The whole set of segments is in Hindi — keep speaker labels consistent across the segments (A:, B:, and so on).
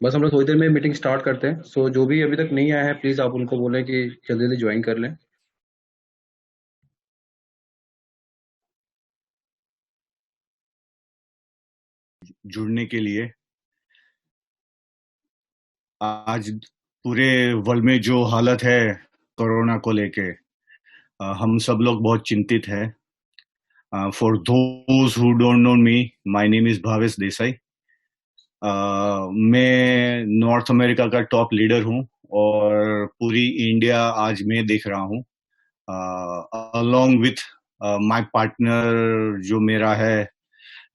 A: बस हम लोग थोड़ी देर में मीटिंग स्टार्ट करते हैं। सो जो भी अभी तक नहीं आया है, प्लीज़ आप उनको बोलें कि जल्दी जल्दी ज्वाइन कर लें।
B: जुड़ने के लिए। आज पूरे वर्ल्ड में जो हालत है कोरोना को लेके, हम सब लोग बहुत चिंतित हैं। For those who don't know me, my name is Bhavesh Desai. मैं नॉर्थ अमेरिका का टॉप लीडर हूँ और पूरी इंडिया आज मैं देख रहा हूँ, अलोंग विथ माय पार्टनर जो मेरा है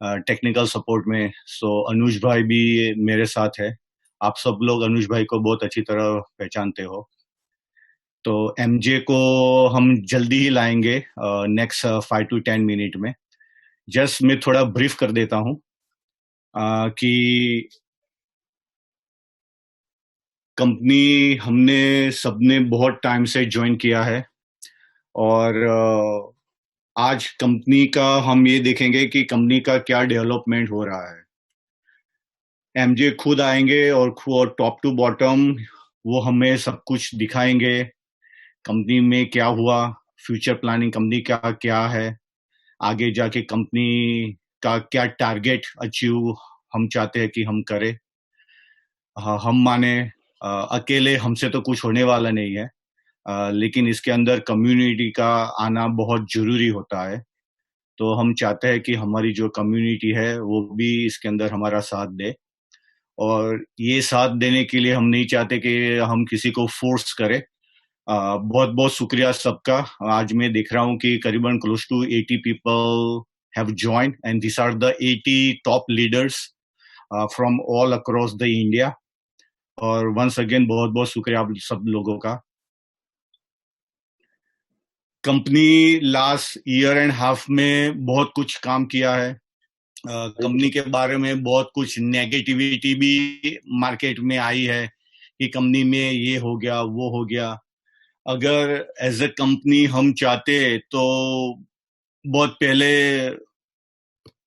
B: टेक्निकल सपोर्ट में। सो अनुज भाई भी मेरे साथ है। आप सब लोग अनुज भाई को बहुत अच्छी तरह पहचानते हो। तो एमजे को हम जल्दी ही लाएंगे, नेक्स्ट 5 to 10 मिनट में। जस्ट मैं थोड़ा ब्रीफ कर देता हूँ कि कंपनी हमने सबने बहुत टाइम से ज्वाइन किया है। और आज कंपनी का हम ये देखेंगे कि कंपनी का क्या डेवलपमेंट हो रहा है। एमजे खुद आएंगे और टॉप टू बॉटम वो हमें सब कुछ दिखाएंगे। कंपनी में क्या हुआ, फ्यूचर प्लानिंग कंपनी का क्या है, आगे जाके कंपनी का क्या टारगेट अचीव हम चाहते हैं कि हम करें। हाँ, हम माने अकेले हमसे तो कुछ होने वाला नहीं है, लेकिन इसके अंदर कम्युनिटी का आना बहुत जरूरी होता है। तो हम चाहते हैं कि हमारी जो कम्युनिटी है वो भी इसके अंदर हमारा साथ दे। और ये साथ देने के लिए हम नहीं चाहते कि हम किसी को फोर्स करें। बहुत बहुत शुक्रिया सबका। आज मैं देख रहा हूँ कि करीबन close to 80 people have join and this are the 80 top leaders from all across the India. और वंस अगेन बहुत बहुत शुक्रिया आप सब लोगों का। Company last year and half में बहुत कुछ काम किया है। कंपनी के बारे में बहुत कुछ नेगेटिविटी भी मार्केट में आई है कि कंपनी में ये हो गया वो हो गया। अगर एज ए कंपनी हम चाहते तो बहुत पहले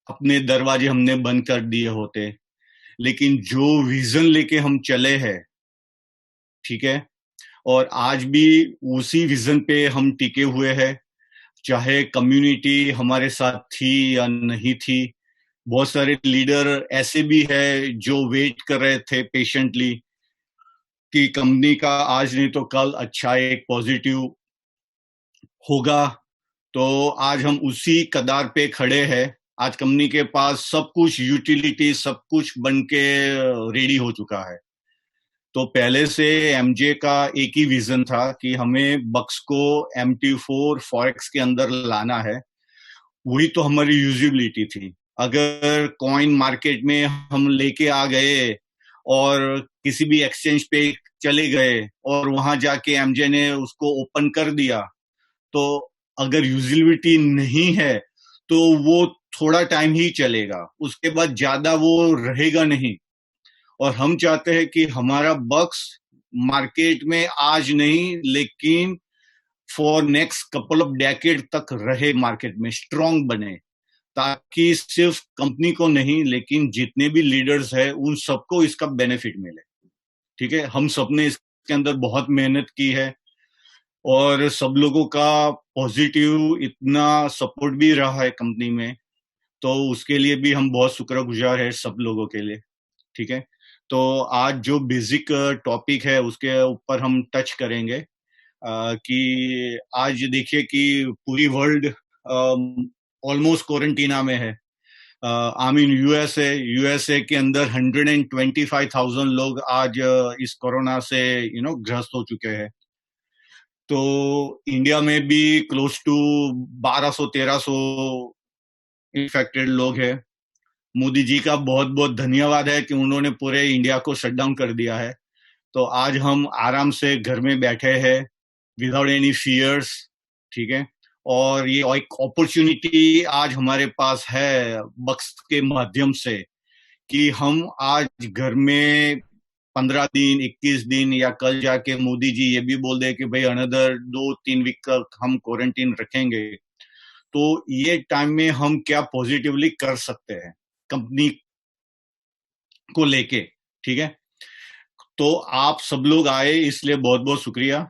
B: अपने दरवाजे हमने बंद कर दिए होते। लेकिन जो विजन लेके हम चले हैं, ठीक है, और आज भी उसी विजन पे हम टिके हुए हैं। चाहे कम्युनिटी हमारे साथ थी या नहीं थी। बहुत सारे लीडर ऐसे भी है जो वेट कर रहे थे पेशेंटली कि कंपनी का आज नहीं तो कल अच्छा एक पॉजिटिव होगा। तो आज हम उसी कदार पे खड़े हैं। आज कंपनी के पास सब कुछ यूटिलिटी सब कुछ बन के रेडी हो चुका है। तो पहले से एमजे का एक ही विजन था कि हमें बक्स को MT4 फॉरेक्स के अंदर लाना है। वही तो हमारी यूजिबिलिटी थी। अगर कॉइन मार्केट में हम लेके आ गए और किसी भी एक्सचेंज पे चले गए और वहां जाके एमजे ने उसको ओपन कर दिया, तो अगर यूजिबिलिटी नहीं है तो वो थोड़ा टाइम ही चलेगा, उसके बाद ज्यादा वो रहेगा नहीं। और हम चाहते हैं कि हमारा बक्स मार्केट में आज नहीं लेकिन for next couple of decade तक रहे, मार्केट में स्ट्रांग बने, ताकि सिर्फ कंपनी को नहीं लेकिन जितने भी लीडर्स हैं उन सबको इसका बेनिफिट मिले। ठीक है, हम सबने इसके अंदर बहुत मेहनत की है और सब लोगों का पॉजिटिव इतना सपोर्ट भी रहा है कंपनी में। तो उसके लिए भी हम बहुत शुक्रगुजार है सब लोगों के लिए। ठीक है, तो आज जो बेसिक टॉपिक है उसके ऊपर हम टच करेंगे। कि आज देखिए कि पूरी वर्ल्ड ऑलमोस्ट क्वारंटीना में है। आई मीन यूएसए के अंदर 125,000 लोग आज इस कोरोना से ग्रस्त हो चुके हैं। तो इंडिया में भी क्लोज टू 1200-1300 इन्फेक्टेड लोग हैं। मोदी जी का बहुत बहुत धन्यवाद है कि उन्होंने पूरे इंडिया को शट डाउन कर दिया है। तो आज हम आराम से घर में बैठे हैं विदाउट एनी फियर्स। ठीक है, और ये एक अपॉर्चुनिटी आज हमारे पास है बक्स के माध्यम से कि हम आज घर में 15 दिन 21 दिन या कल जाके मोदी जी ये भी बोल दे कि भाई अनदर 2-3 वीक तक हम क्वारंटीन रखेंगे। तो ये टाइम में हम क्या पॉजिटिवली कर सकते हैं कंपनी को लेके। ठीक है, तो आप सब लोग आए, इसलिए बहुत बहुत शुक्रिया।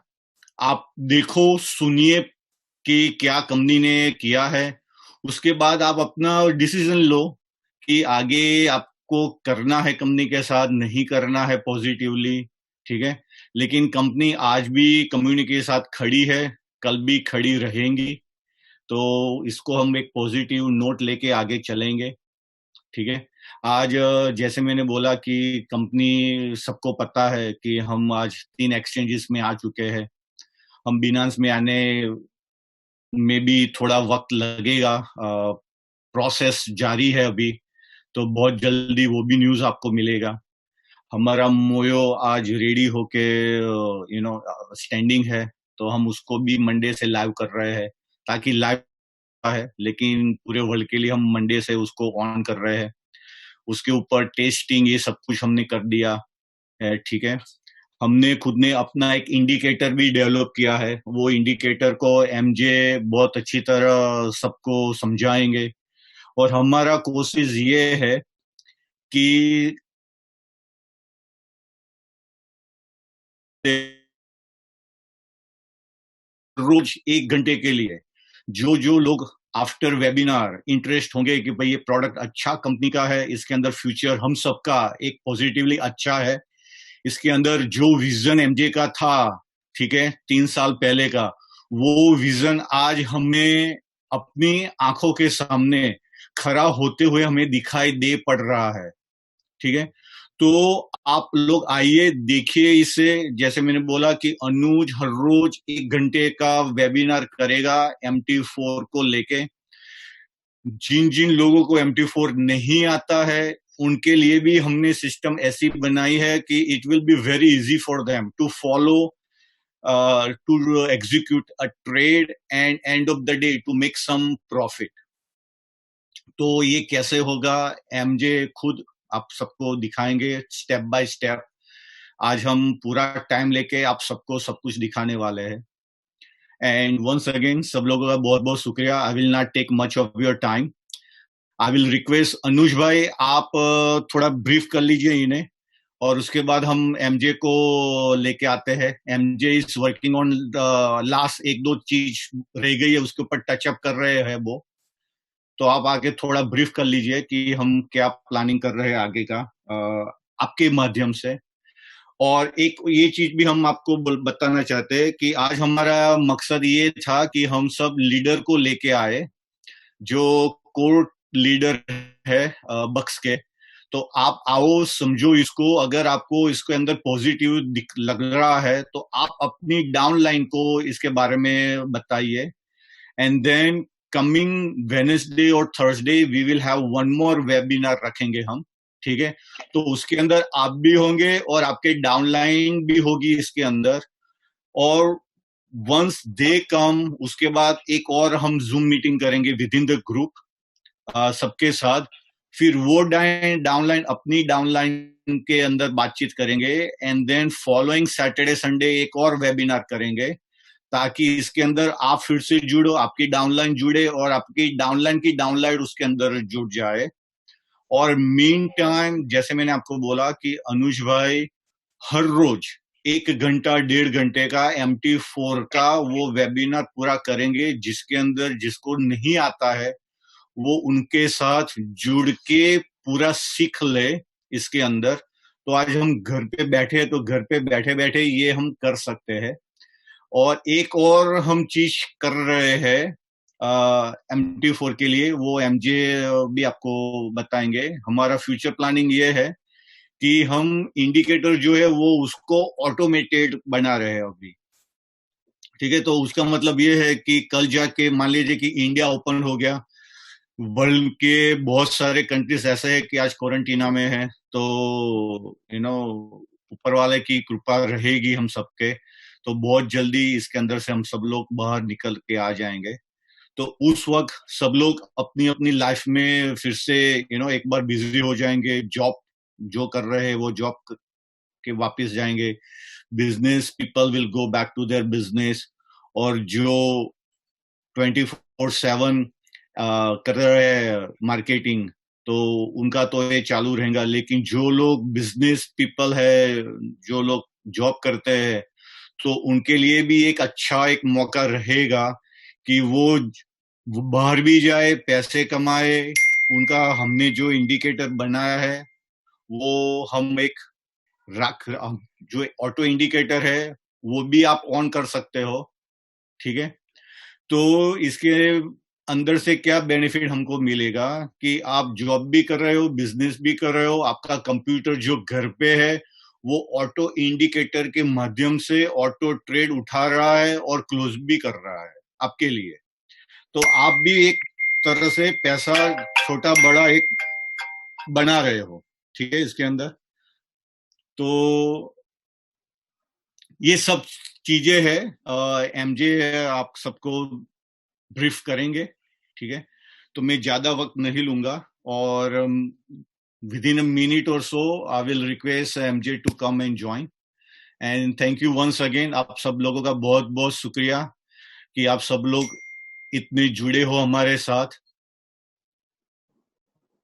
B: आप देखो, सुनिए कि क्या कंपनी ने किया है, उसके बाद आप अपना डिसीजन लो कि आगे आपको करना है कंपनी के साथ, नहीं करना है पॉजिटिवली। ठीक है, लेकिन कंपनी आज भी कम्युनिटी के साथ खड़ी है, कल भी खड़ी रहेंगी। तो इसको हम एक पॉजिटिव नोट लेके आगे चलेंगे। ठीक है, आज जैसे मैंने बोला कि कंपनी, सबको पता है कि हम आज 3 एक्सचेंजेस में आ चुके हैं। हम बिनांस में आने में भी थोड़ा वक्त लगेगा, प्रोसेस जारी है अभी, तो बहुत जल्दी वो भी न्यूज आपको मिलेगा। हमारा मोयो आज रेडी होके स्टैंडिंग है, तो हम उसको भी मंडे से लाइव कर रहे हैं, ताकि लाइव है लेकिन पूरे वर्ल्ड के लिए हम मंडे से उसको ऑन कर रहे हैं। उसके ऊपर टेस्टिंग ये सब कुछ हमने कर दिया है। ठीक है, हमने खुद ने अपना एक इंडिकेटर भी डेवलप किया है, वो इंडिकेटर को एमजे बहुत अच्छी तरह सबको समझाएंगे। और हमारा कोशिश ये है कि रोज 1 घंटे के लिए जो जो लोग आफ्टर वेबिनार इंटरेस्ट होंगे कि भाई ये प्रोडक्ट अच्छा कंपनी का है, इसके अंदर फ्यूचर हम सबका एक पॉजिटिवली अच्छा है, इसके अंदर जो विजन एमजे का था, ठीक है, 3 साल पहले का, वो विजन आज हमें अपनी आंखों के सामने खड़ा होते हुए हमें दिखाई दे पड़ रहा है। ठीक है, तो आप लोग आइए, देखिए इसे। जैसे मैंने बोला कि अनुज हर रोज 1 घंटे का वेबिनार करेगा MT4 को लेके। जिन जिन लोगों को MT4 नहीं आता है, उनके लिए भी हमने सिस्टम ऐसी बनाई है कि it will be very easy for them to follow, to execute a trade and end of the day to make some profit. तो ये कैसे होगा, एमजे खुद आप सबको दिखाएंगे स्टेप बाय स्टेप। आज हम पूरा टाइम लेके आप सबको सब कुछ दिखाने वाले हैं। एंड वंस अगेन सब लोगों का बहुत बहुत शुक्रिया। I will not take much of your time. I will request Anuj भाई, आप थोड़ा ब्रीफ कर लीजिए इन्हें, और उसके बाद हम एमजे को लेके आते हैं। MJ is working on last 1-2 चीज रह गई है, उसके ऊपर टचअप कर रहे हैं वो। तो आप आगे थोड़ा ब्रीफ कर लीजिए कि हम क्या प्लानिंग कर रहे हैं आगे का, आपके माध्यम से। और एक ये चीज भी हम आपको बताना चाहते हैं कि आज हमारा मकसद ये था कि हम सब लीडर को लेके आए, जो कोर लीडर है बक्स के। तो आप आओ, समझो इसको। अगर आपको इसके अंदर पॉजिटिव लग रहा है तो आप अपनी डाउनलाइन को इसके बारे में बताइए। एंड देन कमिंग वेनेसडे और Thursday we will have one more webinar रखेंगे हम। ठीक है, तो उसके अंदर आप भी होंगे और आपके डाउनलाइन भी होगी इसके अंदर। और वंस दे कम, उसके बाद एक और हम जूम मीटिंग करेंगे विद इन द ग्रुप सबके साथ। फिर वो डाउनलाइन अपनी डाउनलाइन के अंदर बातचीत करेंगे। And then following Saturday Sunday एक और वेबिनार करेंगे, ताकि इसके अंदर आप फिर से जुड़ो, आपकी डाउनलाइन जुड़े और आपकी डाउनलाइन की डाउनलाइन उसके अंदर जुड़ जाए। और मीन टाइम, जैसे मैंने आपको बोला कि अनुज भाई हर रोज 1 घंटा 1.5 घंटे का MT4 का वो वेबिनार पूरा करेंगे, जिसके अंदर जिसको नहीं आता है वो उनके साथ जुड़ के पूरा सीख ले इसके अंदर। तो आज हम घर पे बैठे हैं, तो घर पे बैठे बैठे ये हम कर सकते हैं। और एक और हम चीज कर रहे हैं MT4 के लिए, वो एमजे भी आपको बताएंगे। हमारा फ्यूचर प्लानिंग ये है कि हम इंडिकेटर जो है वो उसको ऑटोमेटेड बना रहे हैं अभी। ठीक है, तो उसका मतलब ये है कि कल जाके मान लीजिए कि इंडिया ओपन हो गया, वर्ल्ड के बहुत सारे कंट्रीज ऐसे हैं कि आज क्वारंटीना में है, तो ऊपर वाले की कृपा रहेगी हम सबके, तो बहुत जल्दी इसके अंदर से हम सब लोग बाहर निकल के आ जाएंगे। तो उस वक्त सब लोग अपनी अपनी लाइफ में फिर से एक बार बिजी हो जाएंगे। जॉब जो कर रहे हैं वो जॉब के वापस जाएंगे। Business people will go back to their business. और जो 24/7 कर रहे हैं मार्केटिंग, तो उनका तो ये चालू रहेगा। लेकिन जो लोग बिजनेस पीपल है, जो लोग जॉब करते हैं, तो उनके लिए भी एक अच्छा एक मौका रहेगा कि वो बाहर भी जाए, पैसे कमाए। उनका हमने जो इंडिकेटर बनाया है वो हम एक रख जो ऑटो इंडिकेटर है वो भी आप ऑन कर सकते हो, ठीक है। तो इसके अंदर से क्या बेनिफिट हमको मिलेगा कि आप जॉब भी कर रहे हो, बिजनेस भी कर रहे हो, आपका कंप्यूटर जो घर पे है वो ऑटो इंडिकेटर के माध्यम से ऑटो ट्रेड उठा रहा है और क्लोज भी कर रहा है आपके लिए। तो आप भी एक तरह से पैसा छोटा बड़ा एक बना रहे हो, ठीक है, इसके अंदर। तो ये सब चीजें हैं, एमजे आप सबको ब्रीफ करेंगे, ठीक है। तो मैं ज्यादा वक्त नहीं लूंगा, और विद इन अ मिनट और so I will request MJ to come and join. And thank you once again, आप सब लोगों का बहुत बहुत शुक्रिया कि आप सब लोग इतने जुड़े हो हमारे साथ,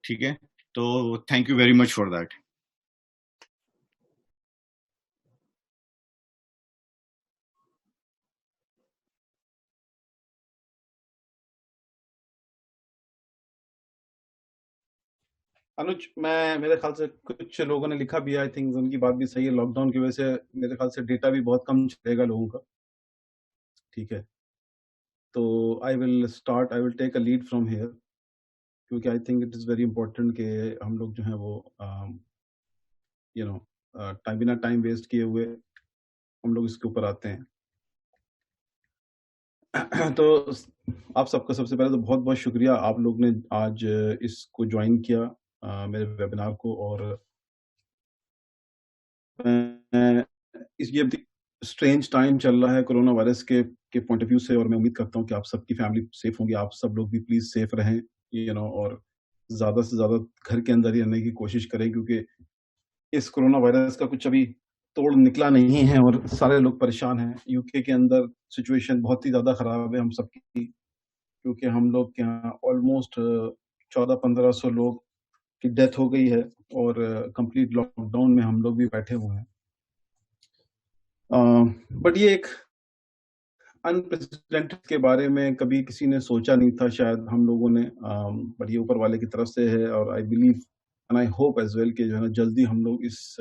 B: ठीक है। तो thank you very much for that.
C: Anuj, मैं मेरे ख्याल से कुछ लोगों ने लिखा भी है, आई थिंक उनकी बात भी सही है। लॉकडाउन की वजह से मेरे ख्याल से डेटा भी बहुत कम चलेगा लोगों का, ठीक है। तो I will take a lead from here, क्योंकि I think it is very important कि हम लोग जो है वो यू नो टाइम बिना टाइम वेस्ट किए हुए हम लोग इसके ऊपर आते हैं। तो आप सबका सबसे पहले तो बहुत बहुत शुक्रिया, आप लोग ने आज इसको ज्वाइन किया, मेरे वेबिनार को। और मैं इस ये स्ट्रेंज टाइम चल रहा है कोरोना वायरस के पॉइंट ऑफ व्यू से, और मैं उम्मीद करता हूँ कि आप सबकी फैमिली सेफ होंगी, आप सब लोग भी प्लीज सेफ रहें, और ज्यादा से ज्यादा घर के अंदर ही रहने की कोशिश करें, क्योंकि इस कोरोना वायरस का कुछ अभी तोड़ निकला नहीं है और सारे लोग परेशान हैं। यूके के अंदर सिचुएशन बहुत ही ज्यादा खराब है हम सबकी, क्योंकि हम लोग के यहाँ ऑलमोस्ट 1400-1500 लोग की डेथ हो गई है, और कंप्लीट लॉकडाउन में हम लोग भी बैठे हुए हैं। बट ये एक अनप्रेसिडेंटेड के बारे में कभी किसी ने सोचा नहीं था शायद हम लोगों ने, बट ये ऊपर वाले की तरफ से है, और I believe and I hope as well कि जो है ना जल्दी हम लोग इस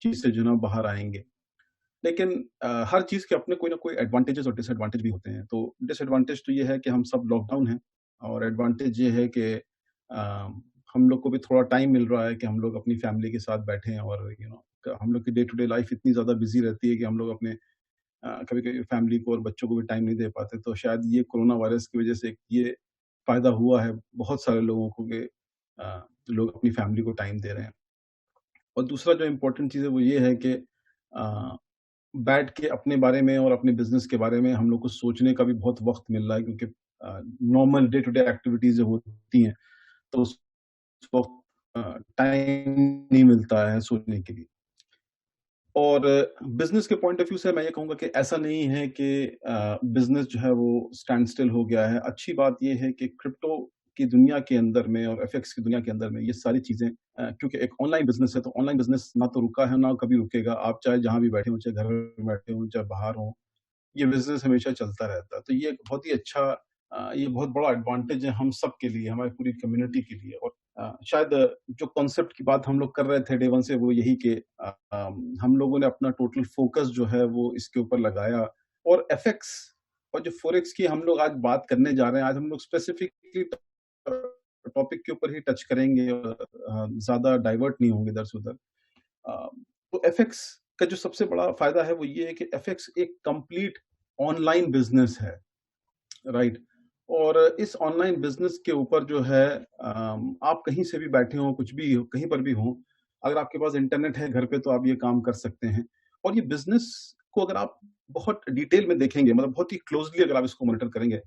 C: चीज से जो है ना बाहर आएंगे। लेकिन हर चीज के अपने कोई ना कोई एडवांटेजेस और डिसएडवांटेज भी होते हैं। तो डिसएडवांटेज तो ये है कि हम सब लॉकडाउन हैं, और एडवांटेज ये है कि हम लोग को भी थोड़ा टाइम मिल रहा है कि हम लोग अपनी फैमिली के साथ बैठें, और हम लोग की डे टू डे लाइफ इतनी ज्यादा बिजी रहती है कि हम लोग अपने कभी कभी फैमिली को और बच्चों को भी टाइम नहीं दे पाते। तो शायद ये कोरोना वायरस की वजह से ये फायदा हुआ है बहुत सारे लोगों को कि लोग अपनी फैमिली को टाइम दे रहे हैं। और दूसरा जो इम्पोर्टेंट चीज़ है वो ये है कि बैठ के अपने बारे में और अपने बिजनेस के बारे में हम लोग को सोचने का भी बहुत वक्त मिल रहा है, क्योंकि normal day to day activities जो होती हैं तो उस वक्त टाइम नहीं मिलता है सोचने के लिए। और बिजनेस के पॉइंट ऑफ व्यू से मैं ये कहूंगा कि ऐसा नहीं है कि बिजनेस जो है वो स्टैंड स्टिल हो गया है। अच्छी बात ये है कि क्रिप्टो की दुनिया के अंदर में और एफएक्स की दुनिया के अंदर में ये सारी चीजें, क्योंकि एक ऑनलाइन बिजनेस है, तो ऑनलाइन बिजनेस ना तो रुका है ना कभी रुकेगा। आप चाहे जहां भी बैठे हो, चाहे घर में बैठे हो, चाहे बाहर हो, ये बिजनेस हमेशा चलता रहता है। तो ये बहुत ही अच्छा, ये बहुत बड़ा एडवांटेज है हम सब के लिए, हमारी पूरी कम्युनिटी के लिए। और शायद जो कॉन्सेप्ट की बात हम लोग कर रहे थे डे वन से, वो यही कि हम लोगों ने अपना टोटल फोकस जो है वो इसके ऊपर लगाया। और एफएक्स और जो फोरेक्स की हम लोग आज बात करने जा रहे हैं, आज हम लोग स्पेसिफिकली टॉपिक के ऊपर ही टच करेंगे, ज्यादा डाइवर्ट नहीं होंगे इधर से उधर। तो एफएक्स का जो सबसे बड़ा फायदा है वो ये है कि एफएक्स एक कंप्लीट ऑनलाइन बिजनेस है, राइट। और इस ऑनलाइन बिजनेस के ऊपर जो है आप कहीं से भी बैठे हो, कुछ भी हो, कहीं पर भी हो, अगर आपके पास इंटरनेट है घर पे तो आप ये काम कर सकते हैं। और ये बिजनेस को अगर आप बहुत डिटेल में देखेंगे, मतलब बहुत ही क्लोजली अगर आप इसको मॉनिटर करेंगे,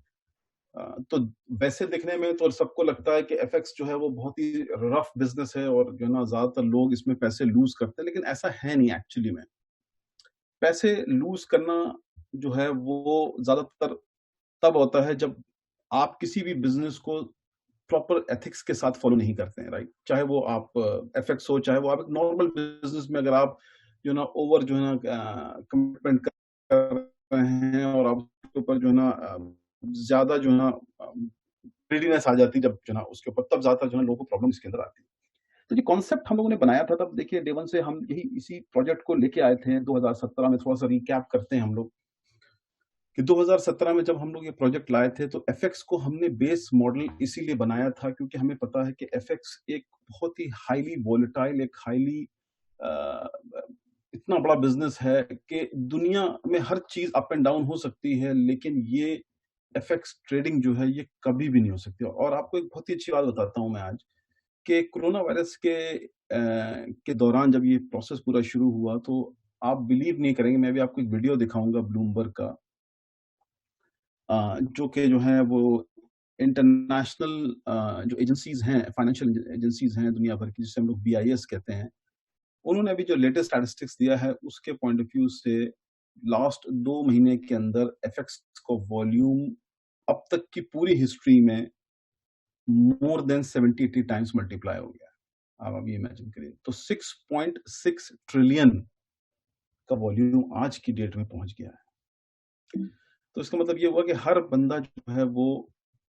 C: तो वैसे देखने में तो सबको लगता है कि एफएक्स जो है वो बहुत ही रफ बिजनेस है, और जो है ना ज्यादातर लोग इसमें पैसे लूज करते हैं। लेकिन ऐसा है नहीं एक्चुअली में। पैसे लूज करना जो है वो ज्यादातर तब होता है जब आप किसी भी बिजनेस को प्रॉपर एथिक्स के साथ फॉलो नहीं करते हैं, राइट? चाहे वो आप एफएक्स हो, चाहे वो आप एक नॉर्मल बिजनेस में अगर आप जो है ना ओवर जो है ना कमिटमेंट कर रहे हैं और आप उसके ऊपर जो है ना ज्यादा जो है ना ग्रीडीनेस आ जाती है जब जो है ना उसके ऊपर, तब ज्यादा जो है ना लोगों को प्रॉब्लम इसके अंदर आती है। तो ये कॉन्सेप्ट हम लोगों ने बनाया था, तब देखिए डे वन से हम यही इसी प्रोजेक्ट को लेके आए थे 2017 में। थोड़ा सा रिकैप करते हैं हम लोग कि 2017 में जब हम लोग ये प्रोजेक्ट लाए थे तो एफएक्स को हमने बेस मॉडल इसीलिए बनाया था क्योंकि हमें पता है कि एफएक्स एक बहुत ही हाईली वोलेटाइल, एक हाईली इतना बड़ा बिजनेस है कि दुनिया में हर चीज अप एंड डाउन हो सकती है, लेकिन ये एफएक्स ट्रेडिंग जो है ये कभी भी नहीं हो सकती। और आपको एक बहुत ही अच्छी बात बताता हूं मैं आज कि कोरोना वायरस के दौरान जब ये प्रोसेस पूरा शुरू हुआ तो आप बिलीव नहीं करेंगे, मैं भी आपको एक वीडियो दिखाऊंगा ब्लूमबर्ग का, जो कि जो है वो इंटरनेशनल जो एजेंसीज हैं, फाइनेंशियल एजेंसीज हैं दुनिया भर की, जिसे हम लोग बीआईएस कहते हैं, उन्होंने अभी जो लेटेस्ट स्टैटिस्टिक्स दिया है उसके पॉइंट ऑफ व्यू से लास्ट 2 महीने के अंदर एफएक्स का वॉल्यूम अब तक की पूरी हिस्ट्री में मोर देन 70-80 टाइम्स मल्टीप्लाई हो गया है। आप अभी इमेजिन करिए, तो 6.6 ट्रिलियन का वॉल्यूम आज की डेट में पहुंच गया है। तो इसका मतलब ये हुआ कि हर बंदा जो है वो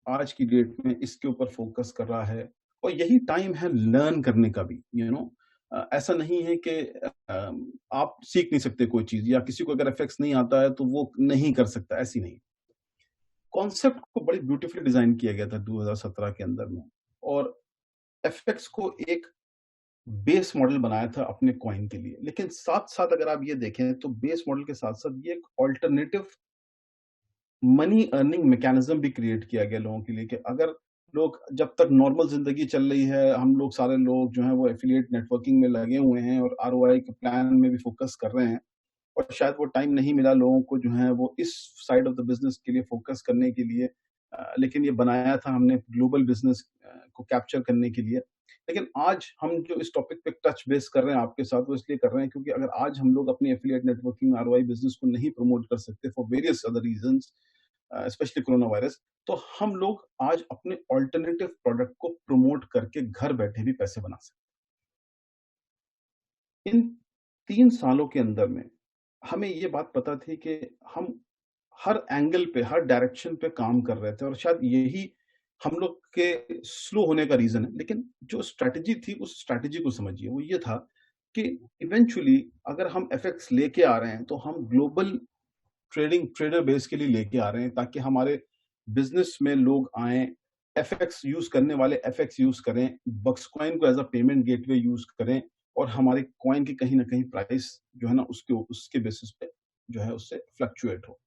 C: आज की डेट में इसके ऊपर फोकस कर रहा है, और यही टाइम है लर्न करने का भी, ऐसा नहीं है कि आप सीख नहीं सकते कोई चीज, या किसी को अगर एफएक्स नहीं आता है तो वो नहीं कर सकता, ऐसी नहीं। कॉन्सेप्ट को बड़ी ब्यूटीफुली डिजाइन किया गया था 2017 के अंदर में, और एफएक्स को एक बेस मॉडल बनाया था अपने कॉइन के लिए। लेकिन साथ साथ अगर आप ये देखें तो बेस मॉडल के साथ साथ ये एक ऑल्टरनेटिव मनी अर्निंग मैकेनिज्म भी क्रिएट किया गया लोगों के लिए, कि अगर लोग, जब तक नॉर्मल जिंदगी चल रही है, हम लोग सारे लोग जो हैं वो एफिलिएट नेटवर्किंग में लगे हुए हैं और आरओआई के प्लान में भी फोकस कर रहे हैं, और शायद वो टाइम नहीं मिला लोगों को जो है वो इस साइड ऑफ द बिजनेस के लिए फोकस करने के लिए, लेकिन ये बनाया था हमने ग्लोबल बिजनेस को कैप्चर करने के लिए। लेकिन आज हम जो इस टॉपिक पे टच बेस कर रहे हैं आपके साथ, वो इसलिए कर रहे हैं क्योंकि अगर आज हम लोग अपनी एफिलिएट नेटवर्किंग आरओआई बिजनेस को नहीं प्रमोट कर सकते for various other reasons, specially corona virus, तो हम लोग आज अपने ऑल्टरनेटिव प्रोडक्ट को प्रमोट करके घर बैठे भी पैसे बना सकते हैं। इन 3 सालों के अंदर में हमें ये बात पता थी कि हम हर एंगल पे, हर डायरेक्शन पे काम कर रहे थे, और शायद यही हम लोग के स्लो होने का रीजन है। लेकिन जो स्ट्रैटेजी थी, उस स्ट्रैटेजी को समझिए, वो ये था कि इवेंचुअली अगर हम एफएक्स लेके आ रहे हैं तो हम ग्लोबल ट्रेडर बेस के लिए लेके आ रहे हैं, ताकि हमारे बिजनेस में लोग आए, एफएक्स यूज करने वाले एफएक्स यूज करें, बक्स कॉइन को as a payment gateway use करें, और हमारे कॉइन की कहीं ना कहीं प्राइस जो है ना उसके बेसिस पे जो है उससे फ्लक्चुएट हो।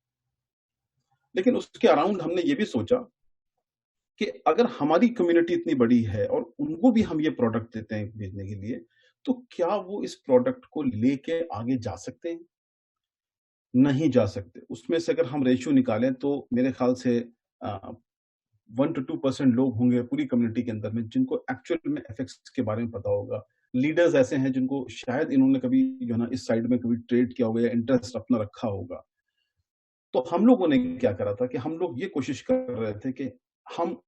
C: लेकिन उसके अराउंड हमने ये भी सोचा कि अगर हमारी कम्युनिटी इतनी बड़ी है और उनको भी हम ये प्रोडक्ट देते हैं भेजने के लिए, तो क्या वो इस प्रोडक्ट को लेके आगे जा सकते हैं? नहीं जा सकते। उसमें से अगर हम रेशियो निकालें तो मेरे ख्याल से 1 to 2% लोग होंगे पूरी कम्युनिटी के अंदर में जिनको एक्चुअल में एफएक्स के बारे में पता होगा। लीडर्स ऐसे हैं जिनको शायद इन्होंने कभी जो है ना इस साइड में कभी ट्रेड किया होगा या इंटरेस्ट अपना रखा होगा। तो हम लोगों ने क्या करा था कि हम लोग ये कोशिश कर रहे थे कि हम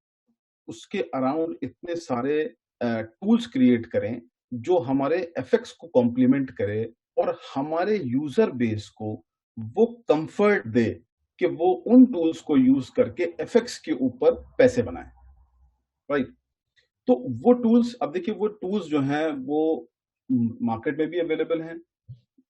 C: उसके अराउंड इतने सारे टूल्स क्रिएट करें जो हमारे एफएक्स को कॉम्प्लीमेंट करे, और हमारे यूजर बेस को वो कंफर्ट दे कि वो उन टूल्स को यूज करके एफएक्स के ऊपर पैसे बनाए, राइट? तो वो टूल्स, अब देखिए वो टूल्स जो हैं वो मार्केट में भी अवेलेबल हैं,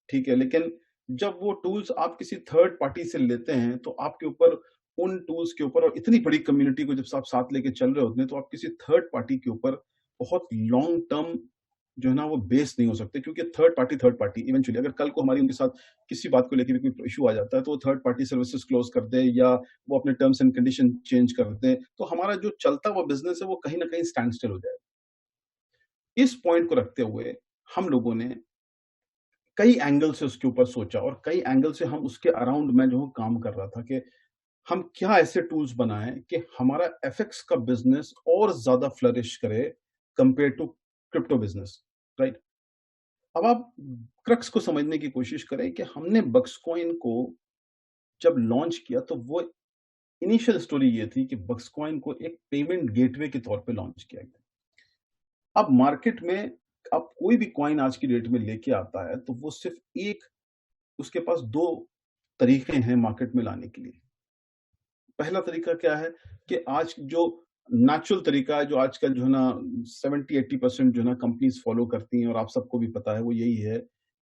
C: ठीक है, लेकिन जब वो टूल्स आप किसी थर्ड पार्टी से लेते हैं तो आपके ऊपर उन टूल्स के ऊपर, और इतनी बड़ी कम्युनिटी को जब आप साथ लेके चल रहे होते हैं, तो आप किसी थर्ड पार्टी के ऊपर बहुत लॉन्ग टर्म जो है ना वो बेस नहीं हो सकते, क्योंकि थर्ड पार्टी इवेंचुअली अगर कल को हमारी उनके साथ किसी बात को लेकर भी कोई इशू आ जाता है तो वो थर्ड पार्टी सर्विसेज क्लोज कर दे या वो अपने टर्म्स एंड कंडीशन चेंज कर दे, तो हमारा जो चलता हुआ बिजनेस है वो कहीं ना कहीं स्टैंड स्टिल हो जाए। इस पॉइंट को रखते हुए हम लोगों ने कई एंगल से उसके ऊपर सोचा, और कई एंगल से हम उसके अराउंड में जो काम कर रहा था कि हम क्या ऐसे टूल्स बनाएं कि हमारा एफएक्स का बिजनेस और ज्यादा फ्लरिश करे compare to crypto business, right? अब आप क्रक्स को समझने की कोशिश करें कि हमने बक्स कॉइन को जब लॉन्च किया तो वो इनिशियल स्टोरी ये थी कि बक्सकॉइन को एक पेमेंट गेटवे के तौर पे लॉन्च किया गया। अब मार्केट में अब कोई भी कॉइन आज की डेट में लेके आता है तो वो सिर्फ एक, उसके पास दो तरीके हैं मार्केट में लाने के लिए। पहला तरीका क्या है कि आज जो नेचुरल तरीका है, जो आजकल जो है ना 70-80% जो है ना कंपनीज फॉलो करती हैं और आप सबको भी पता है, वो यही है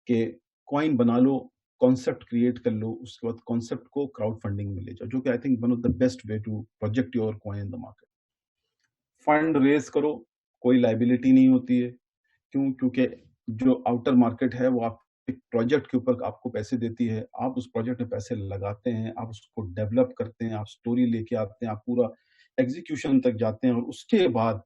C: कि कॉइन बना लो, कॉन्सेप्ट क्रिएट कर लो, उसके बाद कॉन्सेप्ट को क्राउड फंडिंग में ले जाओ, जो कि I think one of the best way to project your coin in the market. Fund raise करो, कोई लाइबिलिटी नहीं होती है। क्यों? क्योंकि जो आउटर मार्केट है वो आप एक प्रोजेक्ट के ऊपर आपको पैसे देती है, आप उस प्रोजेक्ट में पैसे लगाते हैं, आप उसको डेवलप करते हैं, आप स्टोरी लेके आते हैं, आप पूरा एग्जीक्यूशन तक जाते हैं और उसके बाद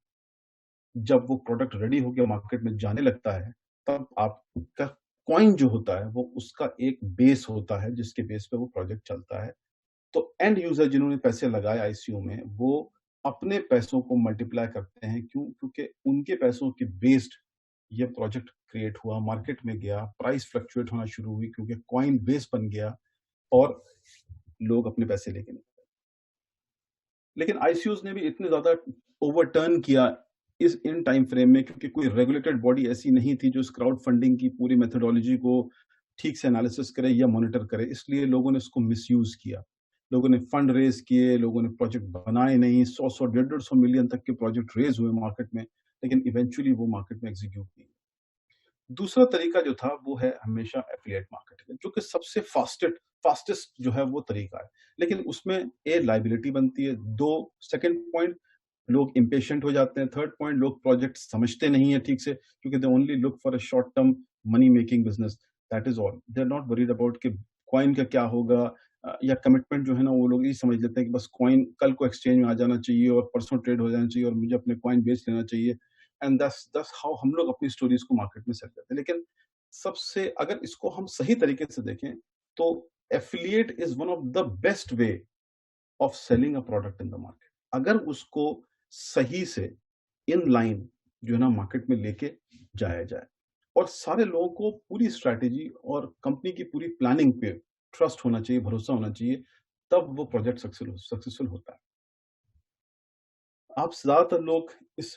C: जब वो प्रोडक्ट रेडी होकर मार्केट में जाने लगता है, तब आपका कॉइन जो होता है वो उसका एक बेस होता है जिसके बेस पे वो प्रोजेक्ट चलता है। तो एंड यूजर जिन्होंने पैसे लगाए आईसीयू में, वो अपने पैसों को मल्टीप्लाई करते हैं। क्यों? क्योंकि उनके पैसों के बेस्ड ये प्रोजेक्ट क्रिएट हुआ, मार्केट में गया, प्राइस फ्लक्चुएट होना शुरू हुई क्योंकि कॉइन बेस बन गया और लोग अपने पैसे लेके निकले। लेकिन आईसीयूज ने भी इतने ज्यादा ओवरटर्न किया इन टाइम फ्रेम में, क्योंकि कोई रेगुलेटेड बॉडी ऐसी नहीं थी जो इस क्राउड फंडिंग की पूरी मेथोडोलॉजी को ठीक से एनालिसिस करे या मॉनिटर करे, इसलिए लोगों ने इसको मिसयूज किया। लोगों ने फंड रेज किए, लोगों ने प्रोजेक्ट बनाए नहीं, 100 150 मिलियन तक के प्रोजेक्ट रेज हुए मार्केट में, लेकिन इवेंचुअली वो मार्केट में एग्जीक्यूट नहीं। दूसरा तरीका जो था वो है हमेशा एफिलिएट मार्केटिंग, जो कि सबसे फास्टेस्ट जो है वो तरीका है, लेकिन उसमें ए लाइबिलिटी बनती है, दो सेकंड पॉइंट लोग इम्पेशेंट हो जाते हैं, थर्ड पॉइंट लोग प्रोजेक्ट समझते नहीं है ठीक से, क्योंकि they only look for a short term money making business, that is all. They are not worried about कि कॉइन का क्या होगा, या कमिटमेंट जो है ना वो लोग ये समझ लेते हैं कि बस कॉइन कल को एक्सचेंज में आ जाना चाहिए और परसों ट्रेड हो जाना चाहिए और मुझे अपने कॉइन बेच लेना चाहिए, एंड दैट्स हाउ हम लोग अपनी स्टोरीज को मार्केट में सेल करते हैं। लेकिन सबसे अगर इसको हम सही तरीके से देखें तो affiliate is one of the best way of selling a product in the market, अगर उसको सही से इन लाइन जो है ना मार्केट में लेके जाया जाए और सारे लोगों को पूरी स्ट्रैटेजी और कंपनी की पूरी प्लानिंग पे ट्रस्ट होना चाहिए, भरोसा होना चाहिए, तब वो प्रोजेक्ट सक्सेसफुल होता है। आप ज्यादातर लोग इस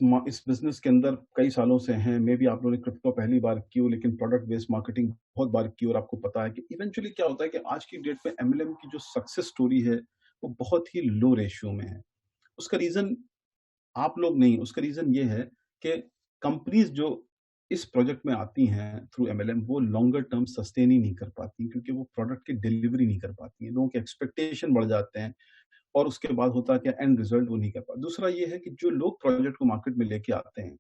C: बिजनेस के अंदर कई सालों से हैं, मे बी आप लोगों ने क्रिप्टो पहली बार की हो, लेकिन प्रोडक्ट बेस्ड मार्केटिंग बहुत बार की, और आपको पता है कि इवेंचुअली क्या होता है कि आज की डेट में एमएलएम की जो सक्सेस स्टोरी है वो बहुत ही लो रेशियो में है। उसका रीजन आप लोग नहीं, उसका रीजन ये है कि कंपनीज जो इस प्रोजेक्ट में आती हैं थ्रू एमएलएम, वो लॉन्गर टर्म सस्टेन ही नहीं कर पाती, क्योंकि वो प्रोडक्ट की डिलीवरी नहीं कर पाती हैं, लोगों के एक्सपेक्टेशन बढ़ जाते हैं और उसके बाद होता है कि एंड रिजल्ट वो नहीं कर पाते। दूसरा ये है कि जो लोग प्रोजेक्ट को मार्केट में लेके आते हैं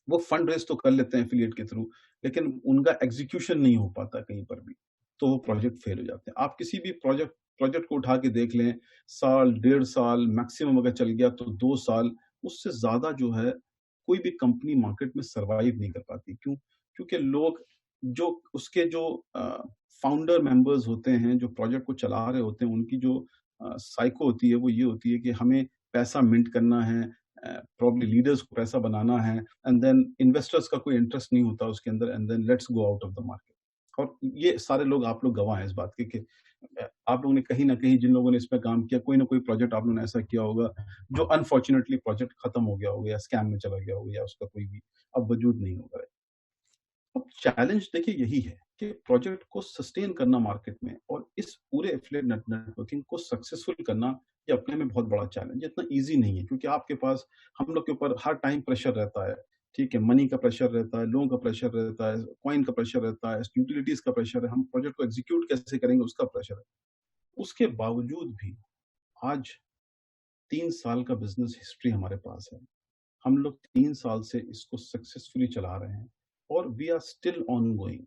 C: वो फंड रेज तो कर लेते हैं एफिलिएट के थ्रू, लेकिन उनका एग्जीक्यूशन नहीं हो पाता कहीं पर भी, तो वो प्रोजेक्ट फेल हो जाते हैं। आप किसी भी प्रोजेक्ट को उठा के देख लें, साल 1.5 साल मैक्सिमम अगर चल गया तो 2 साल, उससे ज्यादा जो है कोई भी कंपनी मार्केट में सरवाइव नहीं कर पाती। क्यों? क्योंकि लोग जो उसके जो फाउंडर मेंबर्स होते हैं, जो प्रोजेक्ट को चला रहे होते हैं, उनकी जो साइको होती है वो ये होती है कि हमें पैसा मिंट करना है, प्रॉब्ली लीडर्स को पैसा बनाना है, एंड देन इन्वेस्टर्स का कोई इंटरेस्ट नहीं होता उसके अंदर, and then let's go out of the market. और ये सारे लोग, आप लोग गवाह हैं इस बात के कि आप लोगों ने कहीं ना कहीं, जिन लोगों ने इस पे काम किया, कोई ना कोई प्रोजेक्ट आप लोगों ने ऐसा किया होगा जो अनफॉर्चुनेटली प्रोजेक्ट खत्म हो गया होगा या स्कैम में चला गया होगा या उसका कोई भी अब वजूद नहीं होगा। अब चैलेंज देखिए यही है कि प्रोजेक्ट को सस्टेन करना मार्केट में और इस पूरे एफिलिएट नेटवर्किंग को सक्सेसफुल करना, ये अपने में बहुत बड़ा चैलेंज है। इतना इजी नहीं है, क्योंकि आपके पास, हम लोग के ऊपर हर टाइम प्रेशर रहता है। ठीक है, मनी का प्रेशर रहता है, लोगों का प्रेशर रहता है, कॉइन का प्रेशर रहता है, यूटिलिटीज का प्रेशर है, हम प्रोजेक्ट को एग्जीक्यूट कैसे करेंगे उसका प्रेशर है। उसके बावजूद भी आज 3 साल का बिजनेस हिस्ट्री हमारे पास है, हम लोग 3 साल से इसको सक्सेसफुली चला रहे हैं और we are still ongoing,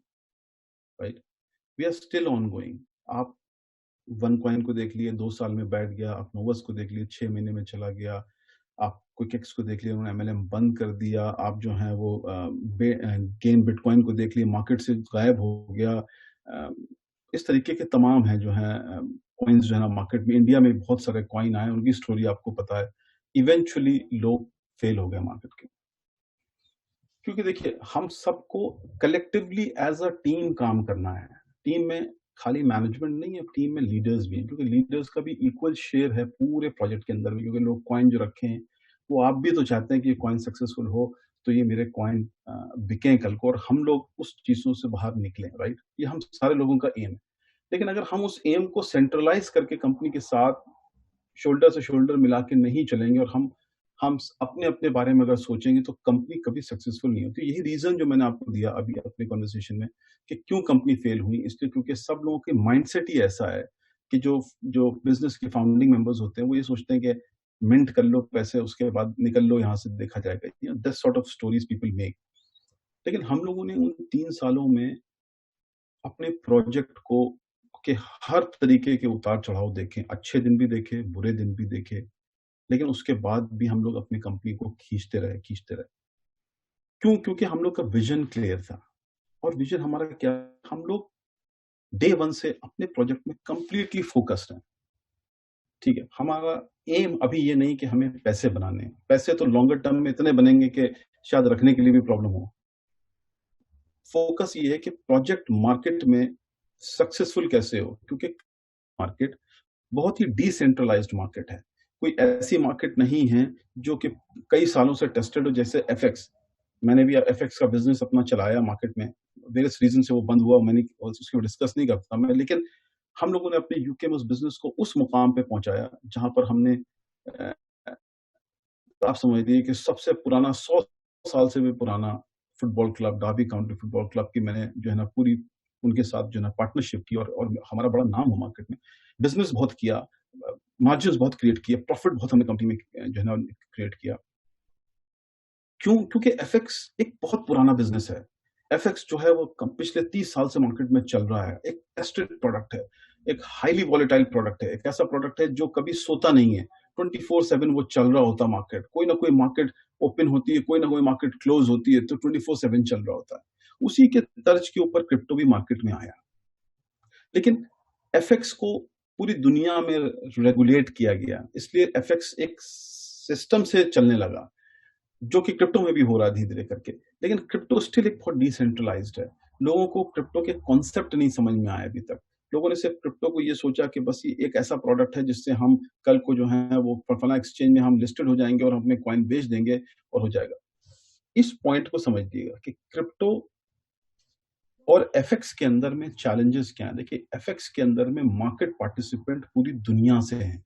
C: right, we are still ongoing. आप वन कॉइन को देख लिए 2 साल में बैठ गया, आप नोवस को देख लिए 6 महीने में चला गया, आप क्विकेक्स को देख लिए उन्होंने एमएलएम बंद कर दिया, आप जो है वो गेन बिटकॉइन को देख लिए मार्केट से गायब हो गया। इस तरीके के तमाम हैं जो है कॉइन्स जो है ना मार्केट में। इंडिया में बहुत सारे कॉइन आए, उनकी स्टोरी आपको पता है, इवेंचुअली लोग फेल हो गए मार्केट के। क्योंकि देखिए, हम सबको कलेक्टिवली एज अ टीम काम करना है। टीम में खाली मैनेजमेंट नहीं है, टीम में लीडर्स भी हैं, क्योंकि लीडर्स का भी इक्वल शेयर है पूरे प्रोजेक्ट के अंदर में, क्योंकि लोग कॉइन जो रखे हैं वो आप भी तो चाहते हैं कि ये कॉइन सक्सेसफुल हो, तो ये मेरे कॉइन बिकें कल को और हम लोग उस चीज़ों से बाहर निकलें, राइट? ये हम सारे लोगों का एम है। लेकिन अगर हम उस एम को सेंट्रलाइज करके कंपनी के साथ शोल्डर से शोल्डर मिला के नहीं चलेंगे और हम अपने अपने बारे में अगर सोचेंगे तो कंपनी कभी सक्सेसफुल नहीं होती। यही रीजन जो मैंने आपको दिया अभी अपने कॉन्वर्सेशन में कि क्यों कंपनी फेल हुई, इसलिए क्योंकि सब लोगों के माइंडसेट ही ऐसा है कि जो जो बिजनेस के फाउंडिंग मेंबर्स होते हैं वो ये सोचते हैं कि मिंट कर लो पैसे, उसके बाद निकल लो यहाँ से, देखा जाएगा। This sort of stories people make. लेकिन हम लोगों ने उन 3 सालों में अपने प्रोजेक्ट को के हर तरीके के उतार चढ़ाव देखे, अच्छे दिन भी देखे, बुरे दिन भी देखे, लेकिन उसके बाद भी हम लोग अपनी कंपनी को खींचते रहे। क्यों? क्योंकि हम लोग का विजन क्लियर था। और विजन हमारा क्या, हम लोग डे वन से अपने प्रोजेक्ट में कंप्लीटली फोकस्ड हैं। ठीक है, हमारा एम अभी ये नहीं कि हमें पैसे बनाने हैं। पैसे तो लॉन्गर टर्म में इतने बनेंगे कि शायद रखने के लिए भी प्रॉब्लम हो। फोकस ये है कि प्रोजेक्ट मार्केट में सक्सेसफुल कैसे हो, क्योंकि मार्केट बहुत ही डिसेंट्रलाइज्ड मार्केट है। कोई ऐसी मार्केट नहीं है जो कि कई सालों से टेस्टेड हो, जैसे एफएक्स। मैंने भी एफएक्स का बिजनेस अपना चलाया मार्केट में, वेरियस रीजन से वो बंद हुआ, मैंने उसको डिस्कस नहीं करता मैं, लेकिन हम लोगों ने अपने यूके में उस बिजनेस को उस मुकाम पे पहुंचाया जहां पर हमने अ, आप समझ लीजिए कि सबसे पुराना 100 साल से भी पुराना football club, Derby county football club की मैंने जो है ना पूरी उनके साथ जो है ना पार्टनरशिप की, और हमारा बड़ा नाम हो मार्केट में। बिजनेस बहुत किया, मार्जिन्स बहुत क्रिएट किए, प्रॉफिट बहुत हमने कंपनी में जो है ना क्रिएट किया। क्यों? क्योंकि एफएक्स एक बहुत पुराना बिजनेस है। एफएक्स जो है वो पिछले 30 साल से मार्केट में चल रहा है। एक टेस्टेड प्रोडक्ट है, एक हाईली वॉलेटाइल प्रोडक्ट है, एक ऐसा प्रोडक्ट है जो कभी सोता नहीं है। 24/7 वो चल रहा होता मार्केट, कोई ना कोई मार्केट ओपन होती है, कोई ना कोई मार्केट क्लोज होती है, तो 24/7 चल रहा होता है। उसी के तर्ज के ऊपर क्रिप्टो भी मार्केट में आया, लेकिन एफएक्स को पूरी दुनिया में रेगुलेट किया गया, इसलिए एफएक्स एक सिस्टम से चलने लगा, जो कि क्रिप्टो में भी हो रहा है धीरे धीरे करके। लेकिन क्रिप्टो स्टिल एक बहुत डिसेंट्रलाइज्ड है। लोगों को क्रिप्टो के कॉन्सेप्ट नहीं समझ में आया अभी तक। लोगों ने सिर्फ क्रिप्टो को ये सोचा कि बस ये एक ऐसा प्रोडक्ट है जिससे हम कल को जो है वो फलाना एक्सचेंज में हम लिस्टेड हो जाएंगे और हम अपने कॉइन बेच देंगे और हो जाएगा। इस पॉइंट को समझिएगा कि क्रिप्टो और एफएक्स के अंदर में चैलेंजेस क्या है। देखिए, एफएक्स के अंदर में मार्केट पार्टिसिपेंट पूरी दुनिया से हैं।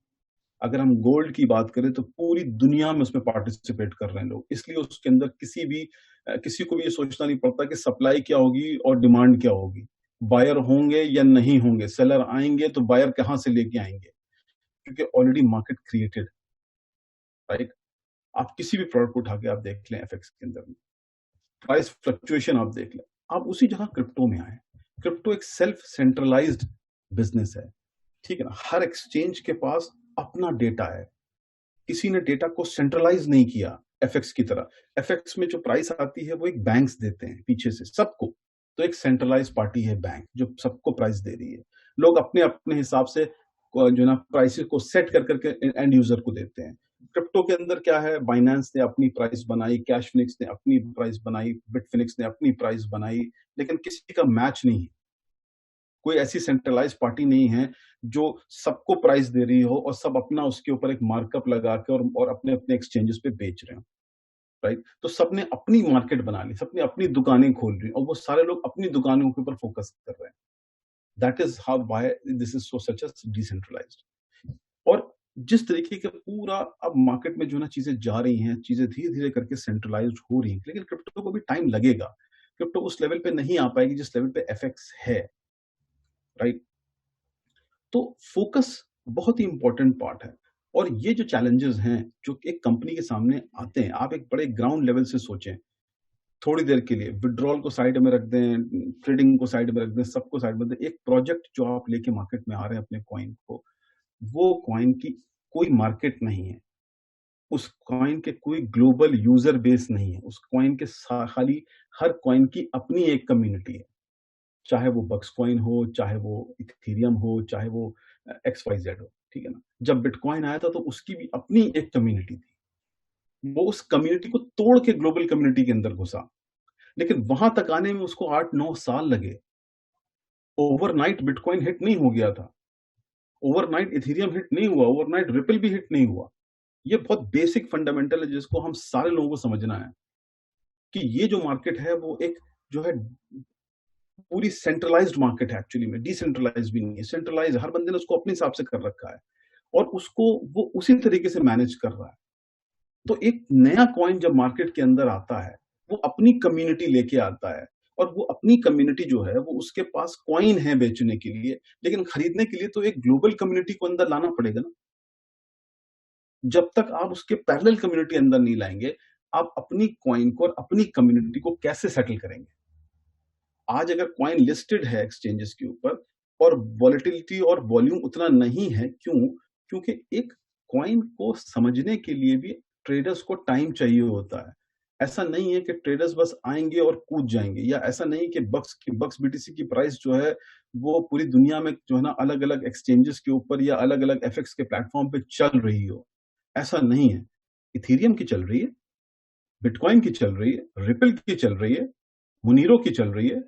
C: अगर हम गोल्ड की बात करें तो पूरी दुनिया में उसमें पार्टिसिपेट कर रहे हैं लोग, इसलिए उसके अंदर किसी को भी ये सोचना नहीं पड़ता कि सप्लाई क्या होगी और डिमांड क्या होगी, बायर होंगे या नहीं होंगे, सेलर आएंगे तो बायर कहां से लेके आएंगे, क्योंकि ऑलरेडी मार्केट क्रिएटेड, राइट? आप किसी भी प्रोडक्ट को उठा के आप देख लें एफएक्स के अंदर में प्राइस फ्लक्चुएशन आप देख लें, आप उसी जगह क्रिप्टो में आए। क्रिप्टो एक सेल्फ सेंट्रलाइज्ड बिजनेस है, ठीक है ना? हर एक्सचेंज के पास अपना डेटा है, किसी ने डेटा को सेंट्रलाइज नहीं किया एफएक्स की तरह। एफएक्स में जो प्राइस आती है वो एक बैंक्स देते हैं पीछे से सबको, तो एक सेंट्रलाइज पार्टी है बैंक जो सबको प्राइस दे रही है। लोग अपने अपने हिसाब से जो ना प्राइसेस को सेट कर करके एंड यूजर को देते हैं। क्रिप्टो के अंदर क्या है, बाइनेंस ने अपनी प्राइस बनाई, कैश फिनिक्स ने अपनी प्राइस बनाई, बिटफिनिक्स ने अपनी प्राइस बनाई, लेकिन किसी का मैच नहीं है। कोई ऐसी सेंट्रलाइज पार्टी नहीं है जो सबको प्राइस दे रही हो और सब अपना उसके ऊपर एक मार्कअप लगा के और अपने अपने एक्सचेंजेस पे बेच रहे हो, राइट? तो सबने अपनी मार्केट बना ली, सबने अपनी दुकानें खोल रही और वो सारे लोग अपनी दुकानों के ऊपर फोकस कर रहे हैं। That is how why this is so such as decentralised. और जिस तरीके के पूरा अब मार्केट में जो ना चीजें जा रही हैं, चीजें धीरे धीरे करके सेंट्रलाइज्ड हो रही हैं, लेकिन क्रिप्टो को भी टाइम लगेगा। क्रिप्टो उस लेवल पे नहीं आ पाएगी जिस लेवल पे एफएक्स है, राइट? तो फोकस बहुत ही इंपॉर्टेंट पार्ट है। और ये जो चैलेंजेस हैं जो एक कंपनी के सामने आते हैं, आप एक बड़े ग्राउंड लेवल से सोचें, थोड़ी देर के लिए विड्रॉल को साइड में रख दें, ट्रेडिंग को साइड में रख दें, सबको साइड में रख दें। एक प्रोजेक्ट जो आप लेके मार्केट में आ रहे हैं अपने कॉइन को, वो कॉइन की कोई मार्केट नहीं है, उस कॉइन के कोई ग्लोबल यूजर बेस नहीं है, उस कॉइन के खाली हर कॉइन की अपनी एक कम्युनिटी है, चाहे वो बक्स कॉइन हो, चाहे वो इथेरियम हो, चाहे वो XYZ हो, ठीक है ना? जब बिटकॉइन आया था तो उसकी भी अपनी एक कम्युनिटी थी, वो उस कम्युनिटी को तोड़ के ग्लोबल कम्युनिटी के अंदर घुसा, लेकिन वहां तक आने में उसको 8-9 साल लगे। ओवरनाइट बिटकॉइन हिट नहीं हो गया था, ओवरनाइट इथेरियम हिट नहीं हुआ, ओवरनाइट रिपल भी हिट नहीं हुआ। ये बहुत बेसिक फंडामेंटल है जिसको हम सारे लोगों को समझना है कि ये जो मार्केट है वो एक जो है पूरी सेंट्रलाइज्ड मार्केट है, एक्चुअली में डिसेंट्रलाइज्ड भी नहीं है, सेंट्रलाइज, हर बंदे ने उसको अपने हिसाब से कर रखा है और उसको वो उसी तरीके से मैनेज कर रहा है। तो एक नया कॉइन जब मार्केट के अंदर आता है, वो अपनी कम्युनिटी लेके आता है और वो अपनी कम्युनिटी जो है वो उसके पास कॉइन है बेचने के लिए, लेकिन खरीदने के लिए तो एक ग्लोबल कम्युनिटी को अंदर लाना पड़ेगा ना। जब तक आप उसके पैरेलल कम्युनिटी अंदर नहीं लाएंगे, आप अपनी कॉइन को और अपनी कम्युनिटी को कैसे सेटल करेंगे? आज अगर कॉइन लिस्टेड है एक्सचेंजेस के ऊपर और वॉलेटिलिटी और वॉल्यूम उतना नहीं है, क्यों? क्योंकि एक कॉइन को समझने के लिए भी ट्रेडर्स को टाइम चाहिए होता है। ऐसा नहीं है कि ट्रेडर्स बस आएंगे और कूद जाएंगे, या ऐसा नहीं कि बक्स बीटीसी की प्राइस जो है वो पूरी दुनिया में जो है ना अलग अलग एक्सचेंजेस के ऊपर या अलग अलग एफएक्स के प्लेटफॉर्म पे चल रही हो। ऐसा नहीं है। इथेरियम की चल रही है, बिटकॉइन की चल रही है, रिपल की चल रही है, मोनीरो की चल रही है।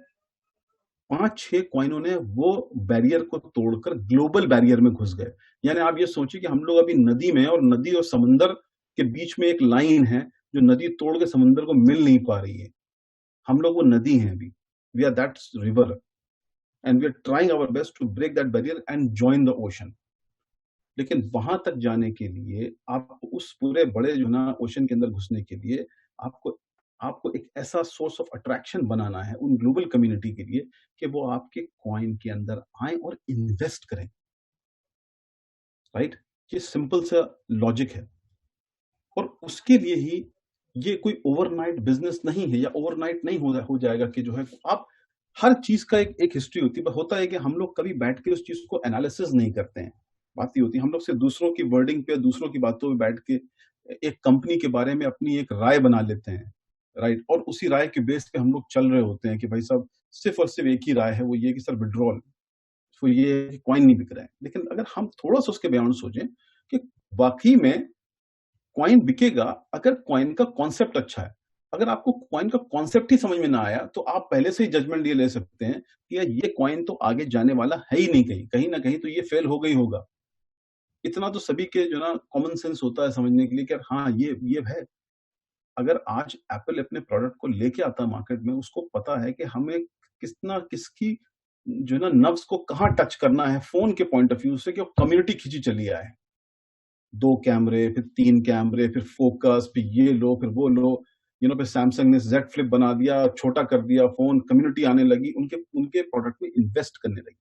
C: 5-6 कॉइनों ने वो बैरियर को तोड़कर ग्लोबल बैरियर में घुस गए। यानी आप ये सोचिए कि हम लोग अभी नदी में, और नदी और समंदर के बीच में एक लाइन है जो नदी तोड़ के समंदर को मिल नहीं पा रही है। हम लोग वो नदी हैं अभी, we are that river and we are trying our best to break that barrier and join the ocean. लेकिन वहां तक जाने के लिए आपको उस पूरे बड़े जो ना ओशन के अंदर घुसने के लिए आपको आपको एक ऐसा सोर्स ऑफ अट्रैक्शन बनाना है उन ग्लोबल कम्युनिटी के लिए कि वो आपके कॉइन के अंदर आए और इन्वेस्ट करें। राइट? ये सिंपल सा लॉजिक है और उसके लिए ही ये कोई ओवरनाइट बिजनेस नहीं है या ओवरनाइट नहीं हो जाएगा कि जो है आप हर चीज का एक हिस्ट्री होती है। होता है कि हम लोग कभी बैठ के उस चीज को एनालिसिस नहीं करते हैं। बात ये होती है हम लोग सिर्फ दूसरों की वर्डिंग पे, दूसरों की बातों पे बैठ के एक कंपनी के बारे में अपनी एक राय बना लेते हैं। राइट? और उसी राय के बेस पे हम लोग चल रहे होते हैं कि भाई साहब सिर्फ और सिर्फ एक ही राय है, वो ये कि सर विड्रॉल, तो ये कॉइन नहीं बिक रहा है। लेकिन अगर हम थोड़ा सा उसके बियॉन्ड सोचें कि वाकई में कॉइन बिकेगा अगर कॉइन का कॉन्सेप्ट अच्छा है। अगर आपको कॉइन का कॉन्सेप्ट ही समझ में ना आया तो आप पहले से ही जजमेंट ये ले सकते हैं कि यार ये कॉइन तो आगे जाने वाला है ही नहीं, कहीं ना कहीं तो ये फेल हो गई होगा। इतना तो सभी के जो ना कॉमन सेंस होता है समझने के लिए कि हाँ ये है। अगर आज एप्पल अपने प्रोडक्ट को लेके आता है मार्केट में, उसको पता है कि हमें किसकी जो ना नब्ज को कहाँ टच करना है फोन के पॉइंट ऑफ व्यू से, कि वो कम्युनिटी खींची चली आए। 2 कैमरे, फिर 3 कैमरे, फिर फोकस, फिर ये लो, फिर वो लो, फिर सैमसंग ने Z फ्लिप बना दिया, छोटा कर दिया फोन, कम्युनिटी आने लगी, उनके प्रोडक्ट में इन्वेस्ट करने लगी।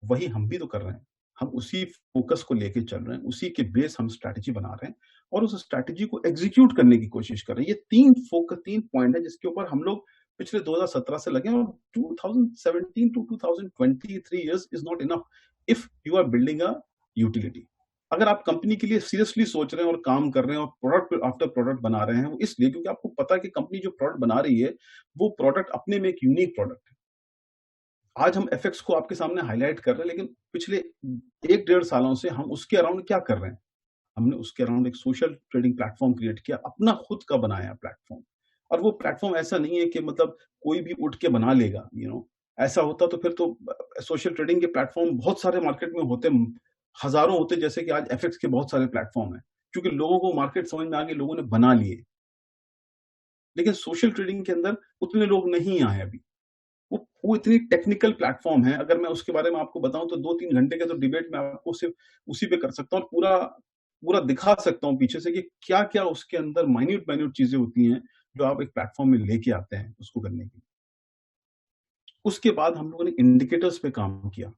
C: वही हम भी तो कर रहे हैं। हम उसी फोकस को लेके चल रहे हैं, उसी के बेस हम स्ट्रैटेजी बना रहे हैं और उस स्ट्रैटेजी को एग्जीक्यूट करने की कोशिश कर रहे हैं। ये 3 पॉइंट है जिसके ऊपर हम लोग पिछले 2017 से लगे हैं और 2017 to 2023 years is not enough if you are building a utility. अगर आप कंपनी के लिए सीरियसली सोच रहे हैं और काम कर रहे हैं और प्रोडक्ट आफ्टर प्रोडक्ट बना रहे हैं, वो इसलिए क्योंकि आपको पता है कि कंपनी जो प्रोडक्ट बना रही है वो प्रोडक्ट अपने में एक यूनिक प्रोडक्ट है। आज हम एफएक्स को आपके सामने हाईलाइट कर रहे हैं, लेकिन पिछले 1-1.5 सालों से हम उसके अराउंड क्या कर रहे हैं? हमने उसके अराउंड एक सोशल ट्रेडिंग प्लेटफॉर्म क्रिएट किया, अपना खुद का बनाया प्लेटफॉर्म। और वो प्लेटफॉर्म ऐसा नहीं है कि मतलब कोई भी उठ के बना लेगा, ऐसा होता तो फिर तो सोशल ट्रेडिंग के प्लेटफॉर्म बहुत सारे मार्केट में होते, हजारों होते, जैसे कि आज एफएक्स के बहुत सारे प्लेटफॉर्म हैं, क्योंकि लोगों को मार्केट समझ में आ गई, लोगों ने बना लिए। लेकिन सोशल ट्रेडिंग के अंदर उतने लोग नहीं आए अभी। वो इतनी टेक्निकल प्लेटफॉर्म है, अगर मैं उसके बारे में आपको बताऊं तो 2-3 घंटे का तो डिबेट मैं आपको सिर्फ उसी पे कर सकता हूं और पूरा दिखा सकता हूं पीछे से कि क्या क्या उसके अंदर माइन्यूट चीजें होती हैं जो आप एक प्लेटफॉर्म में लेके आते हैं उसको करने के लिए। उसके बाद हम लोगों ने इंडिकेटर्स पे काम किया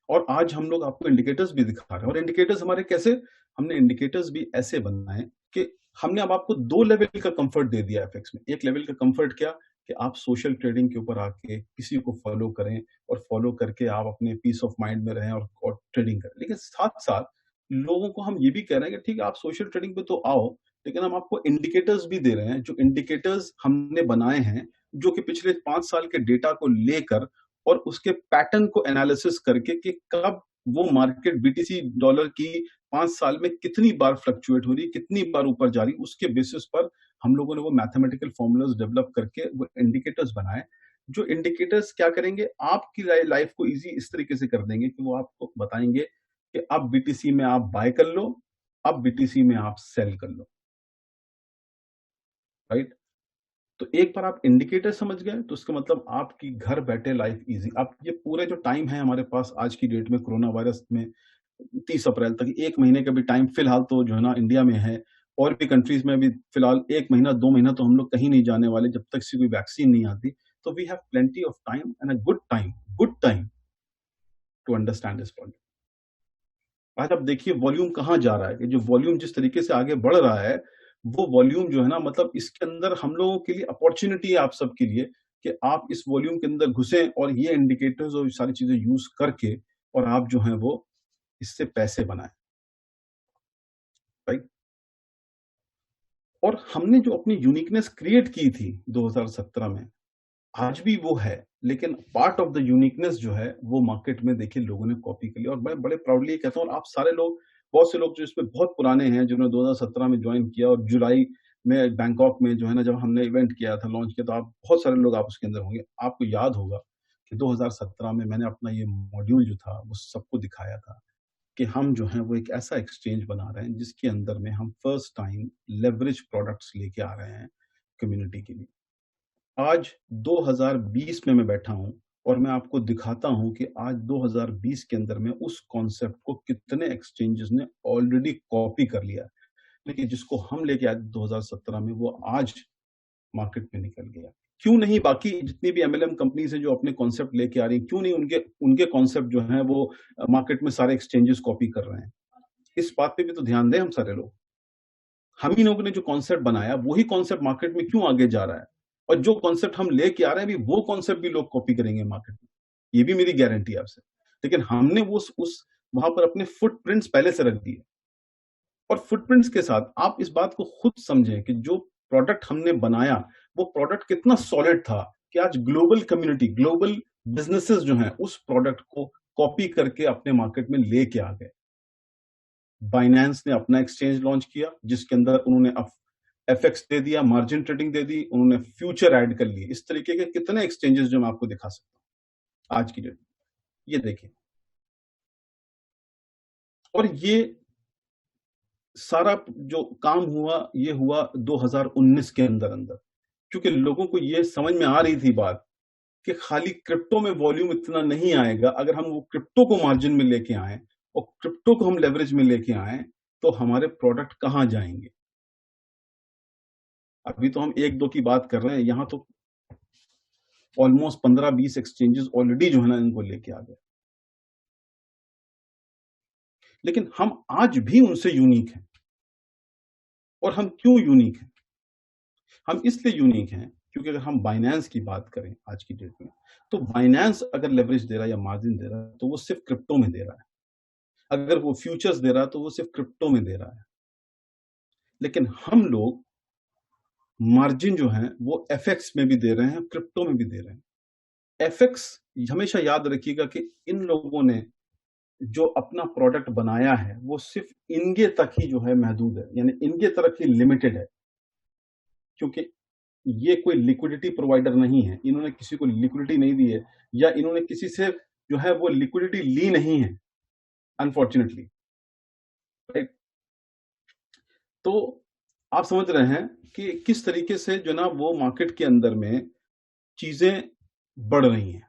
C: और आज हम लोग आपको इंडिकेटर्स भी दिखा रहे हैं। और इंडिकेटर्स हमारे कैसे, हमने इंडिकेटर्स भी ऐसे बनाए कि हमने अब आपको 2 लेवल का कंफर्ट दे दिया एफएक्स में। एक लेवल का कंफर्ट क्या कि आप सोशल ट्रेडिंग के ऊपर आके किसी को फॉलो करें और फॉलो करके आप अपने पीस ऑफ माइंड में रहें और ट्रेडिंग करें। लेकिन साथ साथ लोगों को हम ये भी कह रहे हैं कि ठीक है आप सोशल ट्रेडिंग पे तो आओ, लेकिन हम आपको इंडिकेटर्स भी दे रहे हैं, जो इंडिकेटर्स हमने बनाए हैं जो कि पिछले 5 साल के डेटा को लेकर और उसके पैटर्न को एनालिसिस करके कि कब वो मार्केट बीटीसी डॉलर की 5 साल में कितनी बार फ्लक्चुएट हो रही, कितनी बार ऊपर जा रही, उसके बेसिस पर हम लोगों ने वो मैथमेटिकल फॉर्मूलाज डेवलप करके वो इंडिकेटर्स बनाए जो इंडिकेटर्स क्या करेंगे, आपकी लाइफ को इजी इस तरीके से कर देंगे कि वो आपको बताएंगे कि अब बीटीसी में आप बाय कर लो, अब बीटीसी में आप सेल कर लो, राइट। तो एक बार आप इंडिकेटर समझ गए तो उसका मतलब आपकी घर बैठे लाइफ इजी। आप ये पूरे जो टाइम है हमारे पास आज की डेट में कोरोना वायरस में 30 अप्रैल तक 1 महीने का भी टाइम फिलहाल तो जो है ना इंडिया में है, और भी कंट्रीज में भी फिलहाल 1 महीना 2 महीना तो हम लोग कहीं नहीं जाने वाले जब तक से कोई वैक्सीन नहीं आती। तो we have plenty of time and a good time to understand this problem. आज आप देखिए वॉल्यूम कहाँ जा रहा है, ये जो वॉल्यूम जिस तरीके से आगे बढ़ रहा है, वो वॉल्यूम जो है ना, मतलब इसके अंदर हम लोगों के लिए अपॉर्चुनिटी है आप सबके लिए कि आप इस वॉल्यूम के अंदर घुसें और ये इंडिकेटर्स और सारी चीजें यूज करके और आप जो है वो इससे पैसे बनाएं, राइट। और हमने जो अपनी यूनिकनेस क्रिएट की थी 2017 में, आज भी वो है, लेकिन पार्ट ऑफ द यूनिकनेस जो है वो मार्केट में देखिए लोगों ने कॉपी कर लिया। और मैं बड़े प्राउडली कहता हूँ, आप सारे लोग, बहुत से लोग जो इसमें बहुत पुराने हैं जिन्होंने 2017 में ज्वाइन किया और जुलाई में बैंकॉक में जो है ना जब हमने इवेंट किया था, लॉन्च किया, तो आप बहुत सारे लोग आप उसके अंदर होंगे। आपको याद होगा कि 2017 में मैंने अपना ये मॉड्यूल जो था वो सबको दिखाया था कि हम जो है वो एक ऐसा एक्सचेंज बना रहे हैं जिसके अंदर में हम फर्स्ट टाइम लेवरेज प्रोडक्ट्स लेके आ रहे हैं कम्युनिटी के लिए। आज 2020 में मैं बैठा हूं और मैं आपको दिखाता हूं कि आज 2020 के अंदर में उस कॉन्सेप्ट को कितने एक्सचेंजेस ने ऑलरेडी कॉपी कर लिया, लेकिन जिसको हम लेके आए 2017 में वो आज मार्केट में निकल गया। क्यों नहीं बाकी जितनी भी एमएलएम कंपनीज हैं जो अपने कॉन्सेप्ट लेके आ रही हैं, क्यों नहीं उनके उनके कॉन्सेप्ट जो है वो मार्केट में सारे एक्सचेंजेस कॉपी कर रहे हैं? इस बात पे भी तो ध्यान दें हम सारे लोग। हम ही लोगों ने जो कॉन्सेप्ट बनाया वही कॉन्सेप्ट मार्केट में क्यों आगे जा रहा है, और जो कॉन्सेप्ट हम लेके आ रहे हैं अभी वो कॉन्सेप्ट भी लोग कॉपी करेंगे मार्केट में, ये भी मेरी गारंटी है आपसे। लेकिन हमने वो उस वहां पर अपने फुटप्रिंट्स पहले से रख दिए, और फुटप्रिंट्स के साथ आप इस बात को खुद समझें कि जो प्रोडक्ट हमने बनाया वो प्रोडक्ट कितना सॉलिड था कि आज ग्लोबल कम्युनिटी, ग्लोबल बिजनेसेस जो हैं उस प्रोडक्ट को कॉपी करके अपने मार्केट में लेके आ गए। बाइनेंस ने अपना एक्सचेंज लॉन्च किया जिसके अंदर उन्होंने एफएक्स दे दिया, मार्जिन ट्रेडिंग दे दी, उन्होंने फ्यूचर ऐड कर लिए। इस तरीके के कितने एक्सचेंजेस जो मैं आपको दिखा सकता हूं आज की डेट में, ये देखिए। और ये सारा जो काम हुआ ये हुआ 2019 के अंदर अंदर, क्योंकि लोगों को ये समझ में आ रही थी बात कि खाली क्रिप्टो में वॉल्यूम इतना नहीं आएगा। अगर हम वो क्रिप्टो को मार्जिन में लेके आए और क्रिप्टो को हम लेवरेज में लेके आए तो हमारे प्रोडक्ट कहां जाएंगे। अभी तो हम 1-2 की बात कर रहे हैं, यहां तो ऑलमोस्ट 15-20 एक्सचेंजेस ऑलरेडी जो है ना इनको लेके आ गए। लेकिन हम आज भी उनसे यूनिक हैं। और हम क्यों यूनिक हैं? हम इसलिए यूनिक हैं क्योंकि अगर हम बाइनेंस की बात करें आज की डेट में, तो बाइनेंस अगर लेवरेज दे रहा है या मार्जिन दे रहा है तो वो सिर्फ क्रिप्टो में दे रहा है। अगर वो फ्यूचर्स दे रहा है तो वो सिर्फ क्रिप्टो में दे रहा है। लेकिन हम लोग मार्जिन जो है वो एफएक्स में भी दे रहे हैं, क्रिप्टो में भी दे रहे हैं। एफएक्स हमेशा याद रखिएगा कि इन लोगों ने जो अपना प्रोडक्ट बनाया है वो सिर्फ इनके तक ही जो है महदूद है, यानी इनके तरफ ही लिमिटेड है, क्योंकि ये कोई लिक्विडिटी प्रोवाइडर नहीं है। इन्होंने किसी को लिक्विडिटी नहीं दी है या इन्होंने किसी से जो है वो लिक्विडिटी ली नहीं है, अनफॉर्चुनेटली, राइट। तो आप समझ रहे हैं कि किस तरीके से जो ना वो मार्केट के अंदर में चीजें बढ़ रही हैं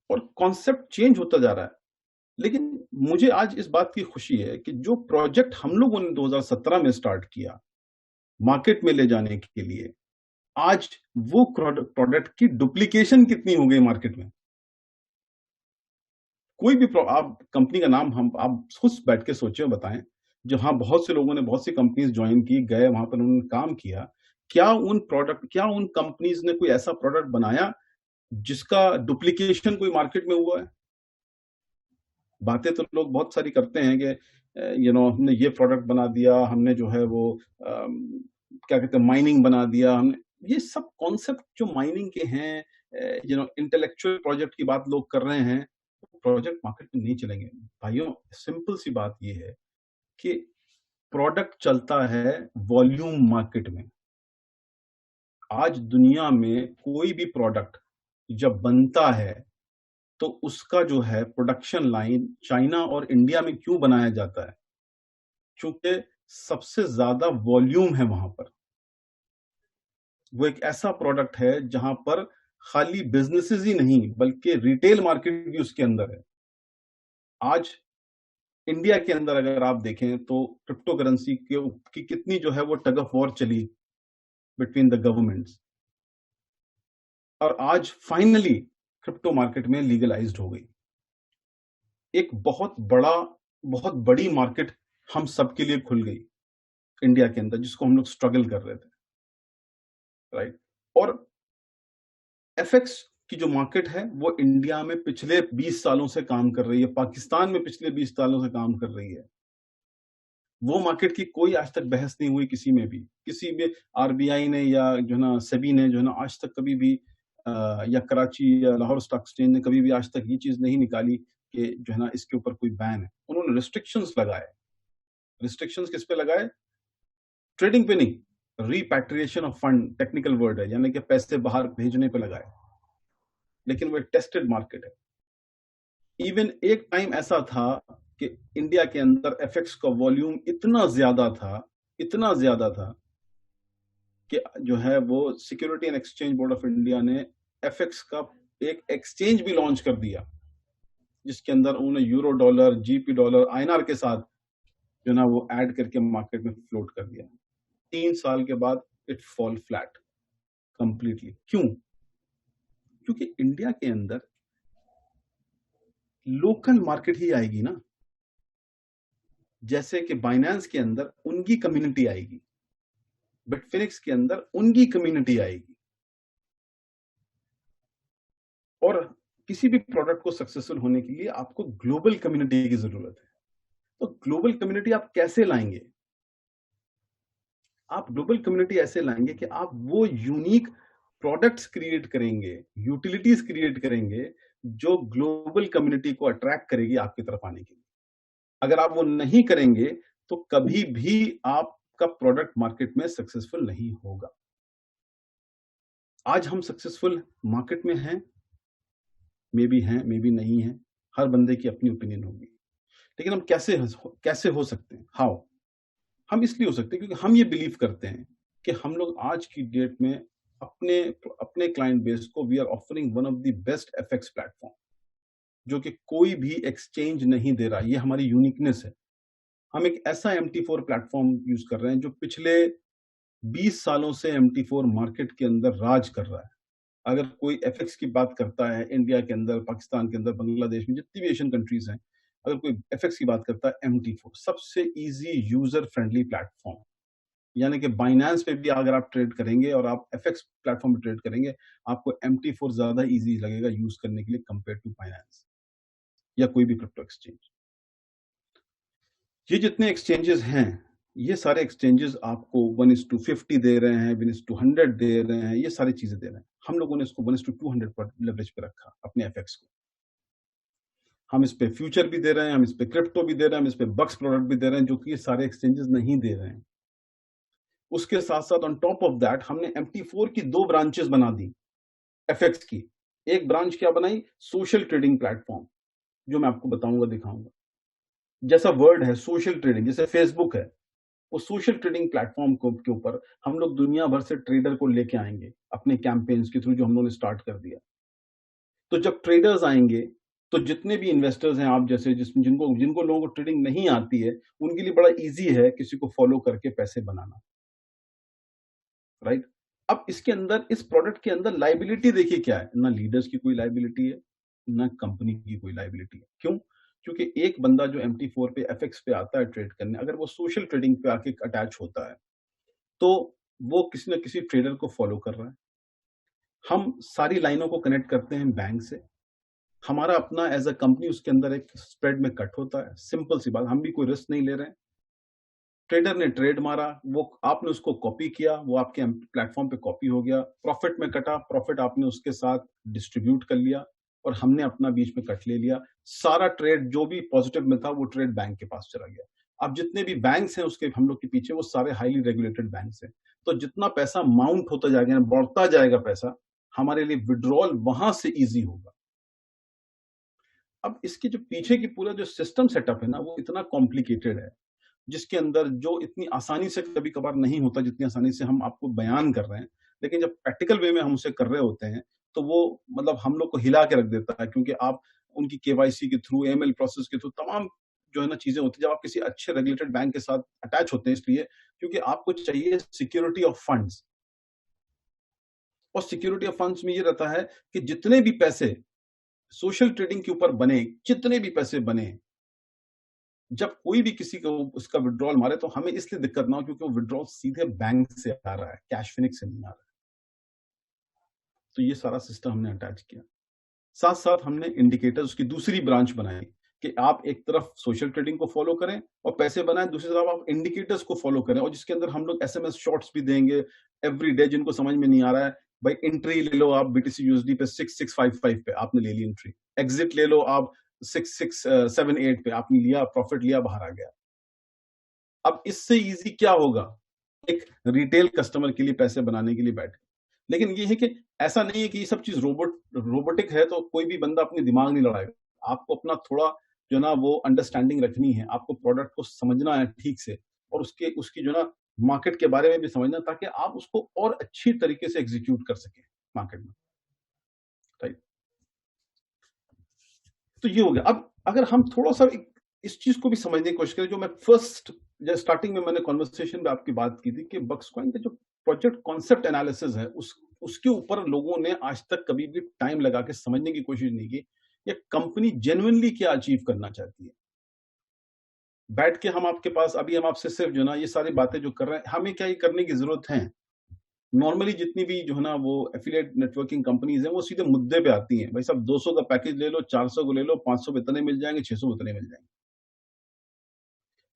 C: और कॉन्सेप्ट चेंज होता जा रहा है। लेकिन मुझे आज इस बात की खुशी है कि जो प्रोजेक्ट हम लोगों ने 2017 में स्टार्ट किया मार्केट में ले जाने के लिए, आज वो प्रोडक्ट की डुप्लीकेशन कितनी हो गई मार्केट में। कोई भी आप कंपनी का नाम हम आप खुद बैठ के सोचे बताएं, जहां बहुत से लोगों ने बहुत सी कंपनीज ज्वाइन की, गए वहां पर उन्होंने काम किया, क्या उन कंपनीज ने कोई ऐसा प्रोडक्ट बनाया जिसका डुप्लीकेशन कोई मार्केट में हुआ है? बातें तो लोग बहुत सारी करते हैं कि हमने ये प्रोडक्ट बना दिया, हमने जो है वो क्या कहते हैं माइनिंग बना दिया, हमने ये सब कॉन्सेप्ट जो माइनिंग के हैं, इंटेलेक्चुअल प्रोजेक्ट की बात लोग कर रहे हैं, प्रोजेक्ट मार्केट में नहीं चलेंगे भाइयों। सिंपल सी बात ये है कि प्रोडक्ट चलता है वॉल्यूम मार्केट में, आज दुनिया में कोई भी प्रोडक्ट जब बनता है तो उसका जो है प्रोडक्शन लाइन चाइना और इंडिया में क्यों बनाया जाता है? क्योंकि सबसे ज्यादा वॉल्यूम है वहां पर। वो एक ऐसा प्रोडक्ट है जहां पर खाली बिजनेसेस ही नहीं बल्कि रिटेल मार्केट भी उसके अंदर है। आज इंडिया के अंदर अगर आप देखें तो क्रिप्टो करेंसी की कितनी जो है वो टग ऑफ वॉर चली बिटवीन द गवर्नमेंट्स, और आज फाइनली क्रिप्टो मार्केट में लीगलाइज्ड हो गई। एक बहुत बड़ी मार्केट हम सबके लिए खुल गई इंडिया के अंदर, जिसको हम लोग स्ट्रगल कर रहे थे, राइट। और एफएक्स की जो मार्केट है वो इंडिया में पिछले 20 सालों से काम कर रही है, पाकिस्तान में पिछले 20 सालों से काम कर रही है। वो मार्केट की कोई आज तक बहस नहीं हुई किसी में आरबीआई ने या जो है ना सेबी ने जो है ना आज तक कभी भी या कराची या लाहौर स्टॉक एक्सचेंज ने कभी भी आज तक ये चीज नहीं निकाली कि जो है ना इसके ऊपर कोई बैन है। उन्होंने रिस्ट्रिक्शंस लगाए। रिस्ट्रिक्शंस किस पे लगाए? ट्रेडिंग पे नहीं, repatriation of fund technical word है, यानी कि पैसे बाहर भेजने पे लगाए। लेकिन वो टेस्टेड मार्केट है। इवन एक टाइम ऐसा था कि इंडिया के अंदर एफएक्स का वॉल्यूम इतना ज्यादा था कि जो है वो security and exchange board of India ने एफएक्स का एक एक्सचेंज भी लॉन्च कर दिया, जिसके अंदर उन्होंने euro dollar, GP dollar, INR के साथ जो ना वो ऐड करके मार्केट में फ्लोट कर दिया। 3 साल के बाद इट फॉल फ्लैट कंप्लीटली। क्यों? क्योंकि इंडिया के अंदर लोकल मार्केट ही आएगी ना। जैसे कि बाइनेंस के अंदर उनकी कम्युनिटी आएगी, बिटफिनिक्स के अंदर उनकी कम्युनिटी आएगी। और किसी भी प्रोडक्ट को सक्सेसफुल होने के लिए आपको ग्लोबल कम्युनिटी की जरूरत है। तो ग्लोबल कम्युनिटी आप कैसे लाएंगे? आप ग्लोबल कम्युनिटी ऐसे लाएंगे कि आप वो यूनिक प्रोडक्ट्स क्रिएट करेंगे, यूटिलिटीज क्रिएट करेंगे जो ग्लोबल कम्युनिटी को अट्रैक्ट करेगी आपकी तरफ आने के लिए। अगर आप वो नहीं करेंगे तो कभी भी आपका प्रोडक्ट मार्केट में सक्सेसफुल नहीं होगा। आज हम सक्सेसफुल मार्केट में हैं, मे बी नहीं है, हर बंदे की अपनी ओपिनियन होगी। लेकिन हम कैसे हो सकते हैं? हाउ? हम इसलिए हो सकते हैं क्योंकि हम ये बिलीव करते हैं कि हम लोग आज की डेट में अपने क्लाइंट बेस को we are offering one of the best FX platform, जो कि कोई भी एक्सचेंज नहीं दे रहा। ये हमारी यूनिकनेस है। हम एक ऐसा MT4 प्लेटफॉर्म यूज कर रहे हैं जो पिछले 20 सालों से MT4 मार्केट के अंदर राज कर रहा है। अगर कोई एफएक्स की बात करता है इंडिया के अंदर, पाकिस्तान के अंदर, बांग्लादेश में, जितनी भी एशियन कंट्रीज हैं, अगर कोई एफएक्स की बात करता है, MT4 सबसे इजी यूजर फ्रेंडली प्लेटफॉर्म। यानी कि बाइनेंस पे भी अगर आप ट्रेड करेंगे और आप एफएक्स प्लेटफॉर्म पे ट्रेड करेंगे, आपको MT4 ज्यादा इजी लगेगा यूज करने के लिए कंपेयर टू बाइनेंस या कोई भी क्रिप्टो एक्सचेंज। ये जितने एक्सचेंजेस हैं, ये सारे एक्सचेंजेस आपको 1:50 दे रहे हैं, 1:100 दे रहे हैं, ये सारी चीजें दे रहे हैं। हम लोगों ने इसको 1:200 पर लेवरेज पे रखा अपने एफएक्स को। हम इस पे फ्यूचर भी दे रहे हैं, हम इस पे क्रिप्टो भी दे रहे हैं, हम इस पे बक्स प्रोडक्ट भी दे रहे हैं, जो कि ये सारे एक्सचेंजेस नहीं दे रहे हैं। उसके साथ साथ ऑन टॉप ऑफ दैट हमने MT4 की 2 ब्रांचेस बना दी एफएक्स की। एक ब्रांच क्या बनाई? सोशल ट्रेडिंग प्लेटफॉर्म, जो मैं आपको बताऊंगा, दिखाऊंगा। जैसा वर्ड है सोशल ट्रेडिंग, जैसे फेसबुक है, वो सोशल ट्रेडिंग प्लेटफॉर्म के ऊपर हम लोग दुनिया भर से ट्रेडर को लेके आएंगे अपने कैंपेन्स के थ्रू, जो हम लोगों ने स्टार्ट कर दिया। तो जब ट्रेडर्स आएंगे तो जितने भी इन्वेस्टर्स हैं आप जैसे, जिनको लोगों को ट्रेडिंग नहीं आती है, उनके लिए बड़ा इजी है किसी को फॉलो करके पैसे बनाना, राइट। अब इसके अंदर, इस प्रोडक्ट के अंदर लाइबिलिटी देखिए क्या है। ना लीडर्स की कोई लाइबिलिटी है, ना कंपनी की कोई लाइबिलिटी है। क्यों? क्योंकि एक बंदा जो MT4 पे एफएक्स पे आता है ट्रेड करने, अगर वो सोशल ट्रेडिंग पे आके अटैच होता है तो वो किसी न किसी ट्रेडर को फॉलो कर रहा है। हम सारी लाइनों को कनेक्ट करते हैं बैंक से। हमारा अपना एज अ कंपनी उसके अंदर एक स्प्रेड में कट होता है। सिंपल सी बात, हम भी कोई रिस्क नहीं ले रहे हैं। ट्रेडर ने ट्रेड मारा, वो आपने उसको कॉपी किया, वो आपके प्लेटफॉर्म पे कॉपी हो गया, प्रॉफिट में कटा, प्रॉफिट आपने उसके साथ डिस्ट्रीब्यूट कर लिया और हमने अपना बीच में कट ले लिया। सारा ट्रेड जो भी पॉजिटिव में था वो ट्रेड बैंक के पास चला गया। अब जितने भी बैंक्स हैं उसके हम लोग के पीछे, वो सारे हाईली रेगुलेटेड बैंक्स हैं। तो जितना पैसा माउंट होता जाएगा, बढ़ता जाएगा पैसा, हमारे लिए विड्रॉल वहां से इजी होगा। अब इसके जो पीछे की पूरा जो सिस्टम सेटअप है ना, वो इतना कॉम्प्लिकेटेड है, जिसके अंदर जो इतनी आसानी से कभी कभार नहीं होता जितनी आसानी से हम आपको बयान कर रहे हैं, लेकिन जब प्रैक्टिकल वे में हम उसे कर रहे होते हैं तो वो मतलब हम लोग को हिला के रख देता है, क्योंकि आप उनकी केवाईसी के थ्रू, एमएल प्रोसेस के थ्रू तमाम जो है ना चीजें होती है। जब आप किसी अच्छे रेगुलेटेड बैंक के साथ अटैच होते हैं, इसलिए क्योंकि आपको चाहिए सिक्योरिटी ऑफ फंड्स, और सिक्योरिटी ऑफ फंड्स में ये रहता है कि जितने भी पैसे सोशल ट्रेडिंग के ऊपर बने, जितने भी पैसे बने, जब कोई भी किसी को उसका विड्रॉल मारे तो हमें इसलिए दिक्कत ना हो क्योंकि वो विड्रॉल सीधे बैंक से आ रहा है, कैश फिनिक्स से नहीं आ रहा है। तो ये सारा सिस्टम हमने अटैच किया। साथ साथ हमने इंडिकेटर्स की दूसरी ब्रांच बनाई कि आप एक तरफ सोशल ट्रेडिंग को फॉलो करें और पैसे बनाएं, दूसरी तरफ आप इंडिकेटर्स को फॉलो करें, और जिसके अंदर हम लोग एसएमएस शॉर्ट्स भी देंगे एवरी डे। जिनको समझ में नहीं आ रहा है, भाई एंट्री ले लो आप बीटीसी यूएसडी पे 6655 पे, आपने ले ली एंट्री। एग्जिट ले लो आप 6678 पे, आपने लिया, प्रॉफिट लिया, बाहर आ गया। अब इससे इजी क्या होगा एक रिटेल कस्टमर के लिए पैसे बनाने के लिए बैठ। लेकिन ये है कि ऐसा नहीं है कि ये सब चीज रोबोटिक है तो कोई भी बंदा अपने दिमाग नहीं लड़ाएगा। आपको अपना थोड़ा जो ना वो अंडरस्टैंडिंग रखनी है, आपको प्रोडक्ट को समझना है ठीक से, और उसकी जो ना मार्केट के बारे में भी समझना, ताकि आप उसको और अच्छी तरीके से एग्जीक्यूट कर सके मार्केट में, राइट। तो ये हो गया। अब अगर हम थोड़ा सा इस चीज को भी समझने की कोशिश करें, जो मैं स्टार्टिंग में मैंने कॉन्वर्सेशन में आपकी बात की थी कि बक्सकॉइन का जो प्रोजेक्ट कॉन्सेप्ट एनालिसिस है, उसके ऊपर लोगों ने आज तक कभी भी टाइम लगा के समझने की कोशिश नहीं की ये कंपनी जेन्युइनली क्या अचीव करना चाहती है। बैठ के हम आपके पास अभी हम आपसे सिर्फ जो ना ये सारी बातें जो कर रहे हैं, हमें क्या ये करने की जरूरत है। नॉर्मली जितनी भी जो है ना वो एफिलिएट नेटवर्किंग कंपनीज हैं, वो सीधे मुद्दे पे आती हैं, भाई साहब 200 का पैकेज ले लो, 400 को ले लो, 500 पे इतने मिल जाएंगे, 600 इतने मिल जाएंगे।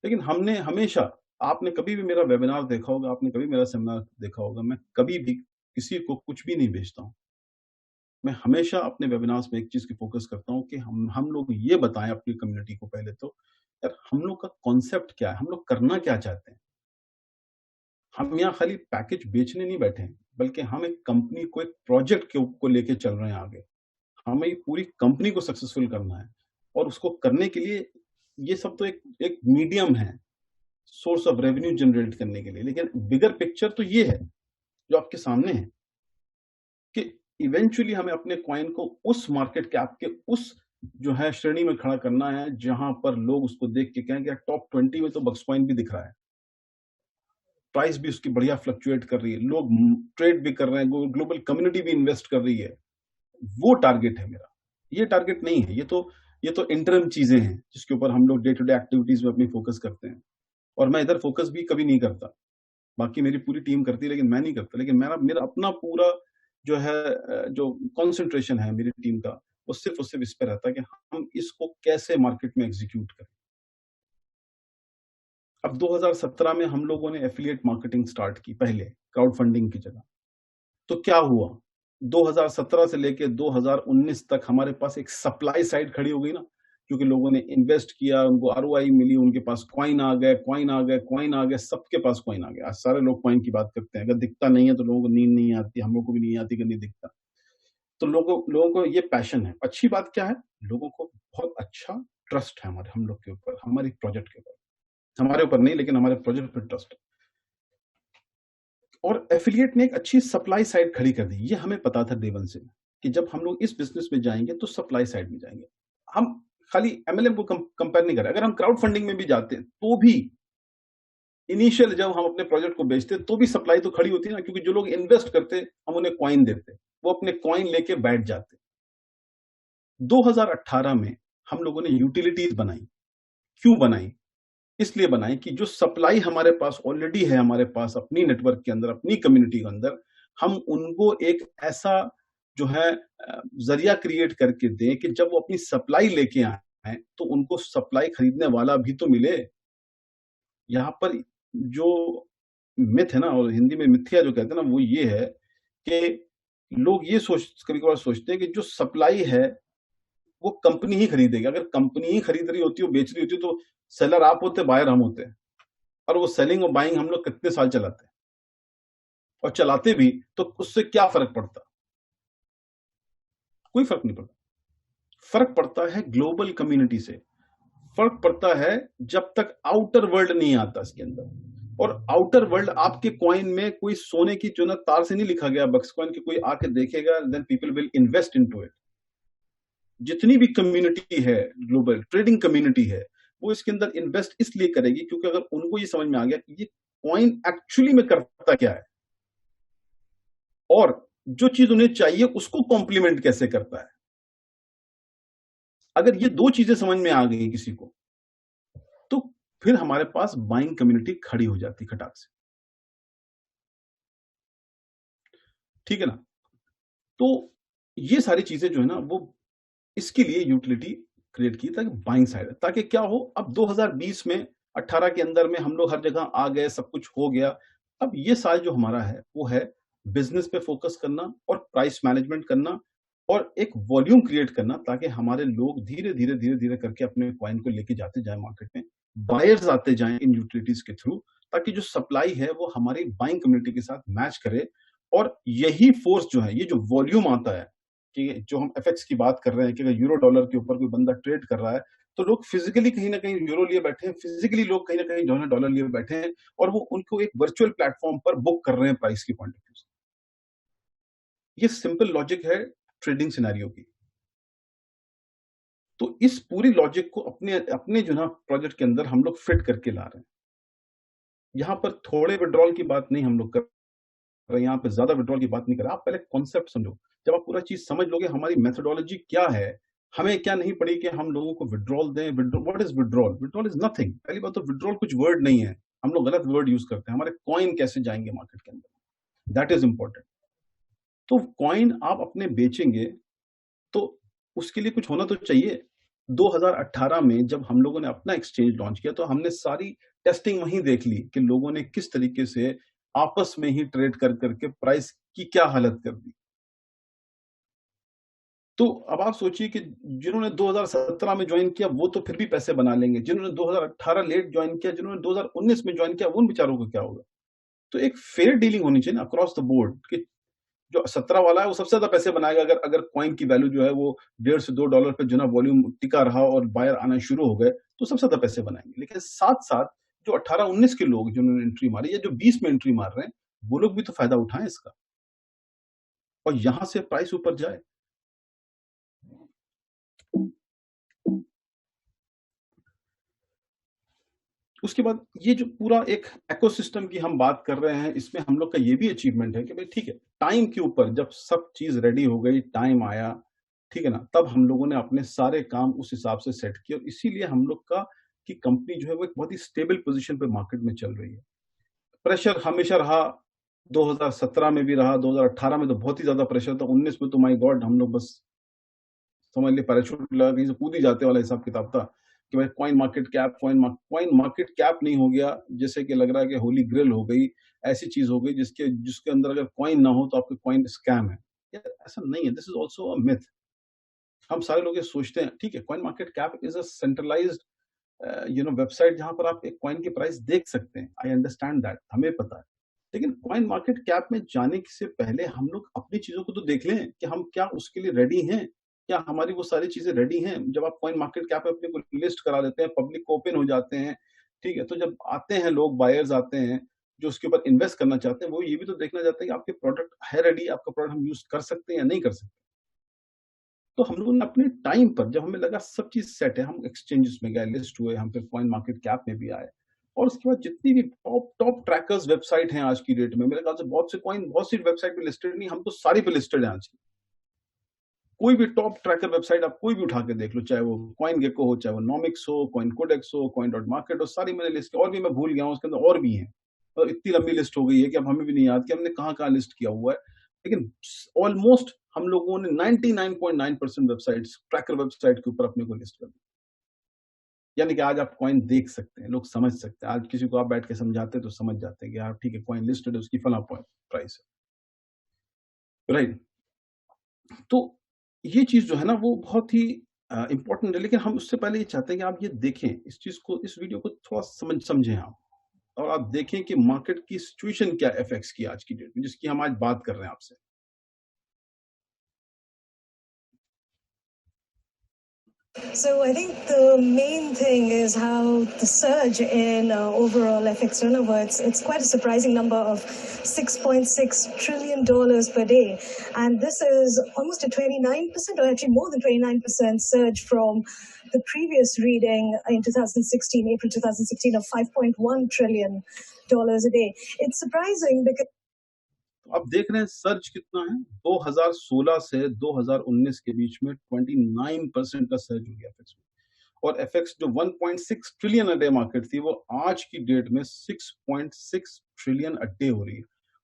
C: लेकिन हमने हमेशा, आपने कभी भी मेरा वेबिनार देखा होगा, आपने कभी मेरा सेमिनार देखा होगा, मैं कभी भी किसी को कुछ भी नहीं बेचता हूं। मैं हमेशा अपने वेबिनार्स में एक चीज की फोकस करता हूं कि हम लोग ये बताएं अपनी कम्युनिटी को पहले तो, यार हम लोग का कॉन्सेप्ट क्या है, हम लोग करना क्या चाहते हैं। हम यहाँ खाली पैकेज बेचने नहीं बैठे हैं, बल्कि हम एक कंपनी को, एक प्रोजेक्ट को लेके चल रहे हैं आगे। हमें पूरी कंपनी को सक्सेसफुल करना है, और उसको करने के लिए ये सब तो एक मीडियम है सोर्स ऑफ रेवेन्यू जनरेट करने के लिए। लेकिन बिगर पिक्चर तो ये है जो आपके सामने है कि इवेंचुअली हमें अपने कॉइन को उस मार्केट कैप के उस जो है श्रेणी में खड़ा करना है जहां पर लोग उसको देख के कहेंगे टॉप 20 में तो बक्सकॉइन भी दिख रहा है, प्राइस भी उसकी बढ़िया फ्लक्चुएट कर रही है, लोग ट्रेड भी कर रहे हैं, ग्लोबल कम्युनिटी भी इन्वेस्ट कर रही है। वो टारगेट है मेरा, ये टारगेट नहीं है। ये तो इंटरम चीजें हैं जिसके ऊपर हम लोग डे टू डे एक्टिविटीज में अपनी फोकस करते हैं, और मैं इधर फोकस भी कभी नहीं करता। बाकी मेरी पूरी टीम करती है, लेकिन मैं नहीं करता। लेकिन मेरा अपना पूरा जो है जो कंसंट्रेशन है मेरी टीम का, वो सिर्फ इस पे रहता है कि हम इसको कैसे मार्केट में एग्जीक्यूट करें। अब 2017 में हम लोगों ने एफिलिएट मार्केटिंग स्टार्ट की, पहले क्राउड फंडिंग की जगह। तो क्या हुआ, 2017 से लेके 2019 तक हमारे पास एक सप्लाई साइड खड़ी हो गई ना, क्योंकि लोगों ने इन्वेस्ट किया, उनको आरओआई मिली, उनके पास कॉइन आ गए, सबके पास कॉइन आ गया। आज सारे लोग कॉइन की बात करते हैं, अगर दिखता नहीं है तो लोगों को नींद नहीं आती, हम लोग को भी नहीं आती कि नहीं दिखता। तो लोगों को ये पैशन है। अच्छी बात क्या है, लोगों को बहुत अच्छा ट्रस्ट है हम लोग के ऊपर, हमारे प्रोजेक्ट के ऊपर, हमारे ऊपर नहीं लेकिन हमारे प्रोजेक्ट पर ट्रस्ट है। और एफिलिएट ने एक अच्छी सप्लाई साइड खड़ी कर दी। ये हमें पता था डे वन से कि जब हम लोग इस बिजनेस में जाएंगे तो सप्लाई साइड में जाएंगे। हम खाली एमएलएम को कंपेयर नहीं कर रहे, अगर हम क्राउड फंडिंग में भी जाते हैं तो भी इनिशियल जब हम अपने प्रोजेक्ट को बेचते तो भी सप्लाई तो खड़ी होती है ना, क्योंकि जो लोग इन्वेस्ट करते हम उन्हें कॉइन देते, वो अपने कॉइन लेके बैठ जाते। 2018 में हम लोगों ने यूटिलिटीज बनाई। क्यों बनाई? इसलिए बनाई कि जो सप्लाई हमारे पास ऑलरेडी है, हमारे पास अपनी नेटवर्क के अंदर, अपनी कम्युनिटी के अंदर, हम उनको एक ऐसा जो है जरिया क्रिएट करके दें कि जब वो अपनी सप्लाई लेके आए तो उनको सप्लाई खरीदने वाला भी तो मिले। यहाँ पर जो मिथ है ना, और हिंदी में मिथ्या जो कहते हैं ना, वो ये है कि लोग ये कभी कभार सोचते हैं कि जो सप्लाई है वो कंपनी ही खरीदेगी। अगर कंपनी ही खरीद रही होती, वो बेच रही होती, तो सेलर आप होते, बायर हम होते। और वो सेलिंग और बाइंग हम लोग कितने साल चलाते हैं। और चलाते भी तो उससे क्या फर्क पड़ता? कोई फर्क नहीं पड़ता। फर्क पड़ता है ग्लोबल कम्युनिटी से, फर्क पड़ता है जब तक आउटर वर्ल्ड नहीं आता इसके अंदर। और आउटर वर्ल्ड आपके कॉइन में कोई सोने की जो ना तार से नहीं लिखा गया बक्स कॉइन के, कोई आके देखेगा, then people will invest into it. जितनी भी कम्युनिटी है, ग्लोबल ट्रेडिंग कम्युनिटी है, वो इसके अंदर इन्वेस्ट इसलिए करेगी क्योंकि अगर उनको ये समझ में आ गया कि ये कॉइन एक्चुअली में करता क्या है और जो चीज उन्हें चाहिए उसको कॉम्प्लीमेंट कैसे करता है, अगर ये दो चीजें समझ में आ गई किसी को, तो फिर हमारे पास बाइंग कम्युनिटी खड़ी हो जाती खटाक से। ठीक है ना? तो ये सारी चीजें जो है ना, वो इसके लिए यूटिलिटी क्रिएट की ताकि बाइंग साइड, ताकि क्या हो, अब 2020 में 18 के अंदर में हम लोग हर जगह आ गए, सब कुछ हो गया। अब ये साल जो हमारा है वो है बिजनेस पे फोकस करना और प्राइस मैनेजमेंट करना और एक वॉल्यूम क्रिएट करना, ताकि हमारे लोग धीरे धीरे धीरे धीरे करके अपने कॉइन को लेके जाते जाए मार्केट में, बायर्स आते जाएं इन यूटिलिटीज के थ्रू, ताकि जो सप्लाई है वो हमारी बाइंग कम्युनिटी के साथ मैच करे। और यही फोर्स जो है, ये जो वॉल्यूम आता है, कि जो हम एफएक्स की बात कर रहे हैं कि अगर यूरो डॉलर के ऊपर कोई बंदा ट्रेड कर रहा है तो लोग फिजिकली कहीं ना कहीं यूरो लिए बैठे हैं, फिजिकली लोग कहीं ना कहीं जो है डॉलर लिए बैठे हैं, और वो उनको एक वर्चुअल प्लेटफॉर्म पर बुक कर रहे हैं प्राइस की पॉइंट ऑफ व्यू से। ये सिंपल लॉजिक है ट्रेडिंग सिनेरियो की। तो इस पूरी लॉजिक को अपने अपने जो ना प्रोजेक्ट के अंदर हम लोग फिट करके ला रहे हैं। यहाँ पर थोड़े विड्रॉल की बात नहीं हम लोग कर रहे हैं, यहाँ पे ज्यादा विड्रॉल की बात नहीं कर रहे। आप पहले कॉन्सेप्ट समझो, जब आप पूरा चीज समझ लोगे हमारी मेथोडोलॉजी क्या है, हमें क्या नहीं पड़ी कि हम लोगों को विड्रॉल दें। What is withdrawal? Withdrawal is nothing. पहली बात तो विड्रॉल कुछ वर्ड नहीं है, हम लोग गलत वर्ड यूज करते हैं। हमारे कॉइन कैसे जाएंगे मार्केट के अंदर, दैट इज इंपॉर्टेंट। तो कॉइन आप अपने बेचेंगे तो उसके लिए कुछ होना तो चाहिए। 2018 में जब हम लोगों ने अपना एक्सचेंज लॉन्च किया तो हमने सारी टेस्टिंग वहीं देख ली कि लोगों ने किस तरीके से आपस में ही ट्रेड कर करके प्राइस की क्या हालत कर दी। तो अब आप सोचिए कि जिन्होंने 2017 में ज्वाइन किया वो तो फिर भी पैसे बना लेंगे, जिन्होंने 2018 लेट ज्वाइन किया, जिन्होंने 2019 में ज्वाइन किया, उन बेचारों को क्या होगा? तो एक फेयर डीलिंग होनी चाहिए ना अक्रॉस द बोर्ड, कि जो 17 वाला है वो सबसे ज्यादा पैसे बनाएगा अगर अगर कॉइन की वैल्यू जो है वो $1.5 से $2 पे जो ना वॉल्यूम टिका रहा और बायर आना शुरू हो गए तो सबसे ज्यादा पैसे बनाएंगे। लेकिन साथ साथ जो 18-19 के लोग जिन्होंने एंट्री मारी या जो 20 में एंट्री मार रहे हैं, वो लोग भी तो फायदा उठाएं इसका और यहां से प्राइस ऊपर जाए। उसके बाद ये जो पूरा एक इकोसिस्टम की हम बात कर रहे हैं, इसमें हम लोग का ये भी अचीवमेंट है कि भाई ठीक है, टाइम के ऊपर जब सब चीज रेडी हो गई, टाइम आया, ठीक है ना, तब हम लोगों ने अपने सारे काम उस हिसाब से सेट किए और इसीलिए हम लोग का कि कंपनी जो है वो एक बहुत ही स्टेबल पोजीशन पे मार्केट में चल रही है। प्रेशर हमेशा रहा, 2017 में भी रहा, 2018 में तो बहुत ही ज्यादा प्रेशर था, 19 में तो माय गॉड हम लोग बस समझ लिए पैराशूट लगा कहीं से कूद ही जाते वाला हिसाब किताब था कि भाई coin market cap, coin market cap नहीं हो गया, जैसे कि लग रहा है कि होली ग्रिल हो गई, ऐसी चीज हो गई जिसके अंदर अगर कॉइन ना हो तो आपके कॉइन स्कैम है। यार ऐसा नहीं है, this is also a myth. हम सारे लोग ये सोचते हैं, ठीक है, coin market cap is a centralised website जहां पर आप एक कॉइन की प्राइस देख सकते हैं। आई अंडरस्टैंड दैट, हमें पता है। लेकिन कॉइन मार्केट कैप में जाने से पहले हम लोग अपनी चीजों को तो देख लें कि हम क्या उसके लिए रेडी हैं, क्या हमारी वो सारी चीजें रेडी हैं। जब आप कॉइन मार्केट कैप पे अपने को लिस्ट करा लेते हैं, पब्लिक को ओपन हो जाते हैं, ठीक है, तो जब आते हैं लोग, बायर्स आते हैं जो उसके ऊपर इन्वेस्ट करना चाहते हैं, वो ये भी तो देखना चाहते हैं कि आपके प्रोडक्ट है रेडी, आपका प्रोडक्ट हम यूज कर सकते हैं या नहीं कर सकते। तो हम लोगों ने अपने टाइम पर जब हमें लगा सब चीज सेट है, हम एक्सचेंजेस में गए, लिस्ट हुए, हम फिर कॉइन मार्केट कैप में भी आए, और उसके बाद जितनी भी टॉप टॉप ट्रैकर्स वेबसाइट हैं आज की डेट में, मेरे ख्याल से बहुत से कॉइन बहुत सी वेबसाइट पे लिस्टेड नहीं, हम तो सारी पे लिस्टेड है आज की। कोई भी टॉप ट्रैकर वेबसाइट आप कोई भी उठा के देख लो, चाहे वो कॉइन गेको हो, चाहे वो नॉमिक्स हो, कॉइन कोडेक्स हो, कॉइन डॉट मार्केट हो, सारी मैंने लिस्ट, और भी मैं भूल गया हूँ, उसके अंदर और भी हैं, और इतनी लंबी लिस्ट हो गई है कि अब हमें भी नहीं याद कि हमने कहाँ कहाँ लिस्ट किया हुआ है। लेकिन ऑलमोस्ट हम लोगों ने 99.9% वेबसाइट्स, ट्रैकर वेबसाइट के ऊपर अपने को लिस्ट कर दिया। यानी कि आज आप कॉइन देख सकते हैं, लोग समझ सकते हैं। आज किसी को आप बैठ के समझाते हैं तो समझ जाते हैं कि यार ठीक है, कॉइन लिस्टेड है, उसकी फला प्राइस है, राइट। तो ये चीज जो है ना वो बहुत ही इंपॉर्टेंट है। लेकिन हम उससे पहले ये चाहते हैं कि आप ये देखें इस चीज को, इस वीडियो को थोड़ा समझें आप और आप देखें कि मार्केट की सिचुएशन क्या एफएक्स की आज की डेट में, जिसकी हम आज बात कर रहे हैं आपसे।
D: So I think the main thing is how the surge in overall FX turnover, it's quite a surprising number of $6.6 trillion per day. And this is almost a 29%, or actually more than 29% surge from the previous reading in 2016, April 2016, of $5.1 trillion a day. It's surprising because
C: आप देख रहे हैं सर्ज कितना है, 2016 से 2019 के बीच में 29% का सर्ज हो गया एफएक्स में। और एफएक्स जो 1.6 ट्रिलियन अ डे मार्केट थी, वो आज की डेट में 6.6 ट्रिलियन अ डे हो रही है।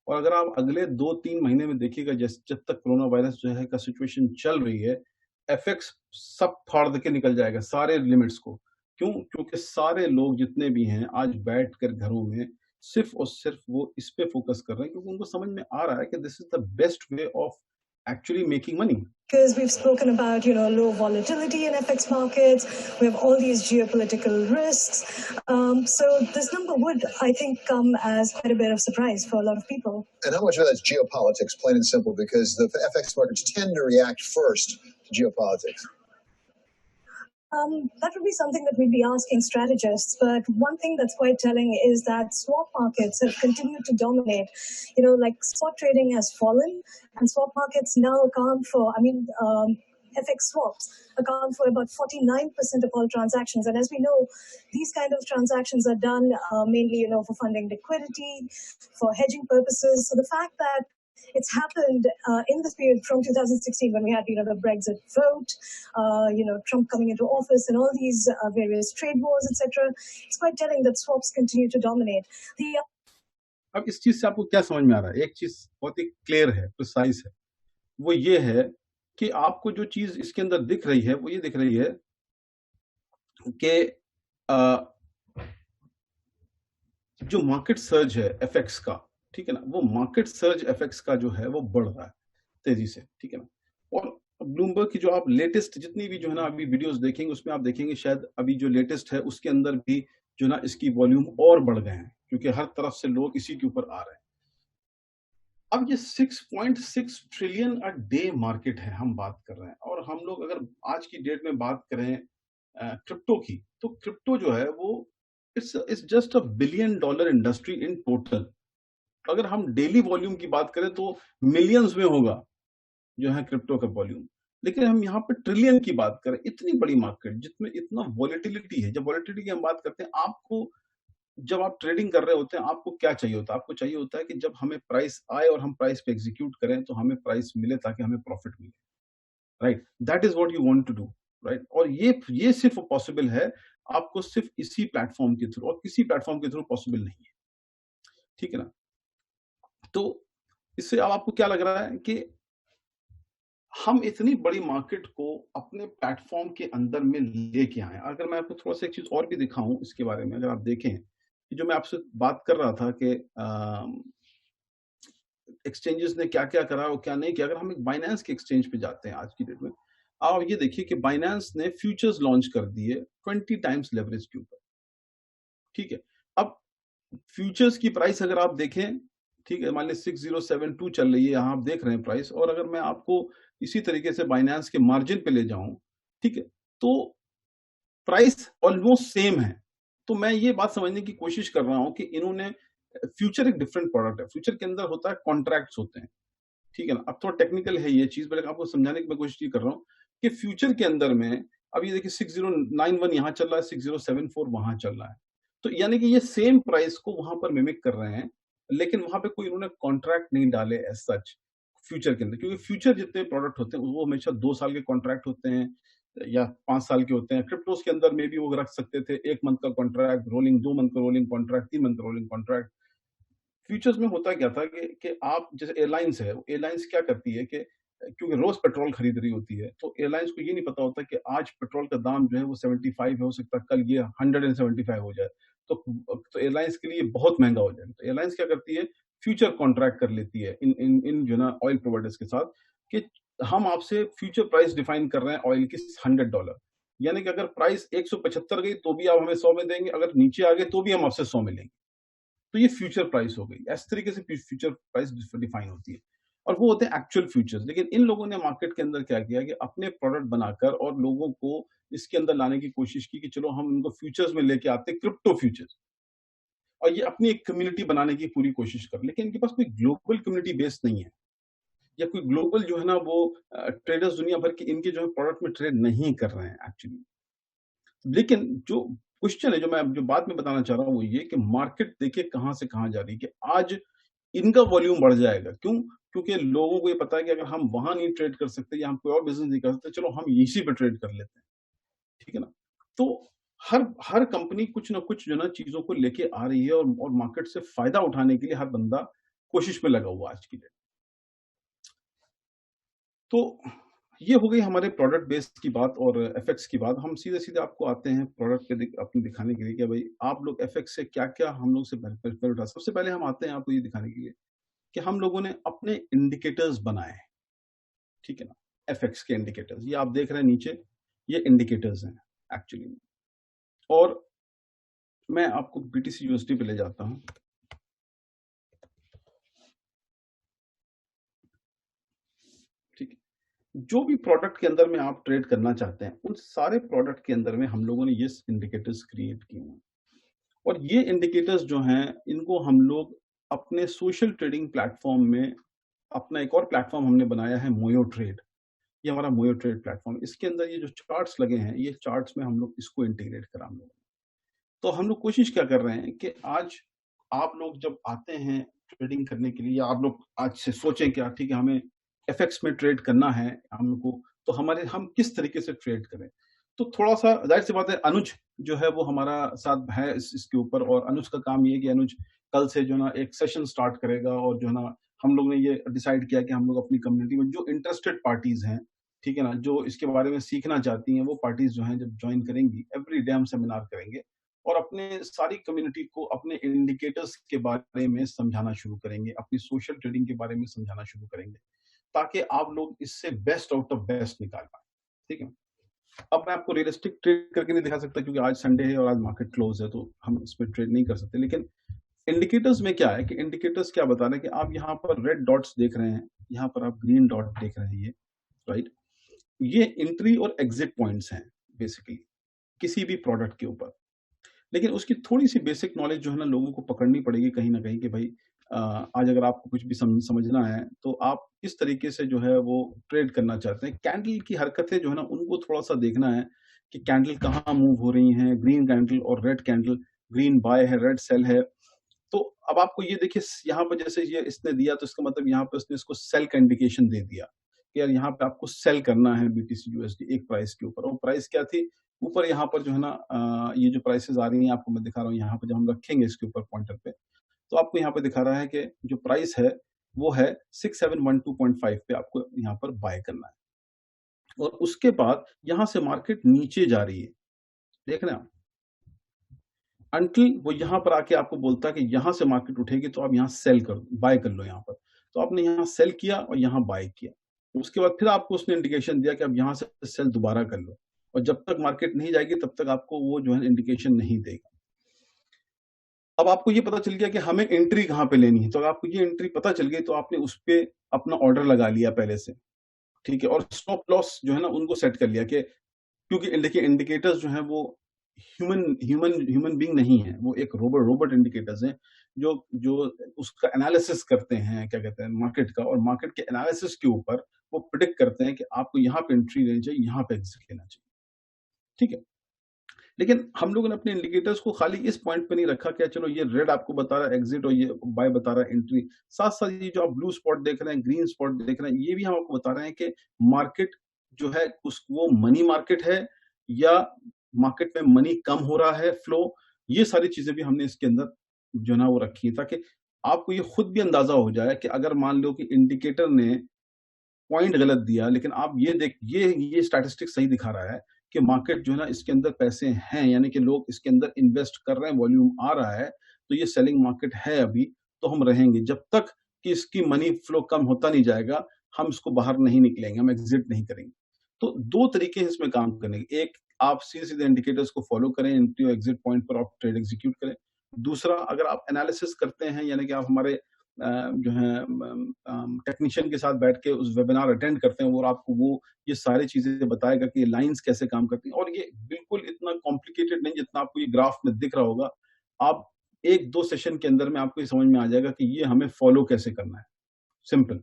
C: और अगर आप अगले 2-3 महीने में देखिएगा, जब तक कोरोना वायरस जो है का सिचुएशन चल रही है, एफएक्स सब फाड़ के निकल जाएगा सारे लिमिट्स को। क्यों? क्योंकि सारे लोग जितने भी हैं आज बैठकर घरों में सिर्फ और सिर्फ वो इस पे फोकस कर रहे हैं, क्योंकि उनको समझ में आ रहा है कि this is the best way of actually making money.
D: Because we've spoken about, low volatility in FX markets, we have all these geopolitical risks. So this number would, I think, come as quite a bit of surprise for a lot of people.
E: And how much of that's geopolitics, plain and simple, because the FX markets tend to react first to geopolitics?
D: That would be something that we'd be asking strategists. But one thing that's quite telling is that swap markets have continued to dominate. Like spot trading has fallen, and swap markets now account for, FX swaps account for about 49% of all transactions. And as we know, these kind of transactions are done mainly, for funding liquidity, for hedging purposes. So the fact that it's happened in this period from 2016, when we had, the Brexit vote, Trump coming into office, and all these various trade wars, etc. It's quite telling that swaps continue to dominate.
C: अब इस चीज से आपको क्या समझ में आ रहा है? एक चीज बहुत ही क्लियर है, प्रिसाइज है, वो ये है कि आपको जो चीज इसके अंदर दिख रही है, वो ये दिख रही है कि जो मार्केट सर्ज है एफएक्स का, ठीक है ना, वो मार्केट सर्ज एफएक्स का जो है वो बढ़ रहा है तेजी से, ठीक है ना। और ब्लूमबर्ग की जो आप लेटेस्ट जितनी भी जो है ना अभी वीडियोस देखेंगे, उसमें आप देखेंगे शायद अभी जो लेटेस्ट है उसके अंदर भी जो ना इसकी वॉल्यूम और बढ़ गए हैं, क्योंकि हर तरफ से लोग इसी के ऊपर आ रहे हैं। अब ये 6.6 ट्रिलियन अ डे मार्केट है, हम बात कर रहे हैं। और हम लोग अगर आज की डेट में बात करें क्रिप्टो की, तो क्रिप्टो जो है वो it's just $1 billion industry in total. अगर हम डेली वॉल्यूम की बात करें तो मिलियंस में होगा जो है क्रिप्टो का वॉल्यूम, लेकिन हम यहाँ पे ट्रिलियन की बात करें, इतनी बड़ी मार्केट जिसमें इतना वॉलेटिलिटी है। जब वॉलेटिलिटी की हम बात करते हैं, आपको जब आप ट्रेडिंग कर रहे होते हैं, आपको क्या चाहिए होता है? आपको चाहिए होता है कि जब हमें प्राइस आए और हम प्राइस पे एग्जीक्यूट करें तो हमें प्राइस मिले, ताकि हमें प्रॉफिट मिले, right? That is what you want to do, right? और ये सिर्फ पॉसिबल है आपको सिर्फ इसी प्लेटफॉर्म के थ्रू, और किसी प्लेटफॉर्म के थ्रू पॉसिबल नहीं है, ठीक है ना। तो इससे अब आपको क्या लग रहा है कि हम इतनी बड़ी मार्केट को अपने प्लेटफॉर्म के अंदर में लेके आए। अगर मैं आपको थोड़ा सा एक चीज और भी दिखाऊं इसके बारे में, अगर आप देखें कि जो मैं आपसे बात कर रहा था कि एक्सचेंजेस ने क्या क्या करा और क्या नहीं किया। अगर हम एक बाइनेंस के एक्सचेंज पे जाते हैं आज की डेट में, आप ये देखिए कि बाइनेंस ने फ्यूचर्स लॉन्च कर दिए 20 टाइम्स लेवरेज के ऊपर, ठीक है। अब फ्यूचर्स की प्राइस अगर आप देखें, ठीक है, मान लीजिए 6072 चल रही है, यहाँ आप देख रहे हैं प्राइस। और अगर मैं आपको इसी तरीके से बाइनेंस के मार्जिन पे ले जाऊं, ठीक है, तो प्राइस ऑलमोस्ट सेम है। तो मैं ये बात समझने की कोशिश कर रहा हूं कि इन्होंने, फ्यूचर एक डिफरेंट प्रोडक्ट है, फ्यूचर के अंदर होता है कॉन्ट्रैक्ट्स होते हैं, ठीक है ना। अब थोड़ा टेक्निकल है ये चीज, बल्कि आपको समझाने की मैं कोशिश कर रहा हूँ कि फ्यूचर के अंदर में अब ये देखिए 6091 यहाँ चल रहा है, 6074 वहां चल रहा है। तो यानी कि ये सेम प्राइस को वहां पर मिमिक कर रहे हैं, लेकिन वहां पे कोई इन्होंने कॉन्ट्रैक्ट नहीं डाले एज सच फ्यूचर के अंदर, क्योंकि फ्यूचर जितने प्रोडक्ट होते हैं वो हमेशा 2 साल के कॉन्ट्रैक्ट होते हैं या 5 साल के होते हैं। क्रिप्टोस के अंदर में भी वो रख सकते थे 1 मंथ का कॉन्ट्रैक्ट, रोलिंग 2 मंथ का रोलिंग कॉन्ट्रैक्ट, 3 मंथ का रोलिंग कॉन्ट्रैक्ट। फ्यूचर्स में होता क्या था कि आप जैसे एयरलाइंस है, एयरलाइंस क्या करती है कि क्योंकि रोज पेट्रोल खरीद रही होती है, तो एयरलाइंस को ये नहीं पता होता कि आज पेट्रोल का दाम जो है वो 75 है, हो सकता है कल ये 175 हो जाए, तो एयरलाइंस के लिए बहुत महंगा हो जाएगा। तो एयरलाइंस क्या करती है, फ्यूचर कॉन्ट्रैक्ट कर लेती है इन जो ना ऑयल प्रोवाइडर्स के साथ कि हम आपसे फ्यूचर प्राइस डिफाइन कर रहे हैं ऑयल की $100, यानी कि अगर प्राइस 175 गई तो भी आप हमें 100 में देंगे, अगर नीचे आ गए तो भी हम आपसे 100 में लेंगे। तो ये फ्यूचर प्राइस हो गई। इस तरीके से फ्यूचर प्राइस डिफाइन होती है और वो होते हैं एक्चुअल फ्यूचर्स। लेकिन इन लोगों ने मार्केट के अंदर क्या किया कि अपने प्रोडक्ट बनाकर और लोगों को इसके अंदर लाने की कोशिश की कि चलो हम इनको फ्यूचर्स में लेके आते हैं, क्रिप्टो फ्यूचर्स, और ये अपनी एक कम्युनिटी बनाने की पूरी कोशिश कर। लेकिन इनके पास कोई ग्लोबल कम्युनिटी बेस नहीं है, या कोई ग्लोबल जो है ना वो ट्रेडर्स दुनिया भर के इनके जो है प्रोडक्ट में ट्रेड नहीं कर रहे हैं एक्चुअली। लेकिन जो क्वेश्चन है, जो बात मैं बताना चाह रहा हूँ वो ये कि मार्केट देखिए कहाँ से कहाँ जा रही है, कि आज इनका वॉल्यूम बढ़ जाएगा। क्यों? क्योंकि लोगों को ये पता है कि अगर हम वहां नहीं ट्रेड कर सकते या हम कोई और बिजनेस नहीं कर सकते, चलो हम इसी पे ट्रेड कर लेते हैं, ठीक है ना। तो हर कंपनी कुछ ना कुछ जो ना चीजों को लेके आ रही है और मार्केट से फायदा उठाने के लिए हर बंदा कोशिश में लगा हुआ आज की डेट। तो ये हो गई हमारे प्रोडक्ट बेस की बात और एफएक्स की बात। हम सीधे आपको आते हैं प्रोडक्ट के अपने दिखाने के लिए कि भाई आप लोग एफएक्स से क्या क्या हम लोग से बेनिफिट उठा। सबसे पहले हम आते हैं आपको ये दिखाने के लिए कि हम लोगों ने अपने इंडिकेटर्स बनाए, ठीक है ना। एफएक्स के इंडिकेटर्स ये आप देख रहे हैं नीचे, ये इंडिकेटर्स हैं एक्चुअली में। और मैं आपको बीटीसी यूएसडी पे ले जाता हूं। ठीक है, जो भी प्रोडक्ट के अंदर में आप ट्रेड करना चाहते हैं उन सारे प्रोडक्ट के अंदर में हम लोगों ने ये इंडिकेटर्स क्रिएट किए हैं। और ये इंडिकेटर्स जो हैं इनको हम लोग अपने सोशल ट्रेडिंग प्लेटफॉर्म में, अपना एक और प्लेटफॉर्म हमने बनाया है मोयो ट्रेड। ये हमारा मोयो ट्रेड प्लेटफॉर्म, इसके अंदर ये जो चार्ट्स लगे हैं, ये चार्ट्स में हम लोग इसको इंटीग्रेट करा हम लोग। तो हम लोग कोशिश क्या कर रहे हैं कि आज आप लोग जब आते हैं ट्रेडिंग करने के लिए, या आप लोग आज से सोचें कि ठीक है हमें एफएक्स में ट्रेड करना है हम लोग को, तो हम किस तरीके से ट्रेड करें। तो थोड़ा सा जाहिर सी बात है, अनुज जो है वो हमारा साथ है इसके ऊपर, और अनुज का काम ये है कि अनुज कल से जो ना एक सेशन स्टार्ट करेगा। और जो ना हम लोग ने ये डिसाइड किया कि हम लोग अपनी कम्युनिटी में जो इंटरेस्टेड पार्टीज हैं, ठीक है ना, जो इसके बारे में सीखना चाहती हैं, वो पार्टीज जो हैं जब ज्वाइन करेंगी, एवरी डे हम सेमिनार करेंगे और अपने सारी कम्युनिटी को अपने इंडिकेटर्स के बारे में समझाना शुरू करेंगे, अपनी सोशल ट्रेडिंग के बारे में समझाना शुरू करेंगे, ताकि आप लोग इससे बेस्ट आउट ऑफ बेस्ट निकाल पाए। ठीक है, अब मैं आपको रियलिस्टिक ट्रेड करके नहीं दिखा सकता क्योंकि आज संडे है और आज मार्केट क्लोज है, तो हम इसमें ट्रेड नहीं कर सकते। लेकिन इंडिकेटर्स में क्या है कि इंडिकेटर्स क्या बता रहे हैं कि आप यहाँ पर रेड डॉट्स देख रहे हैं, यहाँ पर आप ग्रीन डॉट देख रहे हैं, ये राइट, ये एंट्री और एग्जिट पॉइंट्स हैं बेसिकली किसी भी प्रोडक्ट के ऊपर। लेकिन उसकी थोड़ी सी बेसिक नॉलेज जो है ना लोगों को पकड़नी पड़ेगी कहीं ना कहीं, कि भाई आज अगर आपको कुछ भी समझना है तो आप किस तरीके से जो है वो ट्रेड करना चाहते हैं। कैंडल की हरकतें जो है ना उनको थोड़ा सा देखना है कि कैंडल कहाँ मूव हो रही हैं, ग्रीन कैंडल और रेड कैंडल, ग्रीन बाय है, रेड सेल है। तो अब आपको ये देखिए यहाँ पर जैसे ये इसने दिया तो इसका मतलब यहाँ पे उसने इसको सेल का इंडिकेशन दे दिया कि यार यहाँ पे आपको सेल करना है बीटीसी यूएसडी एक प्राइस के ऊपर। और प्राइस क्या थी ऊपर, यहाँ पर जो है ना ये जो प्राइसेस आ रही हैं आपको मैं दिखा रहा हूँ, यहाँ पर जब हम रखेंगे इसके ऊपर पॉइंटर पे तो आपको यहाँ पे दिखा रहा है कि जो प्राइस है वो है 6712.5 पे आपको यहाँ पर बाय करना है। और उसके बाद यहाँ से मार्केट नीचे जा रही है, देख रहे हैं आप, अंटिल वो यहाँ पर आके आपको बोलता है कि यहाँ से मार्केट उठेगी तो आप यहाँ सेल कर बाय कर लो यहाँ पर। तो आपने यहाँ सेल किया और यहाँ बाय किया, उसके बाद फिर आपको उसने इंडिकेशन दिया कि आप यहाँ से सेल दोबारा कर लो, और जब तक मार्केट नहीं जाएगी तब तक आपको वो जो है इंडिकेशन नहीं देगा। अब आपको ये पता चल गया कि हमें एंट्री कहाँ पे लेनी है, तो अगर आपको ये एंट्री पता चल गई तो आपने उस पर अपना ऑर्डर लगा लिया पहले से, ठीक है। और स्टॉप लॉस जो है ना उनको सेट कर लिया कि क्योंकि देखिए इंडिकेटर्स जो है वो ह्यूमन बीइंग नहीं है, वो एक रोबोट इंडिकेटर्स हैं जो उसका एनालिसिस करते हैं, क्या कहते हैं, मार्केट का, और मार्केट के एनालिसिस के ऊपर वो प्रिडिक्ट करते हैं कि आपको यहाँ पे एंट्री लेनी चाहिए, यहाँ पे एग्जिट लेना चाहिए, ठीक है। लेकिन हम लोगों ने अपने इंडिकेटर्स को खाली इस पॉइंट पे नहीं रखा कि चलो ये रेड आपको बता रहा है एग्जिट और ये बाय बता रहा है एंट्री, साथ साथ ये जो आप ब्लू स्पॉट देख रहे हैं, ग्रीन स्पॉट देख रहे हैं, ये भी हम आपको बता रहे हैं कि मार्केट जो है वो मनी मार्केट है या मार्केट में मनी कम हो रहा है फ्लो। ये सारी चीजें भी हमने इसके अंदर जो ना वो रखी है ताकि आपको ये खुद भी अंदाजा हो जाए कि अगर मान लो कि इंडिकेटर ने पॉइंट गलत दिया लेकिन आप ये देख ये स्टैटिस्टिक्स सही दिखा रहा है कि मार्केट जो है ना इसके अंदर पैसे हैं, यानी कि लोग इसके अंदर इन्वेस्ट कर रहे हैं, वॉल्यूम आ रहा है, तो ये सेलिंग मार्केट है अभी, तो हम रहेंगे जब तक कि इसकी मनी फ्लो कम होता नहीं जाएगा, हम इसको बाहर नहीं निकलेंगे, हम एग्जिट नहीं करेंगे। तो दो तरीके हैं इसमें काम करने के, एक आप सीधे इंडिकेटर्स को फॉलो करें, एंट्री और एग्जिट पॉइंट पर आप ट्रेड एग्जीक्यूट करें, दूसरा, अगर आप एनालिसिस करते हैं, यानी कि आप हमारे जो है टेक्नीशियन के साथ बैठ के उस वेबिनार अटेंड करते हैं और आपको वो ये सारी चीजें बताएगा कि ये लाइंस कैसे काम करती हैं, और ये बिल्कुल इतना कॉम्प्लिकेटेड नहीं जितना आपको ये ग्राफ में दिख रहा होगा। आप 1-2 सेशन के अंदर में आपको ये समझ में आ जाएगा कि ये हमें फॉलो कैसे करना है, सिंपल।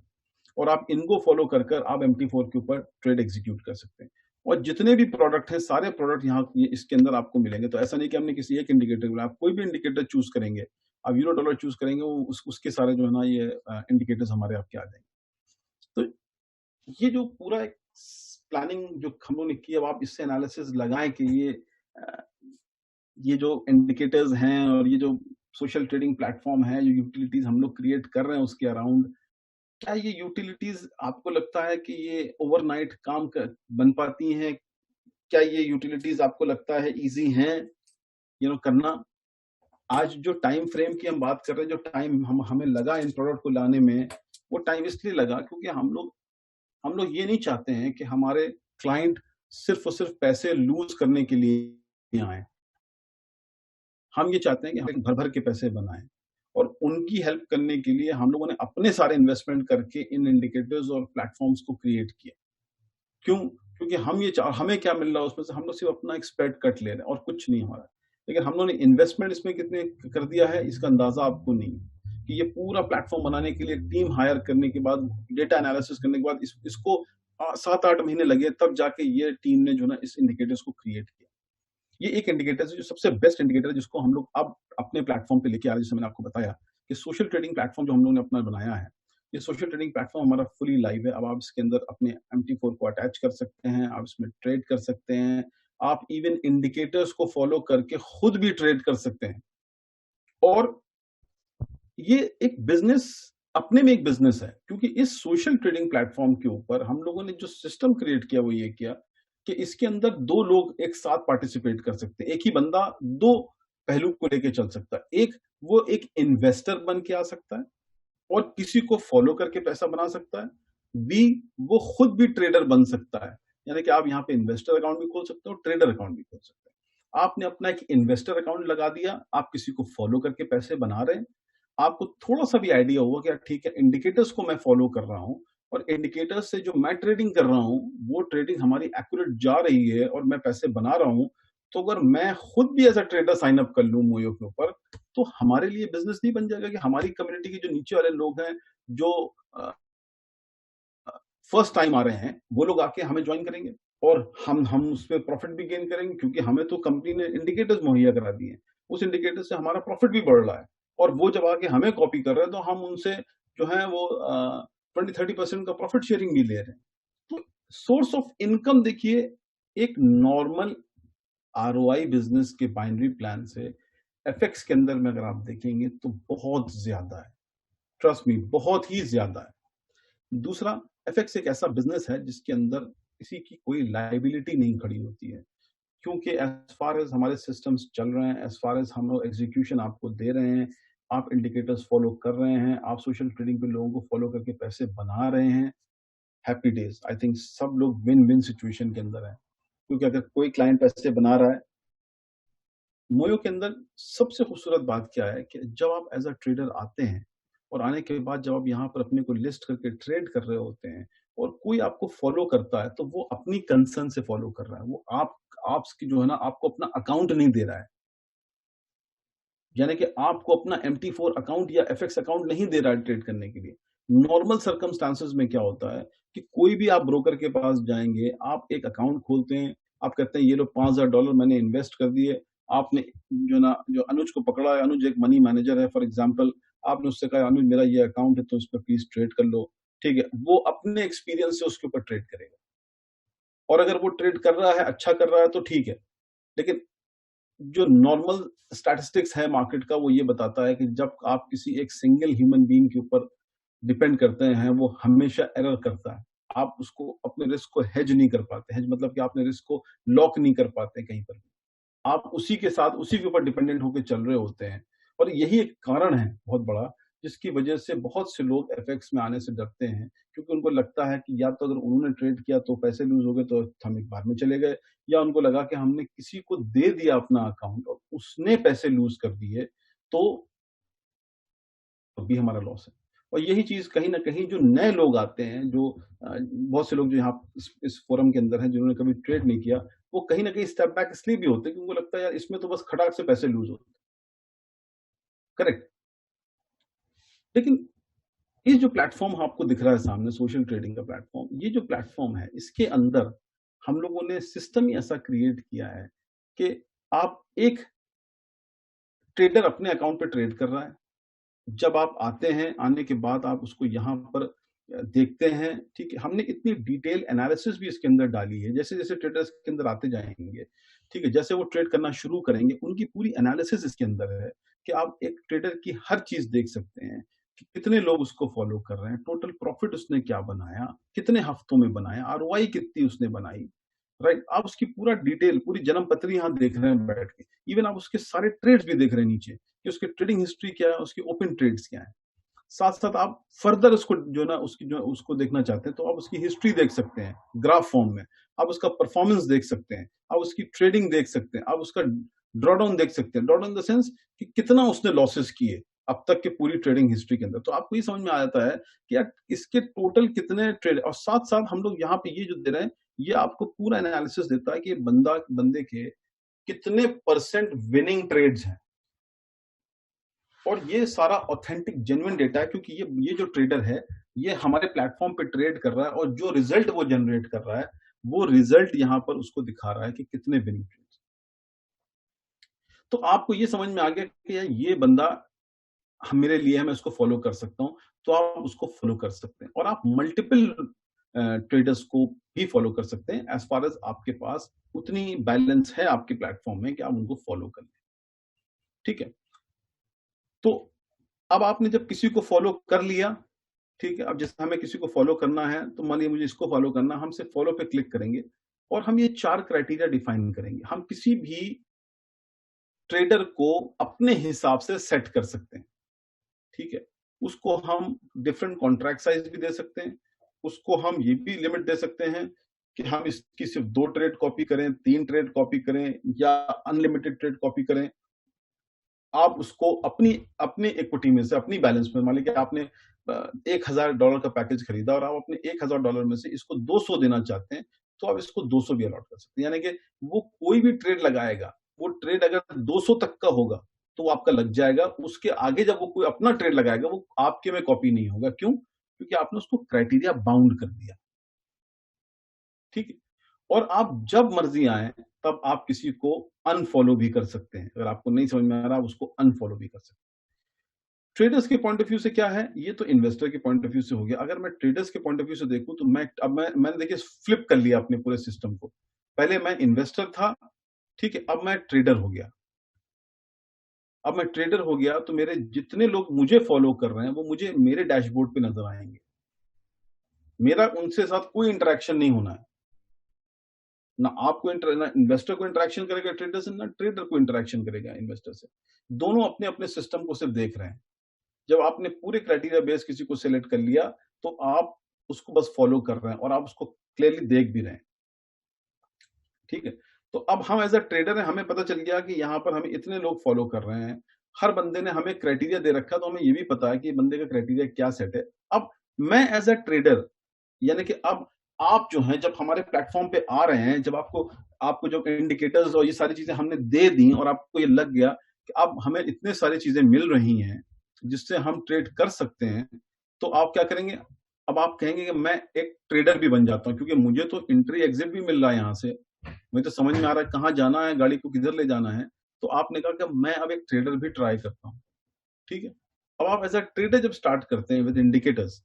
C: और आप इनको फॉलो कर आप MT4 के ऊपर ट्रेड एग्जीक्यूट कर सकते हैं। और जितने भी प्रोडक्ट हैं, सारे प्रोडक्ट यहाँ इसके अंदर आपको मिलेंगे। तो ऐसा नहीं कि हमने किसी एक इंडिकेटर को, आप कोई भी इंडिकेटर चूज करेंगे, आप यूरो डॉलर चूज करेंगे, वो उसके सारे जो है ना ये इंडिकेटर्स हमारे आपके आ जाएंगे। तो ये जो पूरा एक प्लानिंग जो हम लोगों ने की, अब आप इससे एनालिसिस लगाएं कि ये जो इंडिकेटर्स हैं और ये जो सोशल ट्रेडिंग प्लेटफॉर्म है, जो यूटिलिटीज हम लोग क्रिएट कर रहे हैं उसके अराउंड, क्या ये यूटिलिटीज आपको लगता है कि ये ओवरनाइट काम बन पाती हैं? क्या ये यूटिलिटीज आपको लगता है इजी हैं करना? आज जो टाइम फ्रेम की हम बात कर रहे हैं, जो टाइम हमें लगा इन प्रोडक्ट को लाने में, वो टाइम इसलिए लगा क्योंकि हम लोग ये नहीं चाहते हैं कि हमारे क्लाइंट सिर्फ और सिर्फ पैसे लूज करने के लिए आए। हम ये चाहते हैं कि हम भर भर के पैसे बनाएं, और उनकी हेल्प करने के लिए हम लोगों ने अपने सारे इन्वेस्टमेंट करके इन इंडिकेटर्स और प्लेटफॉर्म्स को क्रिएट किया। क्यों? क्योंकि हमें क्या मिल रहा है उसमें से, हम लोग सिर्फ अपना एक स्प्रेड कट ले रहे हैं और कुछ नहीं हो रहा है। लेकिन हम लोगों ने इन्वेस्टमेंट इसमें कितने कर दिया है, इसका अंदाजा आपको नहीं है कि ये पूरा प्लेटफॉर्म बनाने के लिए टीम हायर करने के बाद, डेटा एनालिसिस करने के बाद इसको 7-8 महीने लगे, तब जाके ये टीम ने जो ना इस इंडिकेटर्स को क्रिएट किया। ये एक इंडिकेटर है जो सबसे बेस्ट इंडिकेटर है, जिसको हम लोग अब अपने प्लेटफॉर्म पे लेके आ रहे हैं। जैसे मैंने आपको बताया कि सोशल ट्रेडिंग प्लेटफॉर्म जो हम लोगों ने अपना बनाया है, ये सोशल ट्रेडिंग प्लेटफॉर्म हमारा फुली लाइव है। अब आप इसके अंदर अपने MT4 को अटैच कर सकते हैं, आप इसमें ट्रेड कर सकते हैं, आप इवन इंडिकेटर्स को फॉलो करके खुद भी ट्रेड कर सकते हैं। और ये एक बिजनेस, अपने में एक बिजनेस है, क्योंकि इस सोशल ट्रेडिंग प्लेटफॉर्म के ऊपर हम लोगों ने जो सिस्टम क्रिएट किया वो ये किया कि इसके अंदर 2 लोग एक साथ पार्टिसिपेट कर सकते हैं। एक ही बंदा 2 पहलू को लेके चल सकता है। एक, वो एक इन्वेस्टर बन के आ सकता है और किसी को फॉलो करके पैसा बना सकता है। बी, वो खुद भी ट्रेडर बन सकता है, यानी कि आप यहाँ पे इन्वेस्टर अकाउंट भी खोल सकते हो, ट्रेडर अकाउंट भी खोल सकते हैं। आपने अपना एक इन्वेस्टर अकाउंट लगा दिया, आप किसी को फॉलो करके पैसे बना रहे हैं, आपको थोड़ा सा भी आइडिया होगा कि ठीक है, इंडिकेटर्स को मैं फॉलो कर रहा हूं और इंडिकेटर्स से जो मैं ट्रेडिंग कर रहा हूं वो ट्रेडिंग हमारी एक्यूरेट जा रही है और मैं पैसे बना रहा हूं। तो अगर मैं खुद भी as a trader sign up कर लूं मोयो के ऊपर, तो हमारे लिए बिजनेस नहीं बन जाएगा कि हमारी कम्युनिटी के जो नीचे वाले लोग हैं, जो फर्स्ट टाइम आ रहे हैं, वो लोग आके हमें ज्वाइन करेंगे और हम उसमें प्रॉफिट भी गेन करेंगे, क्योंकि हमें तो कंपनी ने इंडिकेटर्स मुहैया करा दिए हैं। उस इंडिकेटर से हमारा प्रॉफिट भी बढ़ रहा है, और वो जब आके हमें कॉपी कर रहे हैं तो हम उनसे जो है वो 20-30% का प्रॉफिट शेयरिंग भी ले रहे हैं। तो सोर्स ऑफ इनकम देखिए, एक नॉर्मल ROI बिजनेस के बाइनरी प्लान से FX के अंदर में अगर आप देखेंगे तो बहुत ज्यादा है, ट्रस्ट मी, बहुत ही ज्यादा है। दूसरा, FX एक ऐसा बिजनेस है जिसके अंदर किसी की कोई लायबिलिटी नहीं खड़ी होती है, क्योंकि एज फार एज हमारे सिस्टम्स चल रहे हैं, एज फार एज हम लोग एग्जीक्यूशन आपको दे रहे हैं, आप इंडिकेटर्स फॉलो कर रहे हैं, आप सोशल ट्रेडिंग पे लोगों को फॉलो करके पैसे बना रहे हैं, हैप्पी डेज। आई थिंक सब लोग विन विन सिचुएशन के अंदर है, क्योंकि अगर कोई क्लाइंट पैसे बना रहा है, मोयो के अंदर सबसे खूबसूरत बात क्या है कि जब आप एज अ ट्रेडर आते हैं और आने के बाद जब आप यहाँ पर अपने को लिस्ट करके ट्रेड कर रहे होते हैं और कोई आपको फॉलो करता है, तो वो अपनी कंसर्न से फॉलो कर रहा है, वो आपकी जो है ना, आपको अपना अकाउंट नहीं दे रहा है, यानी कि आपको अपना MT4 अकाउंट या FX अकाउंट नहीं दे रहा है ट्रेड करने के लिए। नॉर्मल सर्कमस्टांसेस में क्या होता है कि कोई भी आप ब्रोकर के पास जाएंगे, आप एक अकाउंट खोलते हैं, आप कहते हैं ये लो $5000 मैंने इन्वेस्ट कर दिए। आपने जो अनुज को पकड़ा है, अनुज एक मनी मैनेजर है फॉर एग्जाम्पल, आपने उससे कहा अनुज मेरा ये अकाउंट है तो उस पर प्लीज ट्रेड कर लो, ठीक है, वो अपने एक्सपीरियंस से उसके ऊपर ट्रेड करेगा, और अगर वो ट्रेड कर रहा है, अच्छा कर रहा है तो ठीक है। लेकिन जो नॉर्मल स्टैटिस्टिक्स है मार्केट का, वो ये बताता है कि जब आप किसी एक सिंगल ह्यूमन बीइंग के ऊपर डिपेंड करते हैं, वो हमेशा एरर करता है। आप उसको अपने रिस्क को हेज नहीं कर पाते, हेज मतलब कि आपने रिस्क को लॉक नहीं कर पाते कहीं पर भी, आप उसी के साथ उसी के ऊपर डिपेंडेंट होकर चल रहे होते हैं। और यही एक कारण है बहुत बड़ा, जिसकी वजह से बहुत से लोग FX में आने से डरते हैं, क्योंकि उनको लगता है कि या तो अगर उन्होंने ट्रेड किया तो पैसे लूज हो गए तो हम एक बार में चले गए, या उनको लगा कि हमने किसी को दे दिया अपना अकाउंट और उसने पैसे लूज कर दिए, तो भी हमारा लॉस है। और यही चीज कहीं ना कहीं जो नए लोग आते हैं, जो बहुत से लोग जो यहाँ इस फोरम के अंदर हैं जिन्होंने कभी ट्रेड नहीं किया, वो कहीं ना कहीं स्टेप बैक इसलिए भी होते हैं क्योंकि उनको लगता है यार इसमें तो बस खटाक से पैसे लूज होते हैं। करेक्ट। लेकिन ये जो प्लेटफॉर्म आपको दिख रहा है सामने, सोशल ट्रेडिंग का प्लेटफॉर्म, ये जो प्लेटफॉर्म है इसके अंदर हम लोगों ने सिस्टम ही ऐसा क्रिएट किया है कि आप एक ट्रेडर अपने अकाउंट पे ट्रेड कर रहा है, जब आप आते हैं, आने के बाद आप उसको यहाँ पर देखते हैं, ठीक है। हमने इतनी डिटेल एनालिसिस भी इसके अंदर डाली है, जैसे जैसे ट्रेडर्स के अंदर आते जाएंगे, ठीक है, जैसे वो ट्रेड करना शुरू करेंगे, उनकी पूरी एनालिसिस इसके अंदर है कि आप एक ट्रेडर की हर चीज देख सकते हैं कि कितने लोग उसको फॉलो कर रहे हैं, टोटल प्रॉफिट उसने क्या बनाया, कितने हफ्तों में बनाया, आरओआई कितनी उसने बनाई, राइट। आप उसकी पूरा डिटेल, पूरी जन्म पत्री यहाँ देख रहे हैं बैठ के, इवन आप उसके सारे ट्रेड्स भी देख रहे हैं नीचे कि उसकी ट्रेडिंग हिस्ट्री क्या है, उसकी ओपन ट्रेड्स क्या है। साथ साथ आप फर्दर उसको जो ना उसकी जो उसको देखना चाहते हैं तो आप उसकी हिस्ट्री देख सकते हैं ग्राफ फॉर्म में, आप उसका परफॉर्मेंस देख सकते हैं, आप उसकी ट्रेडिंग देख सकते हैं, आप उसका ड्रॉडाउन देख सकते हैं। ड्रॉडाउन इन द सेंस कि कितना उसने लॉसेस किए अब तक के पूरी ट्रेडिंग हिस्ट्री के अंदर, तो आपको ये समझ में आ जाता है कि यार इसके टोटल कितने ट्रेड, और साथ साथ हम लोग यहाँ पे ये जो दे रहे हैं ये आपको पूरा एनालिसिस देता है कि बंदे के कितने परसेंट विनिंग ट्रेड्स हैं, और ये सारा ऑथेंटिक जेन्युइन डेटा है क्योंकि ये जो ट्रेडर है ये हमारे प्लेटफॉर्म पे ट्रेड कर रहा है और जो रिजल्ट वो जनरेट कर रहा है वो रिजल्ट यहाँ पर उसको दिखा रहा है कि कितने विनिंग ट्रेड्स। तो आपको ये समझ में आ गया कि यार ये बंदा मेरे लिए है, मैं उसको फॉलो कर सकता हूं, तो आप उसको फॉलो कर सकते हैं और आप मल्टीपल ट्रेडर्स को भी फॉलो कर सकते हैं एज फार एज आपके पास उतनी बैलेंस है आपके प्लेटफॉर्म में कि आप उनको फॉलो कर लें, ठीक है। तो अब आपने जब किसी को फॉलो कर लिया, ठीक है, अब जैसे हमें किसी को फॉलो करना है तो मान लीजिए मुझे इसको फॉलो करना, हम सिर्फ फॉलो पे क्लिक करेंगे और हम ये 4 क्राइटेरिया डिफाइन करेंगे। हम किसी भी ट्रेडर को अपने हिसाब से सेट कर सकते हैं, ठीक है। उसको हम डिफरेंट कॉन्ट्रैक्ट साइज भी दे सकते हैं, उसको हम ये भी लिमिट दे सकते हैं कि हम इसकी सिर्फ 2 ट्रेड कॉपी करें, 3 ट्रेड कॉपी करें या अनलिमिटेड ट्रेड कॉपी करें। आप उसको अपनी इक्विटी में से, अपनी बैलेंस में, मान लीजिए आपने $1000 का पैकेज खरीदा और आप अपने $1000 में से इसको 200 देना चाहते हैं, तो आप इसको 200 भी अलॉट कर सकते हैं। यानी कि वो कोई भी ट्रेड लगाएगा, वो ट्रेड अगर 200 तक का होगा तो वो आपका लग जाएगा, उसके आगे जब वो कोई अपना ट्रेड लगाएगा वो आपके में कॉपी नहीं होगा। क्यों? क्योंकि आपने उसको क्राइटेरिया बाउंड कर दिया, ठीक है। और आप जब मर्जी आए तब आप किसी को अनफॉलो भी कर सकते हैं, अगर आपको नहीं समझ में आ रहा आप उसको अनफॉलो भी कर सकते हैं। ट्रेडर्स के पॉइंट ऑफ व्यू से क्या है, ये तो इन्वेस्टर के पॉइंट ऑफ व्यू से हो गया। अगर मैं ट्रेडर्स के पॉइंट ऑफ व्यू से देखूं तो मैंने देखिए फ्लिप कर लिया अपने पूरे सिस्टम को। पहले मैं इन्वेस्टर था, ठीक है, अब मैं ट्रेडर हो गया। अब मैं ट्रेडर हो गया तो मेरे जितने लोग मुझे फॉलो कर रहे हैं वो मुझे मेरे डैशबोर्ड पे नजर आएंगे, मेरा उनसे साथ कोई इंटरेक्शन नहीं होना है, ना आपको ना इन्वेस्टर को इंटरेक्शन करेगा ट्रेडर से, ना ट्रेडर को इंटरेक्शन करेगा इन्वेस्टर से। दोनों अपने अपने सिस्टम को सिर्फ देख रहे हैं। जब आपने पूरे क्राइटेरिया बेस किसी को सिलेक्ट कर लिया तो आप उसको बस फॉलो कर रहे हैं और आप उसको क्लियरली देख भी रहे हैं, ठीक है। तो अब हम एज अ ट्रेडर है, हमें पता चल गया कि यहाँ पर हमें इतने लोग फॉलो कर रहे हैं, हर बंदे ने हमें क्राइटेरिया दे रखा, तो हमें ये भी पता है कि बंदे का क्राइटेरिया क्या सेट है। अब मैं एज अ ट्रेडर, यानी कि अब आप जो हैं जब हमारे प्लेटफॉर्म पे आ रहे हैं, जब आपको जो इंडिकेटर्स और ये सारी चीजें हमने दे दी और आपको ये लग गया कि अब हमें इतने सारी चीजें मिल रही हैं जिससे हम ट्रेड कर सकते हैं, तो आप क्या करेंगे? अब आप कहेंगे कि मैं एक ट्रेडर भी बन जाता हूं क्योंकि मुझे तो एंट्री एग्जिट भी मिल रहा है, यहाँ से मुझे तो समझ में आ रहा है कहाँ जाना है, गाड़ी को किधर ले जाना है। तो आपने कहा कि मैं अब एक ट्रेडर भी ट्राई करता हूँ, ठीक है। अब आप एज अ ट्रेडर जब स्टार्ट करते हैं विद इंडिकेटर्स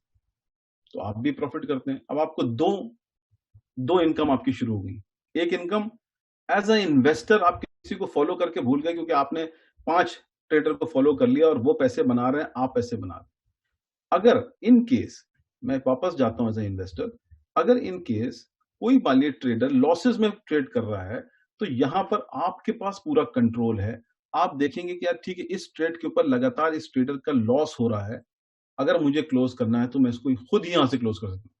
C: तो आप भी प्रॉफिट करते हैं। अब आपको दो इनकम आपकी शुरू हो गई। एक इनकम एज अ इन्वेस्टर, आप किसी को फॉलो करके भूल गए क्योंकि आपने 5 ट्रेडर को फॉलो कर लिया और वो पैसे बना रहे हैं, आप पैसे बना रहे हैं। अगर इन केस, मैं वापस जाता हूं एज अ इन्वेस्टर, अगर इन केस कोई मान ट्रेडर लॉसेस में ट्रेड कर रहा है तो यहां पर आपके पास पूरा कंट्रोल है। आप देखेंगे कि यार ठीक है, इस ट्रेड के ऊपर लगातार इस ट्रेडर का लॉस हो रहा है, अगर मुझे क्लोज करना है तो मैं इसको खुद ही यहां से क्लोज कर सकता हूं,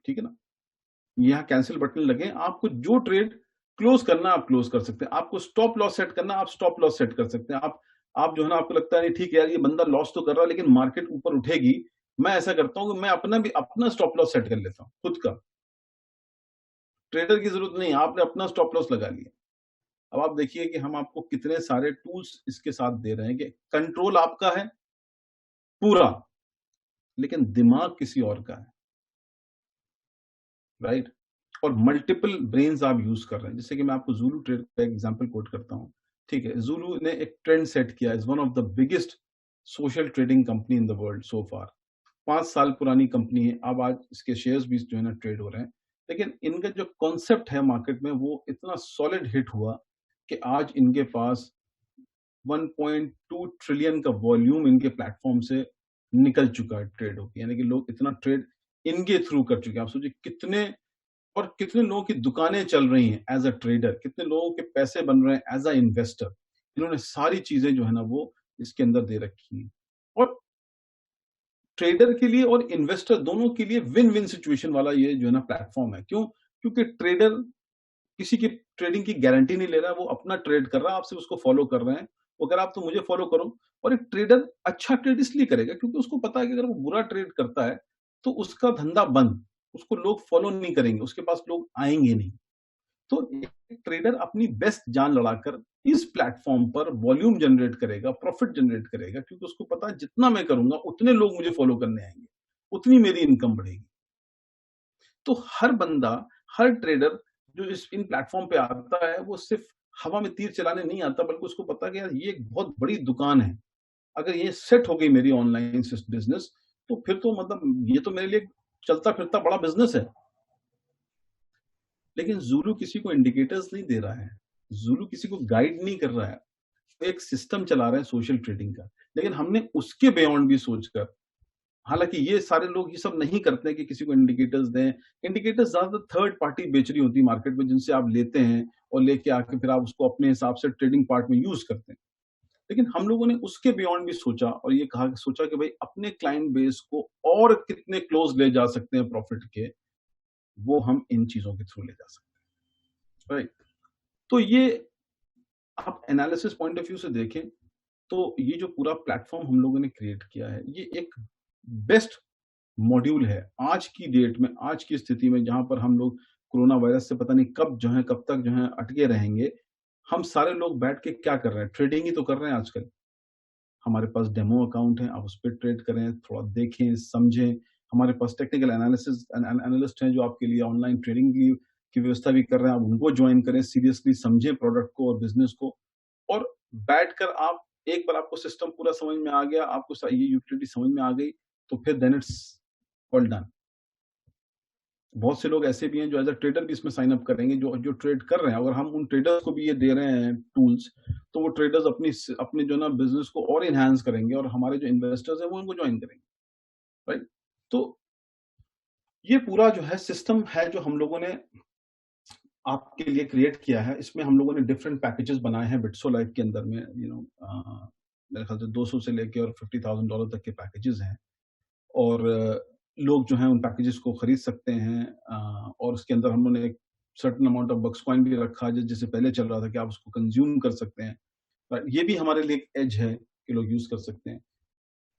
C: ठीक है ना। यहाँ कैंसिल बटन लगे, आपको जो ट्रेड क्लोज करना आप क्लोज कर सकते हैं, आपको स्टॉप लॉस सेट करना आप स्टॉप लॉस सेट कर सकते हैं। आप जो है ना, आपको लगता है नहीं ठीक है यार ये बंदा लॉस तो कर रहा है लेकिन मार्केट ऊपर उठेगी, मैं ऐसा करता हूँ कि मैं अपना स्टॉप लॉस सेट कर लेता हूँ खुद का। ट्रेडर की जरूरत नहीं, आपने अपना स्टॉप लॉस लगा लिया। अब आप देखिए कि हम आपको कितने सारे टूल्स इसके साथ दे रहे हैं कि कंट्रोल आपका है पूरा, लेकिन दिमाग किसी और का है, राइट? और मल्टीपल ब्रेन्स आप यूज कर रहे हैं। जैसे कि मैं आपको ज़ुलु ट्रेड का एग्जांपल कोट करता हूं, ठीक है? ज़ुलु ने एक ट्रेंड सेट किया, is one of the biggest social trading company in the world so far. 5 साल पुरानी कंपनी है, अब आज इसके शेयर्स भी जो है ना ट्रेड हो रहे हैं, लेकिन इनका जो कॉन्सेप्ट है मार्केट में वो इतना सॉलिड हिट हुआ कि आज इनके पास 1.2 ट्रिलियन का वॉल्यूम इनके प्लेटफॉर्म से निकल चुका है ट्रेड होकर, यानी कि लोग इतना ट्रेड इनके थ्रू कर चुके हैं। आप सोचिए कितने लोगों की दुकानें चल रही हैं एज अ ट्रेडर, कितने लोगों के पैसे बन रहे हैं एज अ इन्वेस्टर। इन्होंने सारी चीजें जो है ना वो इसके अंदर दे रखी हैं, और ट्रेडर के लिए और इन्वेस्टर दोनों के लिए विन विन सिचुएशन वाला ये जो है ना प्लेटफॉर्म है। क्यों? क्योंकि ट्रेडर किसी की ट्रेडिंग की गारंटी नहीं ले रहा है, वो अपना ट्रेड कर रहा है, आप सिर्फ उसको फॉलो कर रहे हैं। वो अगर आप तो मुझे फॉलो करो, और एक ट्रेडर अच्छा ट्रेड इसलिए करेगा क्योंकि उसको पता है कि अगर वो बुरा ट्रेड करता है तो उसका धंधा बंद, उसको लोग फॉलो नहीं करेंगे, उसके पास लोग आएंगे नहीं। तो एक ट्रेडर अपनी बेस्ट जान लड़ाकर इस प्लेटफॉर्म पर वॉल्यूम जनरेट करेगा, प्रॉफिट जनरेट करेगा, क्योंकि उसको पता है जितना मैं करूंगा उतने लोग मुझे फॉलो करने आएंगे, उतनी मेरी इनकम बढ़ेगी। तो हर बंदा, हर ट्रेडर जो इन प्लेटफॉर्म पे आता है वो सिर्फ हवा में तीर चलाने नहीं आता, बल्कि उसको पता है कि यार ये एक बहुत बड़ी दुकान है, अगर ये सेट हो गई मेरी ऑनलाइन बिजनेस तो फिर तो मतलब ये तो मेरे लिए चलता फिरता बड़ा बिजनेस है। लेकिन ज़ुलु किसी को इंडिकेटर्स नहीं दे रहा है, ज़ुलु किसी को गाइड नहीं कर रहा है, एक सिस्टम चला रहे हैं सोशल ट्रेडिंग का। लेकिन हमने उसके बियॉन्ड भी सोचकर, हालांकि ये सारे लोग ये सब नहीं करते कि किसी को इंडिकेटर्स दें। इंडिकेटर्स ज्यादातर थर्ड पार्टी बेच रही होती है मार्केट में, जिनसे आप लेते हैं और लेके आके फिर आप उसको अपने हिसाब से ट्रेडिंग पार्ट में यूज करते हैं। लेकिन हम लोगों ने उसके बियॉन्ड भी सोचा और ये सोचा कि भाई अपने क्लाइंट बेस को और कितने क्लोज ले जा सकते हैं प्रॉफिट के, वो हम इन चीजों के थ्रू ले जा सकते हैं, राइट? तो ये आप एनालिसिस पॉइंट ऑफ व्यू से देखें तो ये जो पूरा प्लेटफॉर्म हम लोगों ने क्रिएट किया है, ये एक बेस्ट मॉड्यूल है आज की डेट में, आज की स्थिति में, जहां पर हम लोग कोरोना वायरस से पता नहीं कब तक जो है अटके रहेंगे। हम सारे लोग बैठ के क्या कर रहे हैं? ट्रेडिंग ही तो कर रहे हैं आजकल। हमारे पास डेमो अकाउंट है, आप उस पर ट्रेड करें, थोड़ा देखें समझें। हमारे पास टेक्निकल एनालिस्ट हैं जो आपके लिए ऑनलाइन ट्रेडिंग की व्यवस्था भी कर रहे हैं, आप उनको ज्वाइन करें, सीरियसली समझें प्रोडक्ट को और बिजनेस को, और बैठकर आप एक बार आपको सिस्टम पूरा समझ में आ गया, आपको ये यूटिलिटी समझ में आ गई, तो फिर देन इट्स ऑल डन। बहुत से लोग ऐसे भी हैं जो एज अ ट्रेडर भी इसमें साइन अप करेंगे, जो ट्रेड कर रहे हैं। अगर हम उन ट्रेडर्स को भी ये दे रहे हैं टूल्स, तो वो ट्रेडर्स अपनी जो ना बिजनेस को और एनहांस करेंगे, और हमारे जो इन्वेस्टर्स हैं वो उनको ज्वाइन करेंगे, राइट? तो ये पूरा जो है सिस्टम है जो हम लोगों ने आपके लिए क्रिएट किया है। इसमें हम लोगों ने डिफरेंट पैकेजेस बनाए हैं बिट्सो लाइफ के अंदर में, मेरे ख्याल से 200 से लेके और $50,000 तक के पैकेजेस हैं, और लोग जो हैं उन पैकेजेस को खरीद सकते हैं। और उसके अंदर हम लोगों ने एक certain amount of bucks coin भी रखा है, जैसे पहले चल रहा था कि आप उसको कंज्यूम कर सकते हैं। ये भी हमारे लिए एक एज है कि लोग यूज कर सकते हैं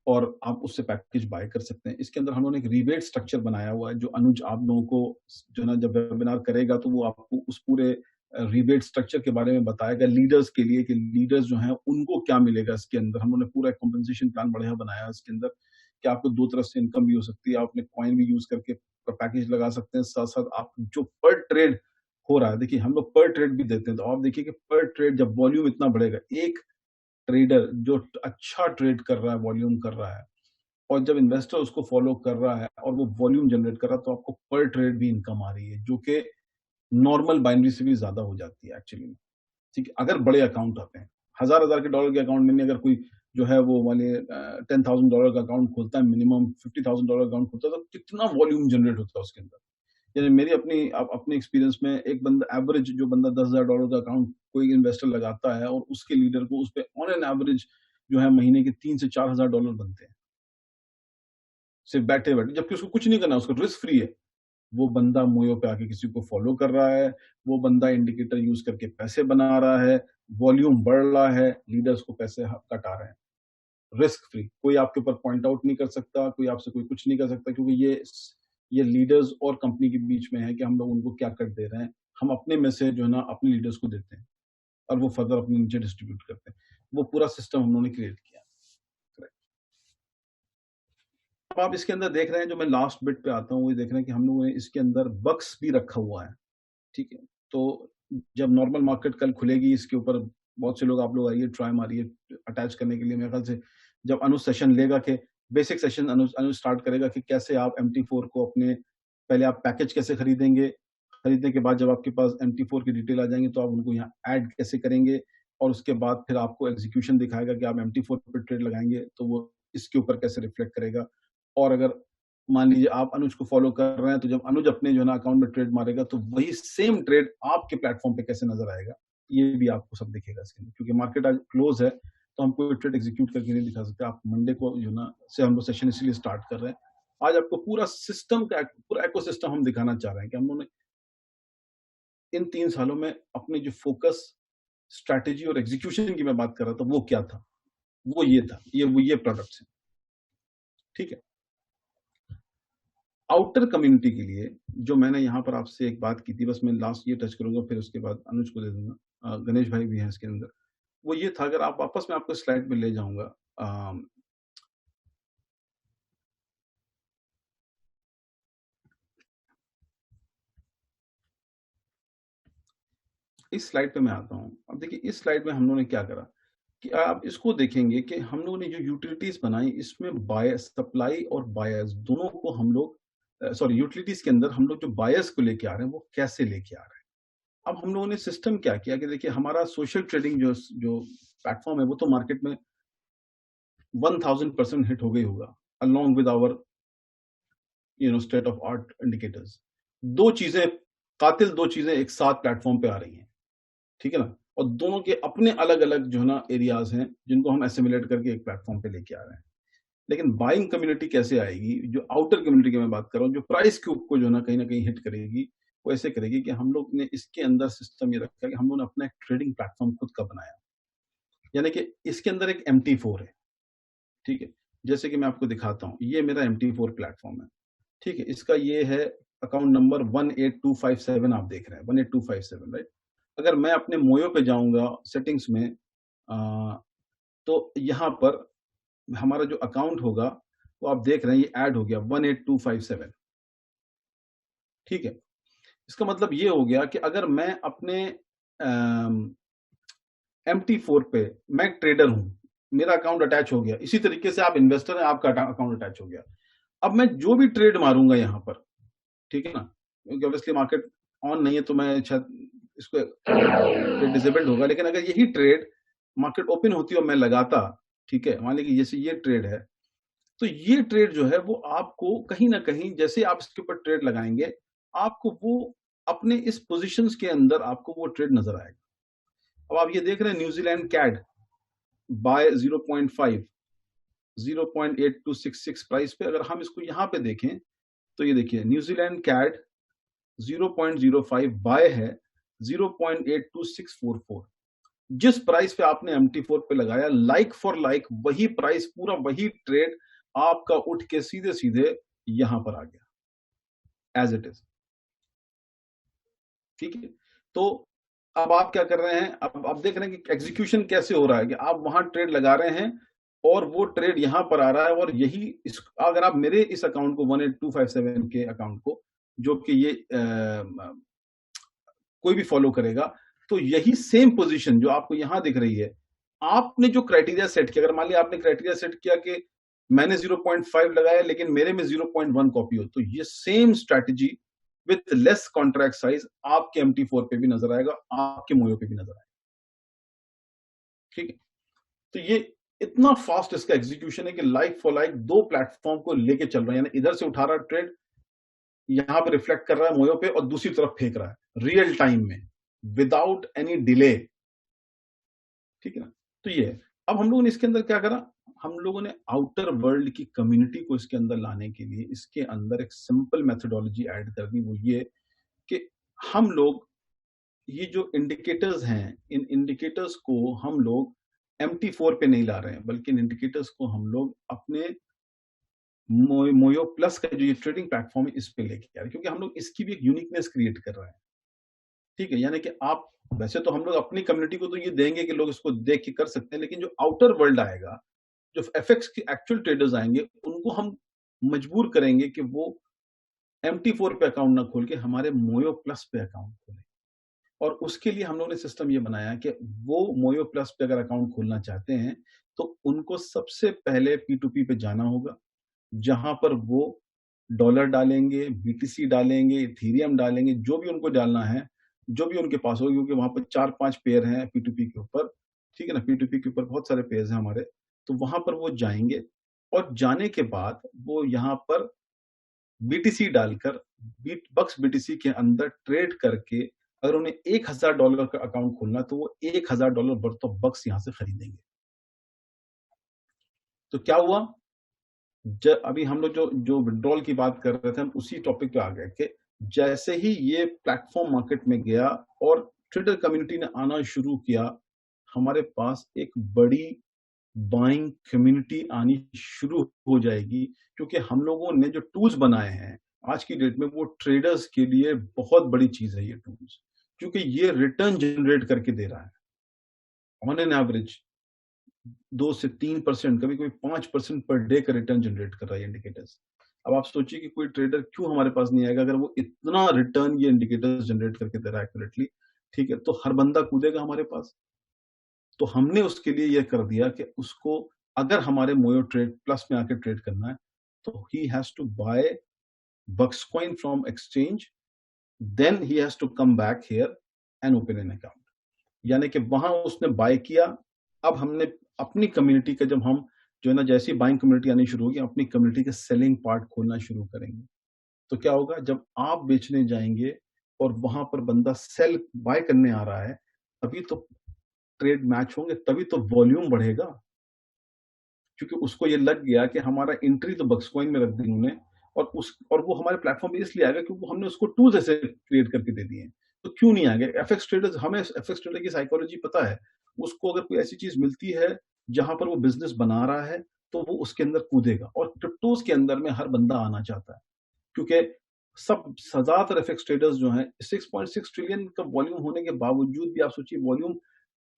C: और आप उससे पैकेज बाय कर सकते हैं। इसके अंदर हम लोगों ने एक रिबेट स्ट्रक्चर बनाया हुआ है, जो अनुज आप लोगों को जो ना जब वेबिनार करेगा तो वो आपको उस पूरे रिबेट स्ट्रक्चर के बारे में बताएगा लीडर्स के लिए, कि लीडर्स जो हैं उनको क्या मिलेगा इसके अंदर। हम लोगों ने पूरा कॉम्पेंसेशन प्लान बढ़िया बनाया है इसके अंदर, कि आपको 2 तरफ से इनकम भी हो सकती है, आप अपने कॉइन भी यूज करके पैकेज लगा सकते हैं, साथ साथ आप जो पर ट्रेड हो रहा है, देखिए हम लोग पर ट्रेड भी देते हैं, तो आप देखिए कि पर ट्रेड जब वॉल्यूम इतना बढ़ेगा, एक ट्रेडर जो अच्छा ट्रेड कर रहा है, वॉल्यूम कर रहा है, और जब इन्वेस्टर उसको फॉलो कर रहा है और वो वॉल्यूम जनरेट कर रहा है, तो आपको पर ट्रेड भी इनकम आ रही है, जो कि नॉर्मल बाइनरी से भी ज्यादा हो जाती है एक्चुअली में, ठीक है? अगर बड़े अकाउंट आते हैं, हजार के डॉलर के अकाउंट में, अगर कोई जो है वो वाले $10,000 का अकाउंट खोलता है, मिनिमम $50,000 अकाउंट खोलता है, तो कितना वॉल्यूम जनरेट होता है उसके अंदर। यानी मेरी अपनी एक्सपीरियंस में, एक बंदा एवरेज जो बंदा $10,000 का अकाउंट कोई इन्वेस्टर लगाता है, और उसके लीडर को उस पर ऑन एन एवरेज जो है महीने के $3,000 से $4,000 बनते हैं, सिर्फ बैठे बैठे, जबकि उसको कुछ नहीं करना, उसको रिस्क फ्री है। वो बंदा मोयो पे आके किसी को फॉलो कर रहा है, वो बंदा इंडिकेटर यूज करके पैसे बना रहा है, वॉल्यूम बढ़ रहा है, लीडर्स को पैसे कटा रहे हैं, रिस्क फ्री। कोई आपके ऊपर पॉइंट आउट नहीं कर सकता, कोई आपसे कोई कुछ नहीं कर सकता, क्योंकि ये लीडर्स और कंपनी के बीच में है कि हम लोग उनको क्या कट दे रहे हैं। हम अपने में से जो है ना अपने लीडर्स को देते हैं और वो फर्दर अपने नीचे डिस्ट्रीब्यूट करते हैं। वो पूरा सिस्टम हम लोगों ने क्रिएट किया। अब आप इसके अंदर देख रहे हैं, जो मैं लास्ट बिट पे आता हूँ, वो देख रहे हैं कि हम लोगों ने इसके अंदर बक्स भी रखा हुआ है, ठीक है। तो जब नॉर्मल मार्केट कल खुलेगी, इसके ऊपर बहुत से लोग, आप लोग आइए, ट्राई मारिए अटैच करने के लिए। मेरे ख्याल से जब अनु सेशन लेगा कि बेसिक सेशन अनु स्टार्ट करेगा कि कैसे आप MT4 को अपने, पहले आप पैकेज कैसे खरीदेंगे, खरीदने के बाद जब आपके पास MT4 की डिटेल आ जाएंगे तो आप उनको यहाँ ऐड कैसे करेंगे, और उसके बाद फिर आपको एग्जीक्यूशन दिखाएगा कि आप MT4 पर ट्रेड लगाएंगे तो वो इसके ऊपर कैसे रिफ्लेक्ट करेगा। और अगर मान लीजिए आप अनुज को फॉलो कर रहे हैं, तो जब अनुज अपने जो है ना अकाउंट में ट्रेड मारेगा तो वही सेम ट्रेड आपके प्लेटफॉर्म पे कैसे नजर आएगा, ये भी आपको सब दिखेगा इसके अंदर। क्योंकि मार्केट आज क्लोज है तो हम कोई ट्रेड एग्जीक्यूट करके नहीं दिखा सकते। आप मंडे को जो ना से हम लोग सेशन इसलिए स्टार्ट कर रहे हैं। आज आपको पूरा सिस्टम का, पूरा इकोसिस्टम हम दिखाना चाह रहे हैं कि हम लोगों ने इन 3 सालों में अपनी जो फोकस, स्ट्रैटेजी और एग्जीक्यूशन की मैं बात कर रहा था, वो क्या था, वो ये था, ये प्रोडक्ट्स हैं, ठीक है। आउटर कम्युनिटी के लिए जो मैंने यहाँ पर आपसे एक बात की थी, बस मैं लास्ट ये टच करूंगा, फिर उसके बाद अनुज को दे दूंगा, गणेश भाई भी हैं इसके अंदर। वो ये था, अगर आप वापस में आपको स्लाइड में ले जाऊंगा, इस स्लाइड पे मैं आता हूँ। अब देखिए इस स्लाइड में हम लोगों ने क्या करा कि आप इसको देखेंगे कि हम लोगों ने जो यूटिलिटीज बनाई, इसमें बायर्स, सप्लाई और बायर्स दोनों को हम लोग, यूटिलिटीज के अंदर हम लोग जो बायर्स को लेके आ रहे हैं वो कैसे लेके आ रहे हैं। अब हम लोगों ने सिस्टम क्या किया कि देखिए हमारा सोशल ट्रेडिंग जो प्लेटफॉर्म है वो तो मार्केट में 1000% हिट हो गई होगा, along with our state of art indicators. दो चीजें एक साथ प्लेटफॉर्म पे आ रही हैं, ठीक है ना, और दोनों के अपने अलग अलग जो है ना एरियाज हैं जिनको हम एसिमुलेट करके एक प्लेटफॉर्म पे लेके आ रहे हैं। लेकिन बाइंग कम्युनिटी कैसे आएगी, जो आउटर कम्युनिटी की मैं बात कर रहा हूँ, जो प्राइस क्यूब को जो ना कहीं ना कहीं हिट करेगी, वो ऐसे करेगी कि हम लोग ने इसके अंदर सिस्टम ये रखा कि हम लोगों ने अपना एक ट्रेडिंग प्लेटफॉर्म खुद का बनाया। यानी कि इसके अंदर एक MT4 है, ठीक है। जैसे कि मैं आपको दिखाता हूँ, ये मेरा MT4 प्लेटफॉर्म है, ठीक है। इसका ये है अकाउंट नंबर 18257, आप देख रहे हैं 18257, राइट। अगर मैं अपने मोयो पे जाऊंगा सेटिंग्स में, तो यहाँ पर हमारा जो अकाउंट होगा वो आप देख रहे हैं, ये ऐड हो गया 18257, ठीक है। इसका मतलब ये हो गया कि अगर मैं अपने MT4 पे, मैं ट्रेडर हूं, मेरा अकाउंट अटैच हो गया, इसी तरीके से आप इन्वेस्टर हैं, आपका अकाउंट अटैच हो गया। अब मैं जो भी ट्रेड मारूंगा यहाँ पर, ठीक है ना, क्योंकि ऑब्वियसली मार्केट ऑन नहीं है तो मैं शायद इसको डिसेबल्ड होगा, लेकिन अगर यही ट्रेड मार्केट ओपन होती है और मैं लगाता, ठीक है, मान लीजिए जैसे ये ट्रेड है, तो ये ट्रेड जो है वो आपको कहीं ना कहीं, जैसे आप इसके ऊपर ट्रेड लगाएंगे, आपको वो अपने इस पोजीशंस के अंदर आपको वो ट्रेड नजर आएगा। अब आप ये देख रहे हैं न्यूजीलैंड कैड बाय 0.5, 0.8266 प्राइस पे। अगर हम इसको यहाँ पे देखें तो ये देखिए न्यूजीलैंड कैड 0.05 बाय है 0.82644। जिस प्राइस पे आपने MT4 पे लगाया, लाइक फॉर लाइक वही प्राइस, पूरा वही ट्रेड आपका उठ के सीधे सीधे यहां पर आ गया एज इट इज, ठीक है। तो अब आप क्या कर रहे हैं, अब आप देख रहे हैं कि एग्जीक्यूशन कैसे हो रहा है, कि आप वहां ट्रेड लगा रहे हैं और वो ट्रेड यहां पर आ रहा है। और यही अगर आप मेरे इस अकाउंट को 18257 के अकाउंट को, जो कि ये कोई भी फॉलो करेगा, तो यही सेम पोजीशन जो आपको यहां दिख रही है, आपने जो क्राइटेरिया सेट किया, अगर मान लिया आपने क्राइटेरिया सेट किया कि मैंने 0.5 लगाया लेकिन मेरे में 0.1 कॉपी हो, तो ये same strategy with less contract size आपके MT4 पे भी नजर आएगा, आपके मोयो पे भी नजर आएगा, ठीक है। तो ये इतना फास्ट इसका एग्जीक्यूशन है कि लाइक फॉर लाइक दो प्लेटफॉर्म को लेके चल रहे हैं, यानी इधर से उठा रहा ट्रेड, यहां पे रिफ्लेक्ट कर रहा है मोयो पे और दूसरी तरफ फेंक रहा है रियल टाइम में विदाउट एनी डिले, ठीक है ना। तो ये है। अब हम लोगों ने इसके अंदर क्या करा, हम लोगों ने आउटर वर्ल्ड की कम्युनिटी को इसके अंदर लाने के लिए इसके अंदर एक सिंपल मेथोडोलॉजी ऐड कर दी। वो ये कि हम लोग ये जो इंडिकेटर्स हैं, इन इंडिकेटर्स को हम लोग MT4 पे नहीं ला रहे हैं, बल्कि इन इंडिकेटर्स को हम लोग अपने मोयो प्लस का जो ये ट्रेडिंग प्लेटफॉर्म है इस पे लेके आ रहे हैं, क्योंकि हम लोग इसकी भी एक यूनिकनेस क्रिएट कर रहे हैं। ठीक है, यानी कि आप वैसे तो हम लोग अपनी कम्युनिटी को तो ये देंगे कि लोग इसको देख के कर सकते हैं, लेकिन जो आउटर वर्ल्ड आएगा, जो एफएक्स के एक्चुअल ट्रेडर्स आएंगे, उनको हम मजबूर करेंगे कि वो MT4 पे अकाउंट ना खोल के हमारे मोयो प्लस पे अकाउंट खोलें। और उसके लिए हम लोगों ने सिस्टम ये बनाया कि वो मोयो प्लस पे अगर अकाउंट खोलना चाहते हैं, तो उनको सबसे पहले P2P पे जाना होगा, जहां पर वो डॉलर डालेंगे, BTC डालेंगे, इथेरियम डालेंगे, जो भी उनको डालना है, जो भी उनके पास हो, क्योंकि वहां पर 4-5 पेयर हैं P2P के ऊपर, ठीक है ना, P2P के ऊपर बहुत सारे पेयर्स हैं हमारे, तो वहां पर वो जाएंगे और जाने के बाद वो यहाँ पर BTC डालकर बक्स BTC के अंदर ट्रेड करके अगर उन्हें $1000 का अकाउंट खोलना, तो वो $1000 वर्थ ऑफ बक्स यहाँ से खरीदेंगे। तो क्या हुआ, अभी हम लोग जो विड्रॉल की बात कर रहे थे, हम उसी टॉपिक पे आ गए कि जैसे ही ये प्लेटफॉर्म मार्केट में गया और ट्रेडर कम्युनिटी ने आना शुरू किया, हमारे पास एक बड़ी बाइंग कम्युनिटी आनी शुरू हो जाएगी, क्योंकि हम लोगों ने जो टूल्स बनाए हैं आज की डेट में, वो ट्रेडर्स के लिए बहुत बड़ी चीज है ये टूल्स, क्योंकि ये रिटर्न जनरेट करके दे रहा है ऑन एन एवरेज 2 से 3%, कभी कभी 5% पर डे का रिटर्न जनरेट कर रहा है इंडिकेटर्स। अब आप सोचिए कि कोई ट्रेडर क्यों हमारे पास नहीं आएगा अगर वो इतना रिटर्न ये इंडिकेटर्स जनरेट करके दे रहा है एक्यूरेटली, ठीक है, तो हर बंदा कूदेगा हमारे पास। तो हमने उसके लिए यह कर दिया कि उसको अगर हमारे मोयो ट्रेड प्लस में आके ट्रेड करना है, तो he has to buy bucks coin from exchange, then he has to come back here and open an account. यानी कि वहां उसने बाय किया, अब हमने अपनी कम्युनिटी का, जब हम जो है ना, जैसी बाइंग कम्युनिटी आनी शुरू होगी, अपनी कम्युनिटी का सेलिंग पार्ट खोलना शुरू करेंगे। तो क्या होगा, जब आप बेचने जाएंगे और वहां पर बंदा सेल बाय करने आ रहा है, तभी तो ट्रेड मैच होंगे, तभी तो वॉल्यूम बढ़ेगा, क्योंकि उसको ये लग गया कि हमारा एंट्री तो बक्स कॉइन में रख दी उन्होंने, और वो हमारे प्लेटफॉर्म पे इसलिए आएगा क्योंकि हमने उसको टूल्स ऐसे क्रिएट करके दे दिए हैं। तो क्यों नहीं आएगा एफएक्स ट्रेडर्स, हमें एफएक्स ट्रेडर की साइकोलॉजी पता है, उसको अगर कोई ऐसी चीज मिलती है जहां पर वो बिजनेस बना रहा है, तो वो उसके अंदर कूदेगा। और क्रिप्टोज के अंदर में हर बंदा आना चाहता है, क्योंकि सब ज्यादातर एफएक्स ट्रेडर्स जो हैं, 6.6 ट्रिलियन का वॉल्यूम होने के बावजूद भी आप सोचिए वॉल्यूम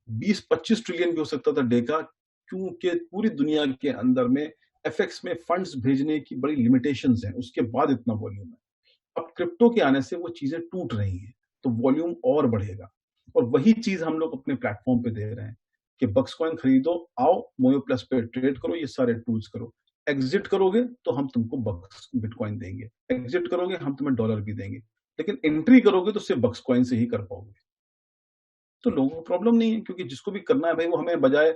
C: 20-25 ट्रिलियन भी हो सकता था डे का, क्योंकि पूरी दुनिया के अंदर में एफएक्स में फंड्स भेजने की बड़ी लिमिटेशंस हैं, उसके बाद इतना वॉल्यूम है। अब क्रिप्टो के आने से वो चीजें टूट रही हैं, तो वॉल्यूम और बढ़ेगा। और वही चीज हम लोग अपने प्लेटफॉर्म पे दे रहे हैं कि बक्स कॉइन खरीदो, आओ मोयो प्लस पे ट्रेड करो, ये सारे टूल्स करो। एग्जिट करोगे तो हम तुमको बक्स बिटकॉइन देंगे, एग्जिट करोगे हम तुम्हें डॉलर भी देंगे, लेकिन एंट्री करोगे तो सिर्फ बक्स कॉइन से ही कर पाओगे। तो लोगों को प्रॉब्लम नहीं है, क्योंकि जिसको भी करना है भाई, वो हमें बजाय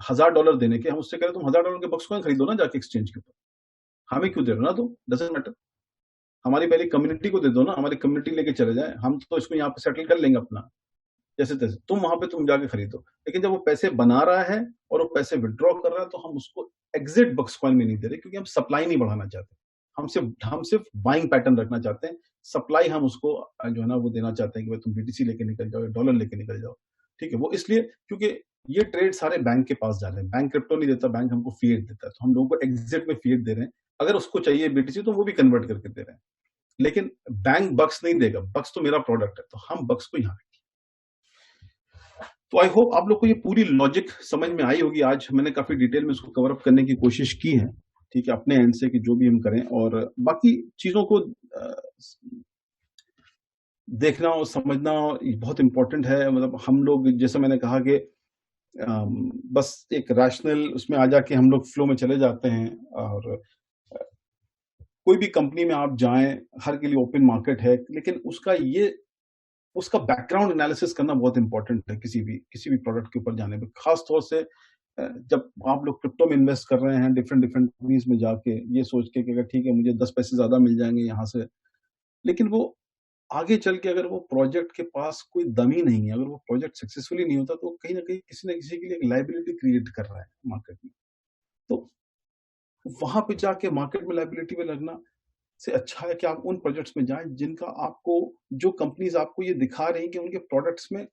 C: $1000 देने के, हम उससे कह रहे तुम $1000 के बक्स कॉइन खरीदो ना जाके एक्सचेंज के ऊपर, हमें क्यों दे रहे हो ना, तो डजंट मैटर, हमारी पहले कम्युनिटी को दे दो ना, हमारी कम्युनिटी लेके चले जाए, हम तो इसको यहाँ पे सेटल कर लेंगे अपना जैसे तैसे, तुम वहां पे तुम जाके खरीदो। लेकिन जब वो पैसे बना रहा है और वो पैसे विड्रॉ कर रहा है, तो हम उसको एग्जिट बक्स कॉइन में नहीं दे रहे, क्योंकि हम सप्लाई नहीं बढ़ाना चाहते, हम सिर्फ बाइंग पैटर्न रखना चाहते हैं। सप्लाई हम उसको जो है ना वो देना चाहते हैं कि भाई तुम BTC लेके निकल जाओ, डॉलर लेके निकल जाओ, ठीक है। वो इसलिए क्योंकि ये ट्रेड सारे बैंक के पास जा रहे हैं, बैंक क्रिप्टो नहीं देता, बैंक हमको फीएट देता है, तो हम लोगों को एग्जिट में फीएट दे रहे हैं। अगर उसको चाहिए BTC तो वो भी कन्वर्ट करके दे रहे हैं, लेकिन बैंक बक्स नहीं देगा, बक्स तो मेरा प्रोडक्ट है, तो हम बक्स को यहाँ। तो आई होप आप लोग को ये पूरी लॉजिक समझ में आई होगी। आज मैंने काफी डिटेल में इसको कवर अप करने की कोशिश की है, ठीक है, अपने एंड से कि जो भी हम करें, और बाकी चीजों को देखना और समझना बहुत इंपॉर्टेंट है। मतलब हम लोग, जैसे मैंने कहा कि बस एक रैशनल उसमें आ जाके हम लोग फ्लो में चले जाते हैं, और कोई भी कंपनी में आप जाएं, हर के लिए ओपन मार्केट है, लेकिन उसका बैकग्राउंड एनालिसिस करना बहुत इंपॉर्टेंट है किसी भी प्रोडक्ट के ऊपर जाने में, खास तौर से जब आप लोग क्रिप्टो में इन्वेस्ट कर रहे हैं, डिफरेंट कंपनीज में जाके ये सोच के कि अगर ठीक है मुझे 10 पैसे ज्यादा मिल जाएंगे यहाँ से, लेकिन वो आगे चल के अगर वो प्रोजेक्ट के पास कोई दम ही नहीं है, अगर वो प्रोजेक्ट सक्सेसफुली नहीं होता, तो कहीं ना कहीं किसी न किसी के लिए एक लायबिलिटी क्रिएट कर रहा है मार्केट में। तो वहां पे जाके मार्केट में लायबिलिटी में लगना से अच्छा है कि आप उन प्रोजेक्ट्स में जाएं जिनका आपको, जो कंपनीज आपको ये दिखा रही हैं कि उनके प्रोडक्ट्स में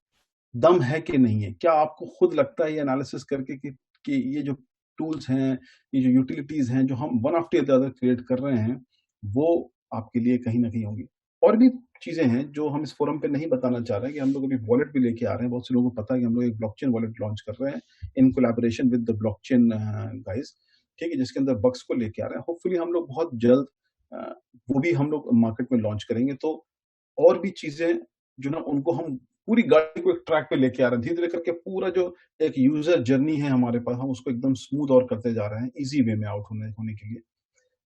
C: दम है कि नहीं है। क्या आपको खुद लगता है ये एनालिसिस करके कि ये जो टूल्स हैं, ये जो यूटिलिटीज हैं जो हम one after the other create कर रहे हैं, वो आपके लिए कहीं ना कहीं होंगी। और भी चीजें हैं जो हम इस फोरम पे नहीं बताना चाह रहे हैं कि हम लोग अभी वॉलेट भी लेके आ रहे हैं। बहुत से लोगों को पता है कि हम लोग एक ब्लॉकचेन वॉलेट लॉन्च कर रहे हैं in collaboration with the blockchain guys, ठीक है, जिसके अंदर बक्स को लेके आ रहे हैं। होपफुली हम लोग बहुत जल्द वो भी हम लोग मार्केट में लॉन्च करेंगे। तो और भी चीजें जो ना, उनको हम पूरी गाड़ी को एक ट्रैक पे लेके आ रहे हैं धीरे धीरे करके। पूरा जो एक यूजर जर्नी है हमारे पास, हम उसको एकदम स्मूथ और करते जा रहे हैं, इजी वे में आउट होने के लिए।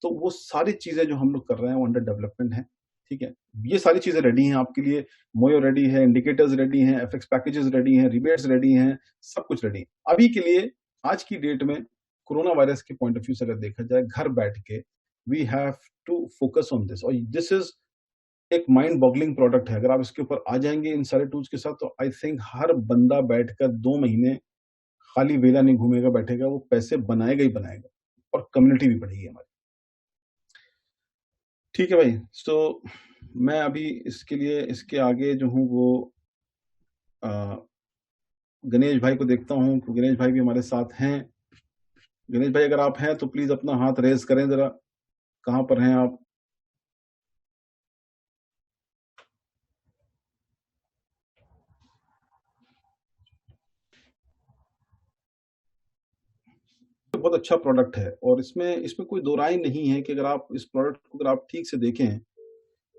C: तो वो सारी चीजें जो हम लोग कर रहे हैं वो अंडर डेवलपमेंट है, ठीक है। ये सारी चीजें रेडी हैं आपके लिए। मोयो रेडी है, इंडिकेटर्स रेडी हैं, एफएक्स पैकेजेस रेडी हैं, रिबेट्स रेडी हैं, सब कुछ रेडी है अभी के लिए। आज की डेट में कोरोना वायरस के पॉइंट ऑफ व्यू से अगर देखा जाए, घर बैठ के we have to focus on this. और दिस इज एक माइंड बॉगलिंग प्रोडक्ट है। अगर आप इसके ऊपर आ जाएंगे इन सारे टूल्स के साथ, तो आई थिंक हर बंदा बैठकर 2 महीने खाली वेला नहीं घूमेगा, बैठेगा, वो पैसे बनाएगा ही बनाएगा, और कम्युनिटी भी बढ़ेगी हमारी। ठीक है भाई। तो मैं अभी इसके लिए, इसके आगे जो हूँ वो गणेश भाई को देखता हूँ। गणेश भाई भी हमारे साथ हैं। गणेश भाई अगर आप हैं तो प्लीज अपना हाथ रेज करें जरा, कहाँ पर हैं आप? बहुत अच्छा प्रोडक्ट है, और इसमें कोई दो राय नहीं है कि अगर आप इस प्रोडक्ट को अगर आप ठीक से देखें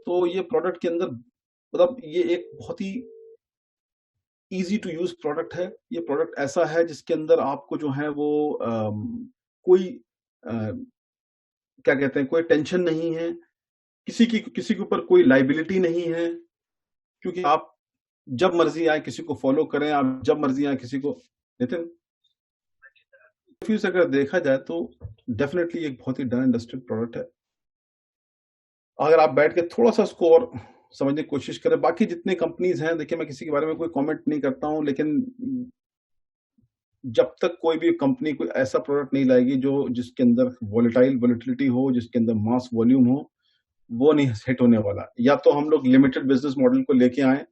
C: तो ये प्रोडक्ट के अंदर, मतलब ये एक बहुत ही इजी टू यूज प्रोडक्ट है। ये प्रोडक्ट ऐसा है जिसके अंदर आपको जो है वो कोई क्या कहते हैं, कोई टेंशन नहीं है, किसी के ऊपर कोई लाइबिलिटी नहीं है, क्योंकि आप जब मर्जी आए किसी को फॉलो करें, आप जब मर्जी आए किसी को। नितिन, अगर देखा जाए तो डेफिनेटली एक बहुत ही डन एंड डस्टेड प्रोडक्ट है। अगर आप बैठ के थोड़ा सा उसको और समझने की कोशिश करें। बाकी जितने कंपनीज हैं, देखिए मैं किसी के बारे में कोई कमेंट नहीं करता हूं, लेकिन जब तक कोई भी कंपनी कोई ऐसा प्रोडक्ट नहीं लाएगी जो जिसके अंदर वॉलेटिलिटी हो, जिसके अंदर मास वॉल्यूम हो, वो नहीं हिट होने वाला। या तो हम लोग लिमिटेड बिजनेस मॉडल को लेके आए,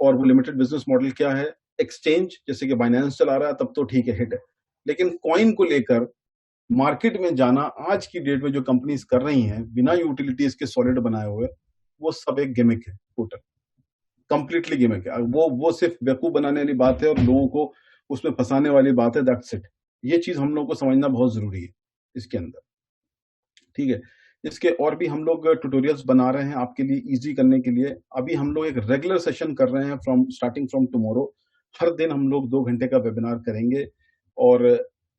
C: और वो लिमिटेड बिजनेस मॉडल क्या है, एक्सचेंज, जैसे कि बाइनेंस चला रहा है, तब तो ठीक है, हिट है। लेकिन कॉइन को लेकर मार्केट में जाना आज की डेट में जो कंपनीज कर रही हैं बिना यूटिलिटीज के सॉलिड बनाए हुए, वो सब एक गिमिक है, टोटल कंप्लीटली गिमिक है। वो सिर्फ बेवकूफ बनाने वाली बात है और लोगों को उसमें फंसाने वाली बात है, दैट्स इट। ये चीज हम लोगों को समझना बहुत जरूरी है इसके अंदर, ठीक है। इसके और भी हम लोग ट्यूटोरियल्स बना रहे हैं आपके लिए इजी करने के लिए। अभी हम लोग एक रेगुलर सेशन कर रहे हैं स्टार्टिंग फ्रॉम टुमारो। हर दिन हम लोग 2 घंटे का वेबिनार करेंगे, और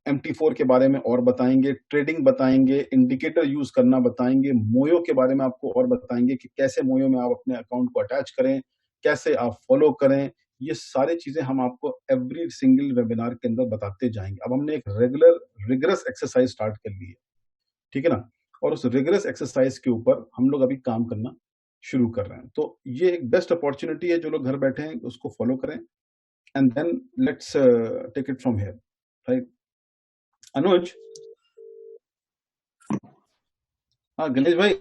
C: MT4 के बारे में और बताएंगे, ट्रेडिंग बताएंगे, इंडिकेटर यूज करना बताएंगे, मोयो के बारे में आपको और बताएंगे कि कैसे मोयो में आप अपने अकाउंट को अटैच करें, कैसे आप फॉलो करें। ये सारी चीजें हम आपको एवरी सिंगल वेबिनार के अंदर बताते जाएंगे। अब हमने एक रेगुलर रिगरस एक्सरसाइज स्टार्ट कर ली है, ठीक है ना, और उस रिगरस एक्सरसाइज के ऊपर हम लोग अभी काम करना शुरू कर रहे हैं। तो ये एक बेस्ट अपॉर्चुनिटी है, जो लोग घर बैठे हैं उसको फॉलो करें, and then let's take it from here, right. Anuj, हाँ गणेश भाई,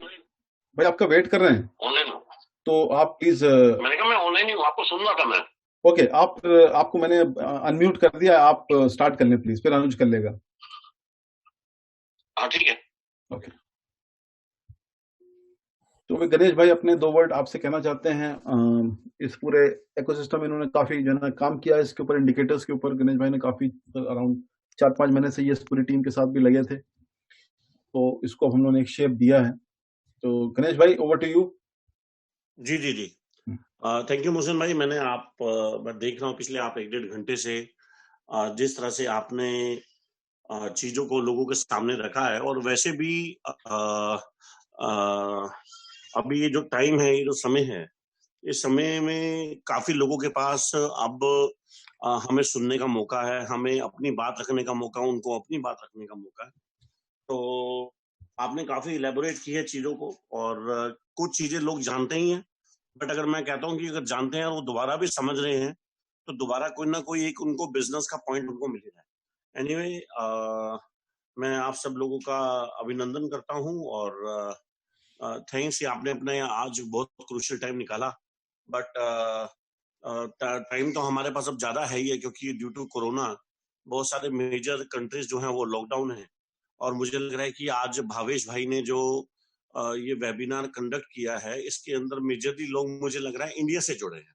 C: आपका वेट कर रहे हैं
F: ऑनलाइन हूँ,
C: तो आप प्लीज।
F: मैंने कहा मैं ऑनलाइन ही हूँ, आपको सुन रहा था मैं।
C: ओके, आपको मैंने अनम्यूट कर दिया, आप स्टार्ट कर लें प्लीज, फिर अनुज कर लेगा।
F: हाँ ठीक है,
C: ओके। तो गणेश भाई अपने 2 वर्ड आपसे कहना चाहते हैं। इस पूरे इकोसिस्टम में इन्होंने काफी जो है काम किया है, इसके ऊपर इंडिकेटर्स के ऊपर गणेश भाई ने काफी अराउंड 4-5 महीने से ये इस पूरी टीम के साथ भी लगे थे, तो इसको हम लोगों ने एक शेप दिया है। तो गणेश भाई, ओवर टू यू।
F: जी जी जी, थैंक यू मोहसिन भाई। मैं देख रहा हूँ पिछले आप 1-1.5 घंटे से जिस तरह से आपने चीजों को लोगों के सामने रखा है, और वैसे भी अभी ये जो टाइम है, ये जो समय है, इस समय में काफी लोगों के पास अब हमें सुनने का मौका है, हमें अपनी बात रखने का मौका, उनको अपनी बात रखने का मौका है। तो आपने काफी इलेबोरेट की है चीजों को, और कुछ चीजें लोग जानते ही हैं, बट अगर मैं कहता हूँ कि अगर जानते हैं और वो दोबारा भी समझ रहे हैं, तो दोबारा कोई ना कोई एक उनको बिजनेस का पॉइंट उनको मिलेगा। एनीवे, मैं आप सब लोगों का अभिनंदन करता हूं और थैंक्स, आपने अपने आज बहुत क्रूशियल टाइम निकाला, बट टाइम तो हमारे पास अब ज्यादा है ही है, क्योंकि ड्यू टू कोरोना बहुत सारे मेजर कंट्रीज जो हैं वो लॉकडाउन है। और मुझे लग रहा है कि आज भावेश भाई ने जो ये वेबिनार कंडक्ट किया है, इसके अंदर मेजरली लोग मुझे लग रहा है इंडिया से जुड़े हैं।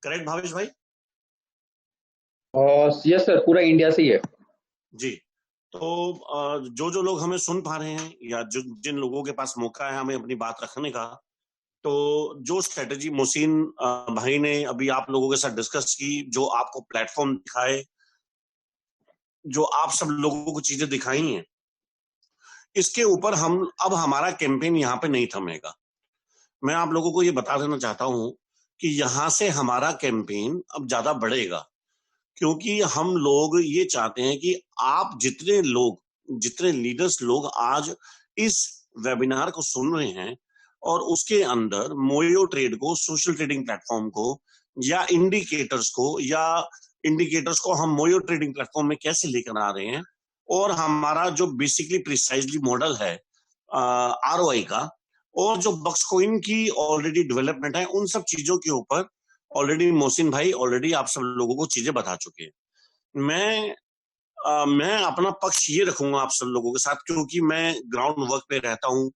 F: करेक्ट भावेश भाई?
A: यस सर, पूरा इंडिया से ही है
F: जी। तो जो लोग हमें सुन पा रहे हैं या जिन लोगों के पास मौका है हमें अपनी बात रखने का, तो जो स्ट्रेटेजी मोहसिन भाई ने अभी आप लोगों के साथ डिस्कस की, जो आपको प्लेटफॉर्म दिखाए, जो आप सब लोगों को चीजें दिखाई हैं, इसके ऊपर अब हमारा कैंपेन यहाँ पे नहीं थमेगा। मैं आप लोगों को ये बता देना चाहता हूं कि यहाँ से हमारा कैंपेन अब ज्यादा बढ़ेगा, क्योंकि हम लोग ये चाहते हैं कि आप जितने लीडर्स लोग आज इस वेबिनार को सुन रहे हैं और उसके अंदर मोयो ट्रेड को, सोशल ट्रेडिंग प्लेटफॉर्म को या इंडिकेटर्स को हम मोयो ट्रेडिंग प्लेटफॉर्म में कैसे लेकर आ रहे हैं, और हमारा जो बेसिकली प्रिसाइजली मॉडल है ROI का, और जो बक्सकॉइन की ऑलरेडी डेवलपमेंट है, उन सब चीजों के ऊपर ऑलरेडी मोहसिन भाई ऑलरेडी आप सब लोगों को चीजें बता चुके हैं। मैं अपना पक्ष ये रखूंगा आप सब लोगों के साथ, क्योंकि मैं ग्राउंड वर्क पे रहता हूँ,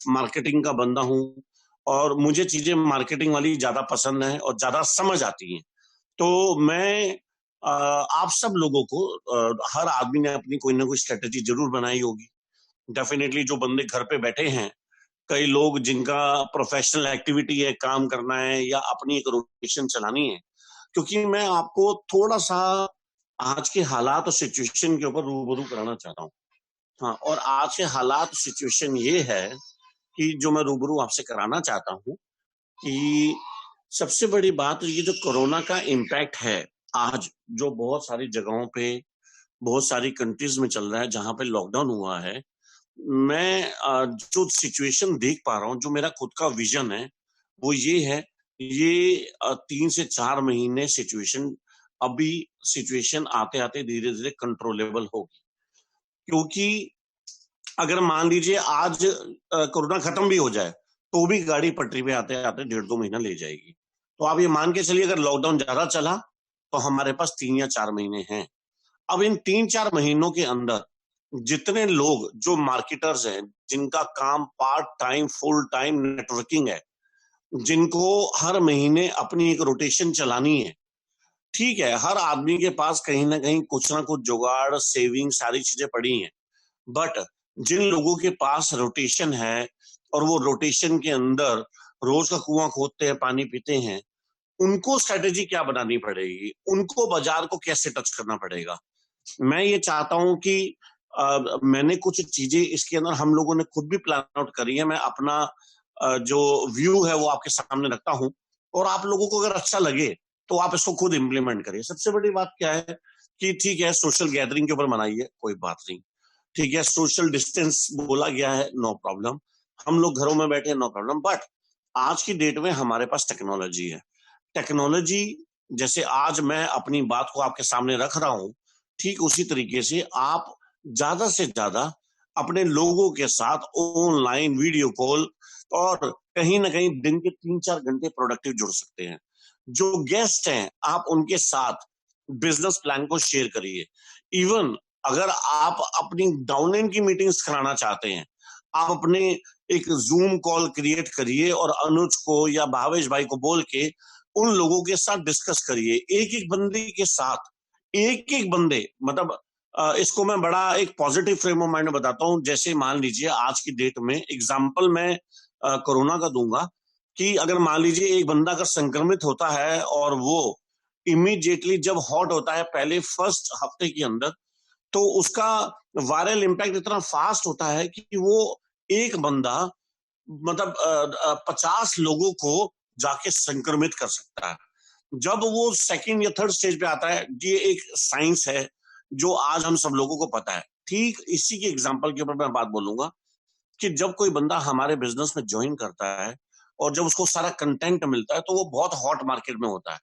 F: मार्केटिंग का बंदा हूँ, और मुझे चीजें मार्केटिंग वाली ज्यादा पसंद है और ज्यादा समझ आती हैं। तो मैं आप सब लोगों को, हर आदमी ने अपनी कोई ना कोई स्ट्रेटेजी जरूर बनाई होगी। डेफिनेटली जो बंदे घर पे बैठे हैं, कई लोग जिनका प्रोफेशनल एक्टिविटी है, काम करना है या अपनी एक रोटेशन चलानी है, क्योंकि मैं आपको थोड़ा सा आज के हालात और सिचुएशन के ऊपर रूबरू कराना चाहता हूँ। हाँ, और आज के हालात सिचुएशन ये है कि जो मैं रूबरू आपसे कराना चाहता हूँ कि सबसे बड़ी बात ये जो कोरोना का इम्पैक्ट है आज, जो बहुत सारी जगहों पे, बहुत सारी कंट्रीज में चल रहा है जहां पे लॉकडाउन हुआ है, मैं जो सिचुएशन देख पा रहा हूँ, जो मेरा खुद का विजन है वो ये है, ये 3 से 4 महीने सिचुएशन आते आते धीरे धीरे कंट्रोलेबल होगी। क्योंकि अगर मान लीजिए आज कोरोना खत्म भी हो जाए तो भी गाड़ी पटरी पे आते आते 1.5-2 महीना ले जाएगी। तो आप ये मान के चलिए अगर लॉकडाउन ज्यादा चला तो हमारे पास 3 या 4 महीने हैं। अब इन 3-4 महीनों के अंदर जितने लोग जो मार्केटर्स हैं, जिनका काम part time full time networking है, जिनको हर महीने अपनी एक रोटेशन चलानी है, ठीक है, हर आदमी के पास कहीं ना कहीं कुछ ना कुछ जुगाड़, सेविंग, सारी चीजें पड़ी हैं, बट जिन लोगों के पास रोटेशन है और वो रोटेशन के अंदर रोज का कुआं खोदते हैं, पानी पीते हैं, उनको स्ट्रेटेजी क्या बनानी पड़ेगी, उनको बाजार को कैसे टच करना पड़ेगा। मैं ये चाहता हूं कि मैंने कुछ चीजें इसके अंदर हम लोगों ने खुद भी प्लान आउट करी है। मैं अपना जो व्यू है वो आपके सामने रखता हूं, और आप लोगों को अगर अच्छा लगे तो आप इसको खुद इम्प्लीमेंट करिए। सबसे बड़ी बात क्या है कि ठीक है, सोशल गैदरिंग के ऊपर मनाइए, कोई बात नहीं, ठीक है, सोशल डिस्टेंस बोला गया है, नो प्रॉब्लम, हम लोग घरों में बैठे, नो प्रॉब्लम, बट आज की डेट में हमारे पास टेक्नोलॉजी है। टेक्नोलॉजी जैसे आज मैं अपनी बात को आपके सामने रख रहा हूं, ठीक उसी तरीके से आप ज्यादा से ज्यादा अपने लोगों के साथ ऑनलाइन वीडियो कॉल और कहीं ना कहीं दिन के 3-4 घंटे प्रोडक्टिव जुड़ सकते हैं। जो गेस्ट हैं आप उनके साथ बिजनेस प्लान को शेयर करिए। इवन अगर आप अपनी डाउनलाइन की मीटिंग्स कराना चाहते हैं, आप अपने एक जूम कॉल क्रिएट करिए और अनुज को या भावेश भाई को बोल के उन लोगों के साथ डिस्कस करिए। एक एक बंदे के साथ, एक एक बंदे, मतलब इसको मैं बड़ा एक पॉजिटिव फ्रेम ऑफ माइंड में बताता हूँ। जैसे मान लीजिए आज की डेट में एग्जाम्पल मैं कोरोना का दूंगा कि अगर मान लीजिए एक बंदा अगर संक्रमित होता है और वो इमीडिएटली जब हॉट होता है पहले फर्स्ट हफ्ते के अंदर, तो उसका वायरल इम्पैक्ट इतना फास्ट होता है कि वो एक बंदा मतलब 50 लोगों को जाके संक्रमित कर सकता है। जब वो सेकंड या थर्ड स्टेज पे आता है, ये एक साइंस है जो आज हम सब लोगों को पता है। ठीक इसी के एग्जांपल के ऊपर मैं बात बोलूंगा कि जब कोई बंदा हमारे बिजनेस में ज्वाइन करता है और जब उसको सारा कंटेंट मिलता है तो वो बहुत हॉट मार्केट में होता है।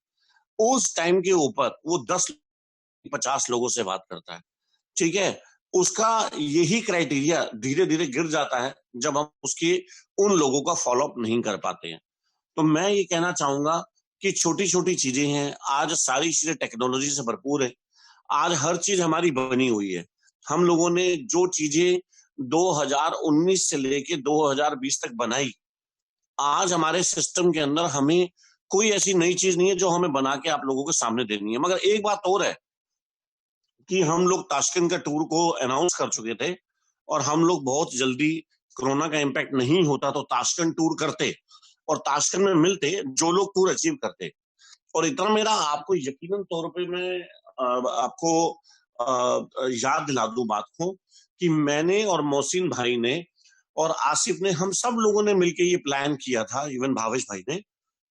F: उस टाइम के ऊपर वो 10-50 लोगों से बात करता है, ठीक है। उसका यही क्राइटेरिया धीरे धीरे गिर जाता है जब हम उसके उन लोगों का फॉलोअप नहीं कर पाते हैं। तो मैं ये कहना चाहूंगा कि छोटी छोटी चीजें हैं, आज सारी चीजें टेक्नोलॉजी से भरपूर है, आज हर चीज हमारी बनी हुई है। हम लोगों ने जो चीजें 2019 से लेके 2020 तक बनाई, आज हमारे सिस्टम के अंदर हमें कोई ऐसी नई चीज नहीं है जो हमें बना के आप लोगों के सामने देनी है। मगर एक बात और है कि हम लोग ताशकंद का टूर को अनाउंस कर चुके थे और हम लोग बहुत जल्दी, कोरोना का इम्पैक्ट नहीं होता तो ताशकंद टूर करते और ताशकंद में मिलते जो लोग टूर अचीव करते। और इतना मेरा आपको यकीनन तौर पे मैं आपको याद दिला दूं बात को कि मैंने और मोहसिन भाई ने और आसिफ ने, हम सब लोगों ने मिलकर ये प्लान किया था, इवन भावेश भाई ने,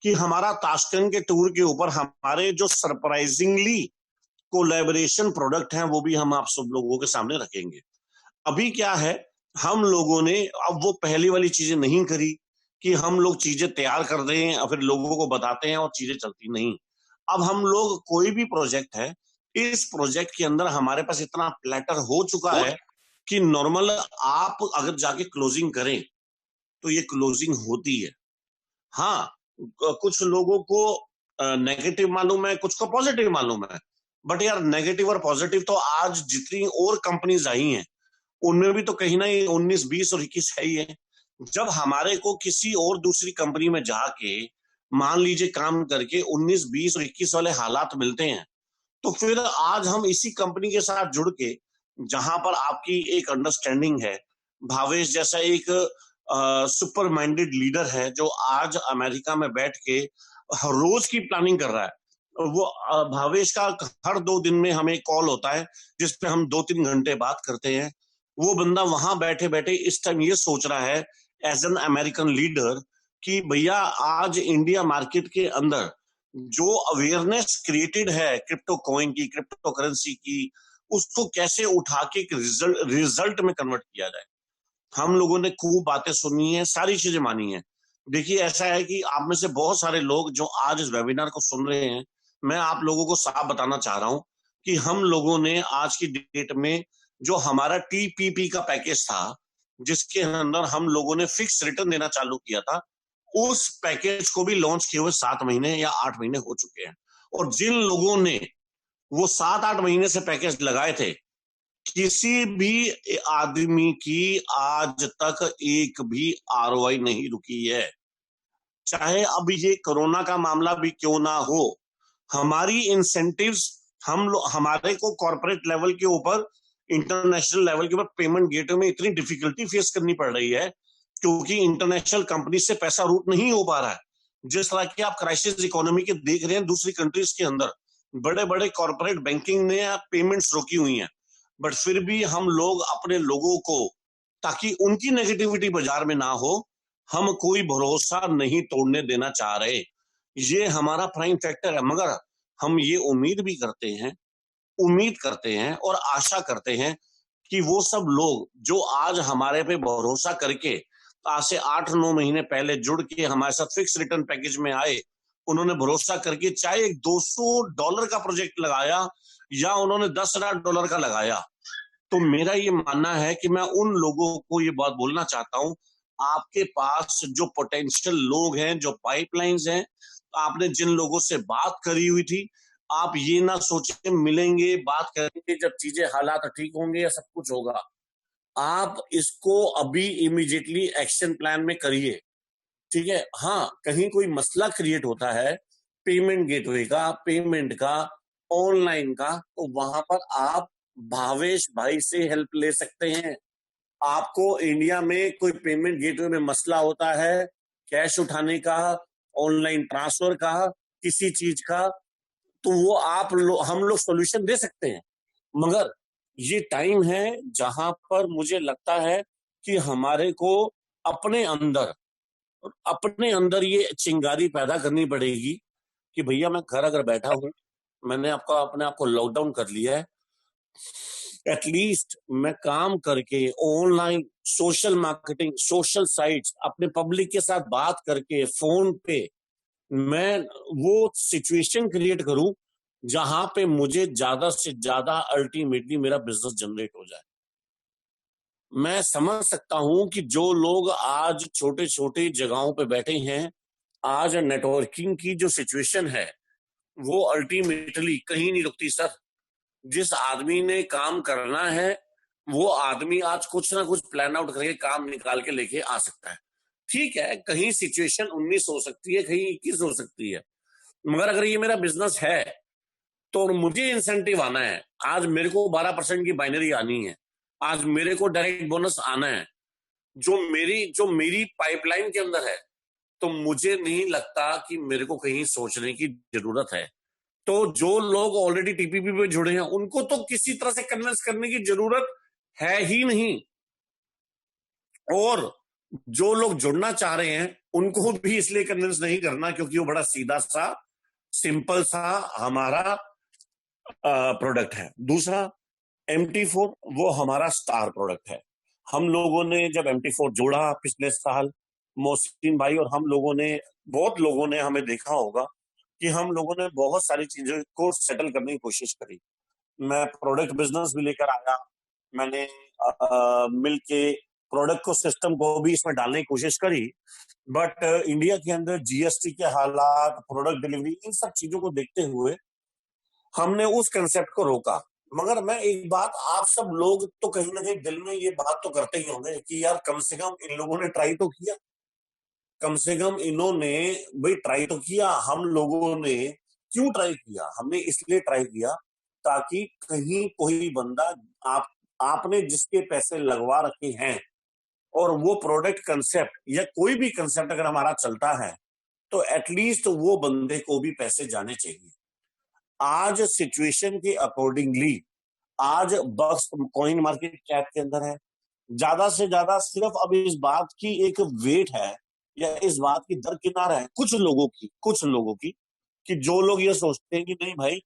F: कि हमारा ताशकंद के टूर के ऊपर हमारे जो सरप्राइजिंगली कोलैबोरेशन प्रोडक्ट हैं वो भी हम आप सब लोगों के सामने रखेंगे। अभी क्या है, हम लोगों ने अब वो पहली वाली चीजें नहीं करी कि हम लोग चीजें तैयार कर दें और फिर लोगों को बताते हैं और चीजें चलती नहीं। अब हम लोग कोई भी प्रोजेक्ट है, इस प्रोजेक्ट के अंदर हमारे पास इतना प्लेटर हो चुका है कि नॉर्मल आप अगर जाके क्लोजिंग करें तो ये क्लोजिंग होती है। हाँ, कुछ लोगों को नेगेटिव मालूम है, कुछ को पॉजिटिव मालूम है, बट यार नेगेटिव और पॉजिटिव तो आज जितनी और कंपनीज आई हैं उनमें भी तो कहीं ना 19, 20 और 21 है ही है। जब हमारे को किसी और दूसरी कंपनी में जाके मान लीजिए काम करके 19, 20 और 21 वाले हालात मिलते हैं, तो फिर आज हम इसी कंपनी के साथ जुड़ के, जहां पर आपकी एक अंडरस्टैंडिंग है, भावेश जैसा एक सुपर माइंडेड लीडर है जो आज अमेरिका में बैठ के हर रोज की प्लानिंग कर रहा है। वो भावेश का हर 2 दिन में हमें कॉल होता है जिसपे हम 2-3 घंटे बात करते हैं। वो बंदा वहां बैठे बैठे इस टाइम ये सोच रहा है एज एन अमेरिकन लीडर कि भैया आज इंडिया मार्केट के अंदर जो अवेयरनेस क्रिएटेड है क्रिप्टो कॉइन की, क्रिप्टो करेंसी की, उसको कैसे उठा के रिजल्ट में कन्वर्ट किया जाए। हम लोगों ने खूब बातें सुनी है, सारी चीजें मानी है। देखिए ऐसा है कि आप में से बहुत सारे लोग जो आज इस वेबिनार को सुन रहे हैं, मैं आप लोगों को साफ बताना चाह रहा हूं कि हम लोगों ने आज की डेट में जो हमारा TPP का पैकेज था, जिसके अंदर हम लोगों ने फिक्स रिटर्न देना चालू किया था, उस पैकेज को भी लॉन्च किए हुए 7 महीने या 8 महीने हो चुके हैं। और जिन लोगों ने वो 7-8 महीने से पैकेज लगाए थे, किसी भी आदमी की आज तक एक भी ROI नहीं रुकी है। चाहे अब ये कोरोना का मामला भी क्यों ना हो, हमारी इंसेंटिव्स हमारे को कॉर्पोरेट लेवल के ऊपर, इंटरनेशनल लेवल के ऊपर पेमेंट गेटवे में इतनी डिफिकल्टी फेस करनी पड़ रही है क्योंकि इंटरनेशनल कंपनी से पैसा रूट नहीं हो पा रहा है। जिस तरह की आप क्राइसिस इकोनॉमी के देख रहे हैं दूसरी कंट्रीज के अंदर, बड़े बड़े कॉर्पोरेट बैंकिंग ने पेमेंट्स रोकी हुई हैं, बट फिर भी हम लोग अपने लोगों को, ताकि उनकी नेगेटिविटी बाजार में ना हो, हम कोई भरोसा नहीं तोड़ने देना चाह रहे। ये हमारा प्राइम फैक्टर है। मगर हम ये उम्मीद करते हैं और आशा करते हैं कि वो सब लोग जो आज हमारे पे भरोसा करके आज से 8-9 महीने पहले जुड़ के हमारे साथ फिक्स रिटर्न पैकेज में आए, उन्होंने भरोसा करके चाहे $200 का प्रोजेक्ट लगाया या उन्होंने $10,000 का लगाया, तो मेरा ये मानना है कि मैं उन लोगों को ये बात बोलना चाहता हूं, आपके पास जो पोटेंशियल लोग हैं, जो पाइपलाइंस हैं, आपने जिन लोगों से बात करी हुई थी, आप ये ना सोचे मिलेंगे, बात करेंगे, जब चीजें हालात ठीक होंगे या सब कुछ होगा। आप इसको अभी इमीडिएटली एक्शन प्लान में करिए, ठीक है। हाँ, कहीं कोई मसला क्रिएट होता है पेमेंट गेटवे का, पेमेंट का, ऑनलाइन का, तो वहां पर आप भावेश भाई से हेल्प ले सकते हैं। आपको इंडिया में कोई पेमेंट गेटवे में मसला होता है, कैश उठाने का, ऑनलाइन ट्रांसफर का, किसी चीज का, तो वो हम लोग सॉल्यूशन दे सकते हैं। मगर ये टाइम है जहां पर मुझे लगता है कि हमारे को अपने अंदर ये चिंगारी पैदा करनी पड़ेगी कि भैया मैं घर अगर बैठा हूं, मैंने अपने आप को लॉकडाउन कर लिया है, एटलीस्ट मैं काम करके online social marketing, social sites, अपने पब्लिक के साथ बात करके फोन पे मैं वो सिचुएशन क्रिएट करूं जहां पे मुझे ज्यादा से ज्यादा अल्टीमेटली मेरा बिजनेस जनरेट हो जाए। मैं समझ सकता हूं कि जो लोग आज छोटे छोटे जगहों पे बैठे हैं, आज नेटवर्किंग की जो सिचुएशन है वो अल्टीमेटली कहीं नहीं रुकती सर। जिस आदमी ने काम करना है वो आदमी आज कुछ ना कुछ प्लान आउट करके काम निकाल के लेके आ सकता है। ठीक है, कहीं सिचुएशन 19 हो सकती है, कहीं 21 हो सकती है, मगर अगर ये मेरा बिजनेस है तो मुझे इंसेंटिव आना है। आज मेरे को 12% की बाइनरी आनी है, आज मेरे को डायरेक्ट बोनस आना है जो मेरी पाइपलाइन के अंदर है। तो मुझे नहीं लगता कि मेरे को कहीं सोचने की जरूरत है। तो जो लोग ऑलरेडी टीपीपी पे जुड़े हैं उनको तो किसी तरह से कन्विंस करने की जरूरत है ही नहीं, और जो लोग जुड़ना चाह रहे हैं उनको भी इसलिए कन्विंस नहीं करना क्योंकि वो बड़ा सीधा सा सिंपल सा हमारा प्रोडक्ट है। दूसरा, MT4 वो हमारा स्टार प्रोडक्ट है। हम लोगों ने जब MT4 जोड़ा पिछले साल, मोहसिन भाई और हम लोगों ने, बहुत लोगों ने हमें देखा होगा कि हम लोगों ने बहुत सारी चीजों को सेटल करने की कोशिश करी। मैं प्रोडक्ट बिजनेस भी लेकर आया, मैंने मिल के प्रोडक्ट को, सिस्टम को भी इसमें डालने की कोशिश करी, बट इंडिया के अंदर GST के हालात, प्रोडक्ट डिलीवरी, इन सब चीजों को देखते हुए हमने उस कंसेप्ट को रोका। मगर मैं एक बात, आप सब लोग तो कहीं ना कहीं दिल में ये बात तो करते ही होंगे कि यार कम से कम इन लोगों ने ट्राई तो किया, कम से कम इन्होंने भाई ट्राई तो किया। हम लोगों ने क्यों ट्राई किया? हमने इसलिए ट्राई किया ताकि कहीं कोई बंदा, आपने जिसके पैसे लगवा रखे हैं और वो प्रोडक्ट कंसेप्ट या कोई भी कंसेप्ट अगर हमारा चलता है तो एटलीस्ट वो बंदे को भी पैसे जाने चाहिए। आज सिचुएशन के अकॉर्डिंगली आज बक्स कॉइन मार्केट कैप के अंदर है, ज्यादा से ज्यादा सिर्फ अब इस बात की एक वेट है या इस बात की दरकिनार है कुछ लोगों की कि जो लोग ये सोचते हैं कि नहीं भाई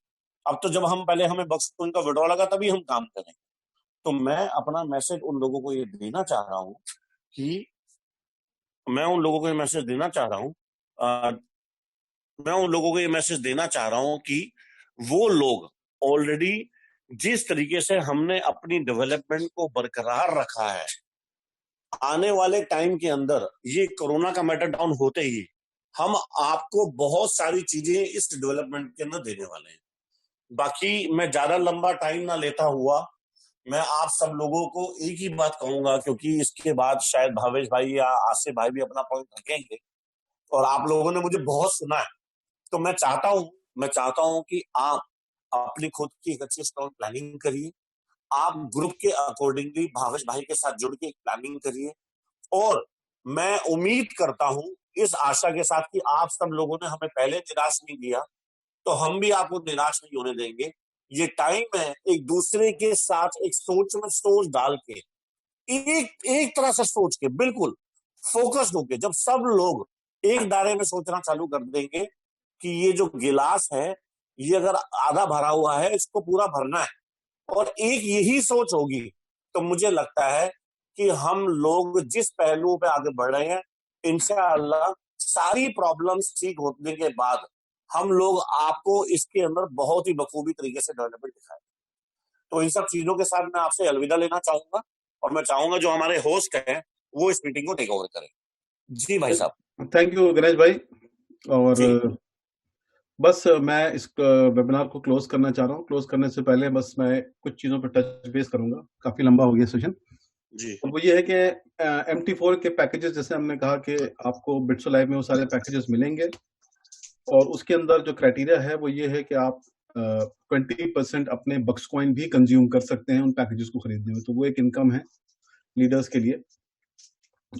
F: अब तो जब हम पहले हमें बक्स कॉइन का विड्रॉ लगा तभी हम काम करें। तो मैं अपना मैसेज उन लोगों को ये देना चाह रहा हूं कि मैं उन लोगों को ये मैसेज देना चाह रहा हूं मैं उन लोगों को ये मैसेज देना चाह रहा हूं कि वो लोग ऑलरेडी जिस तरीके से हमने अपनी डेवलपमेंट को बरकरार रखा है, आने वाले टाइम के अंदर ये कोरोना का मैटर डाउन होते ही हम आपको बहुत सारी चीजें इस डेवलपमेंट के अंदर देने वाले हैं। बाकी मैं ज्यादा लंबा टाइम ना लेता हुआ मैं आप सब लोगों को एक ही बात कहूंगा, क्योंकि इसके बाद शायद भावेश भाई या आसिफ भाई भी अपना पॉइंट रखेंगे और आप लोगों ने मुझे बहुत सुना है। तो मैं चाहता हूं कि आप अपनी खुद की एक अच्छी स्ट्रॉन्ग प्लानिंग करिए, आप ग्रुप के अकॉर्डिंगली भावेश भाई के साथ जुड़ के एक प्लानिंग करिए, और मैं उम्मीद करता हूं इस आशा के साथ कि आप सब लोगों ने हमें पहले निराश नहीं किया तो हम भी आपको निराश नहीं होने देंगे। ये टाइम है एक दूसरे के साथ एक सोच में सोच डाल के, एक तरह से सोच के बिल्कुल फोकस्ड होके, जब सब लोग एक दायरे में सोचना चालू कर देंगे कि ये जो गिलास है ये अगर आधा भरा हुआ है इसको पूरा भरना है, और एक यही सोच होगी, तो मुझे लगता है कि हम लोग जिस पहलू पे आगे बढ़ रहे हैं इंशाअल्लाह सारी प्रॉब्लम्स ठीक होने के बाद हम लोग आपको इसके अंदर बहुत ही बखूबी तरीके से डेवलपमेंट दिखाएंगे। तो इन सब चीजों के साथ मैं आपसे अलविदा लेना चाहूंगा और मैं चाहूंगा जो हमारे होस्ट हैं वो इस मीटिंग को टेक ओवर करें। जी भाई साहब।
C: थैंक यू गणेश भाई। और
F: जी।
C: बस मैं इस वेबिनार को क्लोज करना चाह रहा हूँ। क्लोज करने से पहले बस मैं कुछ चीज़ों पर टच बेस करूंगा, काफ़ी लंबा हो गया सेशन।
F: जी।
C: और वो ये है कि MT4 के पैकेजेस, जैसे हमने कहा कि आपको बिट्सो लाइव में वो सारे पैकेजेस मिलेंगे, और उसके अंदर जो क्राइटेरिया है वो ये है कि आप 20% अपने बक्स कॉइन भी कंज्यूम कर सकते हैं उन पैकेजेस को खरीदने में। तो वो एक इनकम है लीडर्स के लिए।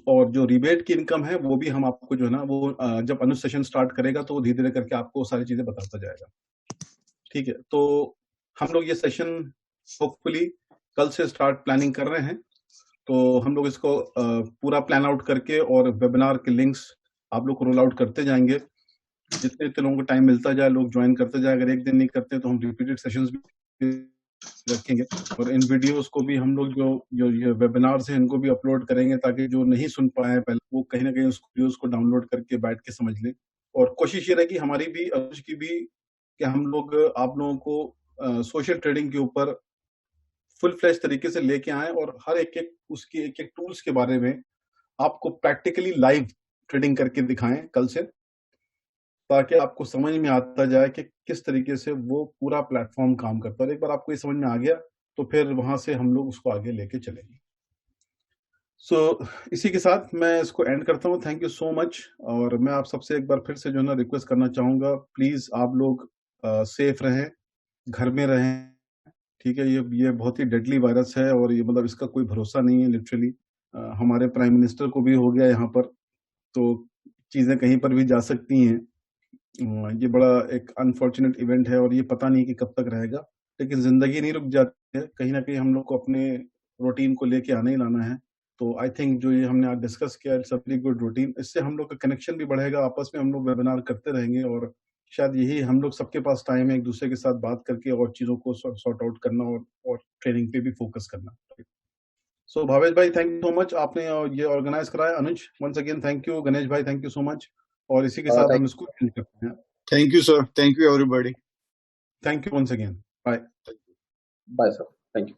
C: और जो रिबेट की इनकम है वो भी हम आपको जो है ना वो जब अनु सेशन स्टार्ट करेगा तो धीरे धीरे करके आपको सारी चीजें बताता जाएगा। ठीक है, तो हम लोग ये सेशन होपफुली कल से स्टार्ट प्लानिंग कर रहे हैं। तो हम लोग इसको पूरा प्लान आउट करके और वेबिनार के लिंक्स आप लोग को रोल आउट करते जाएंगे। जितने जितने लोगों को टाइम मिलता जाए लोग ज्वाइन करते जाए। अगर एक दिन नहीं करते तो हम रिपीटेड सेशंस भी रखेंगे, और इन वीडियोस को भी हम लोग जो ये वेबिनार्स हैं इनको भी अपलोड करेंगे ताकि जो नहीं सुन पाए पहले वो कहीं ना कहीं उस वीडियोस को डाउनलोड करके बैठ के समझ लें। और कोशिश ये रहेगी हमारी भी अनुज की भी कि हम लोग आप लोगों को सोशल ट्रेडिंग के ऊपर फुल फ्लैश तरीके से लेके आए और हर एक उसके एक टूल्स के बारे में आपको प्रैक्टिकली लाइव ट्रेडिंग करके दिखाएं कल से, ताकि आपको समझ में आता जाए कि किस तरीके से वो पूरा प्लेटफॉर्म काम करता है। और एक बार आपको ये समझ में आ गया तो फिर वहां से हम लोग उसको आगे लेके चलेंगे। इसी के साथ मैं इसको एंड करता हूँ। Thank you so much. और मैं आप सबसे एक बार फिर से जो है ना रिक्वेस्ट करना चाहूंगा, प्लीज आप लोग सेफ रहें, घर में रहें, ठीक है। ये बहुत ही डेडली वायरस है और ये मतलब इसका कोई भरोसा नहीं है लिटरली। हमारे प्राइम मिनिस्टर को भी हो गया यहाँ पर, तो चीजें कहीं पर भी जा सकती हैं। ये बड़ा एक अनफॉर्चुनेट इवेंट है और ये पता नहीं कि कब तक रहेगा, लेकिन जिंदगी नहीं रुक जाती है। कहीं ना कहीं हम लोग को अपने रूटीन को लेके आना ही लाना है। तो आई थिंक जो ये हमने आज डिस्कस किया, it's a very good routine. इससे हम लोग का कनेक्शन भी बढ़ेगा, आपस में हम लोग वेबिनार करते रहेंगे और शायद यही हम लोग सबके पास टाइम है एक दूसरे के साथ बात करके और चीजों को सॉर्ट आउट करना और ट्रेनिंग पे भी फोकस करना। सो भावेश भाई थैंक यू सो मच, आपने ये ऑर्गेनाइज कराया। Anuj once again thank you. Ganesh भाई थैंक यू सो मच। और इसी के साथ हम इसको एंड करते हैं।
B: Thank you sir, thank you everybody,
C: thank you once again, bye
A: bye sir, thank you.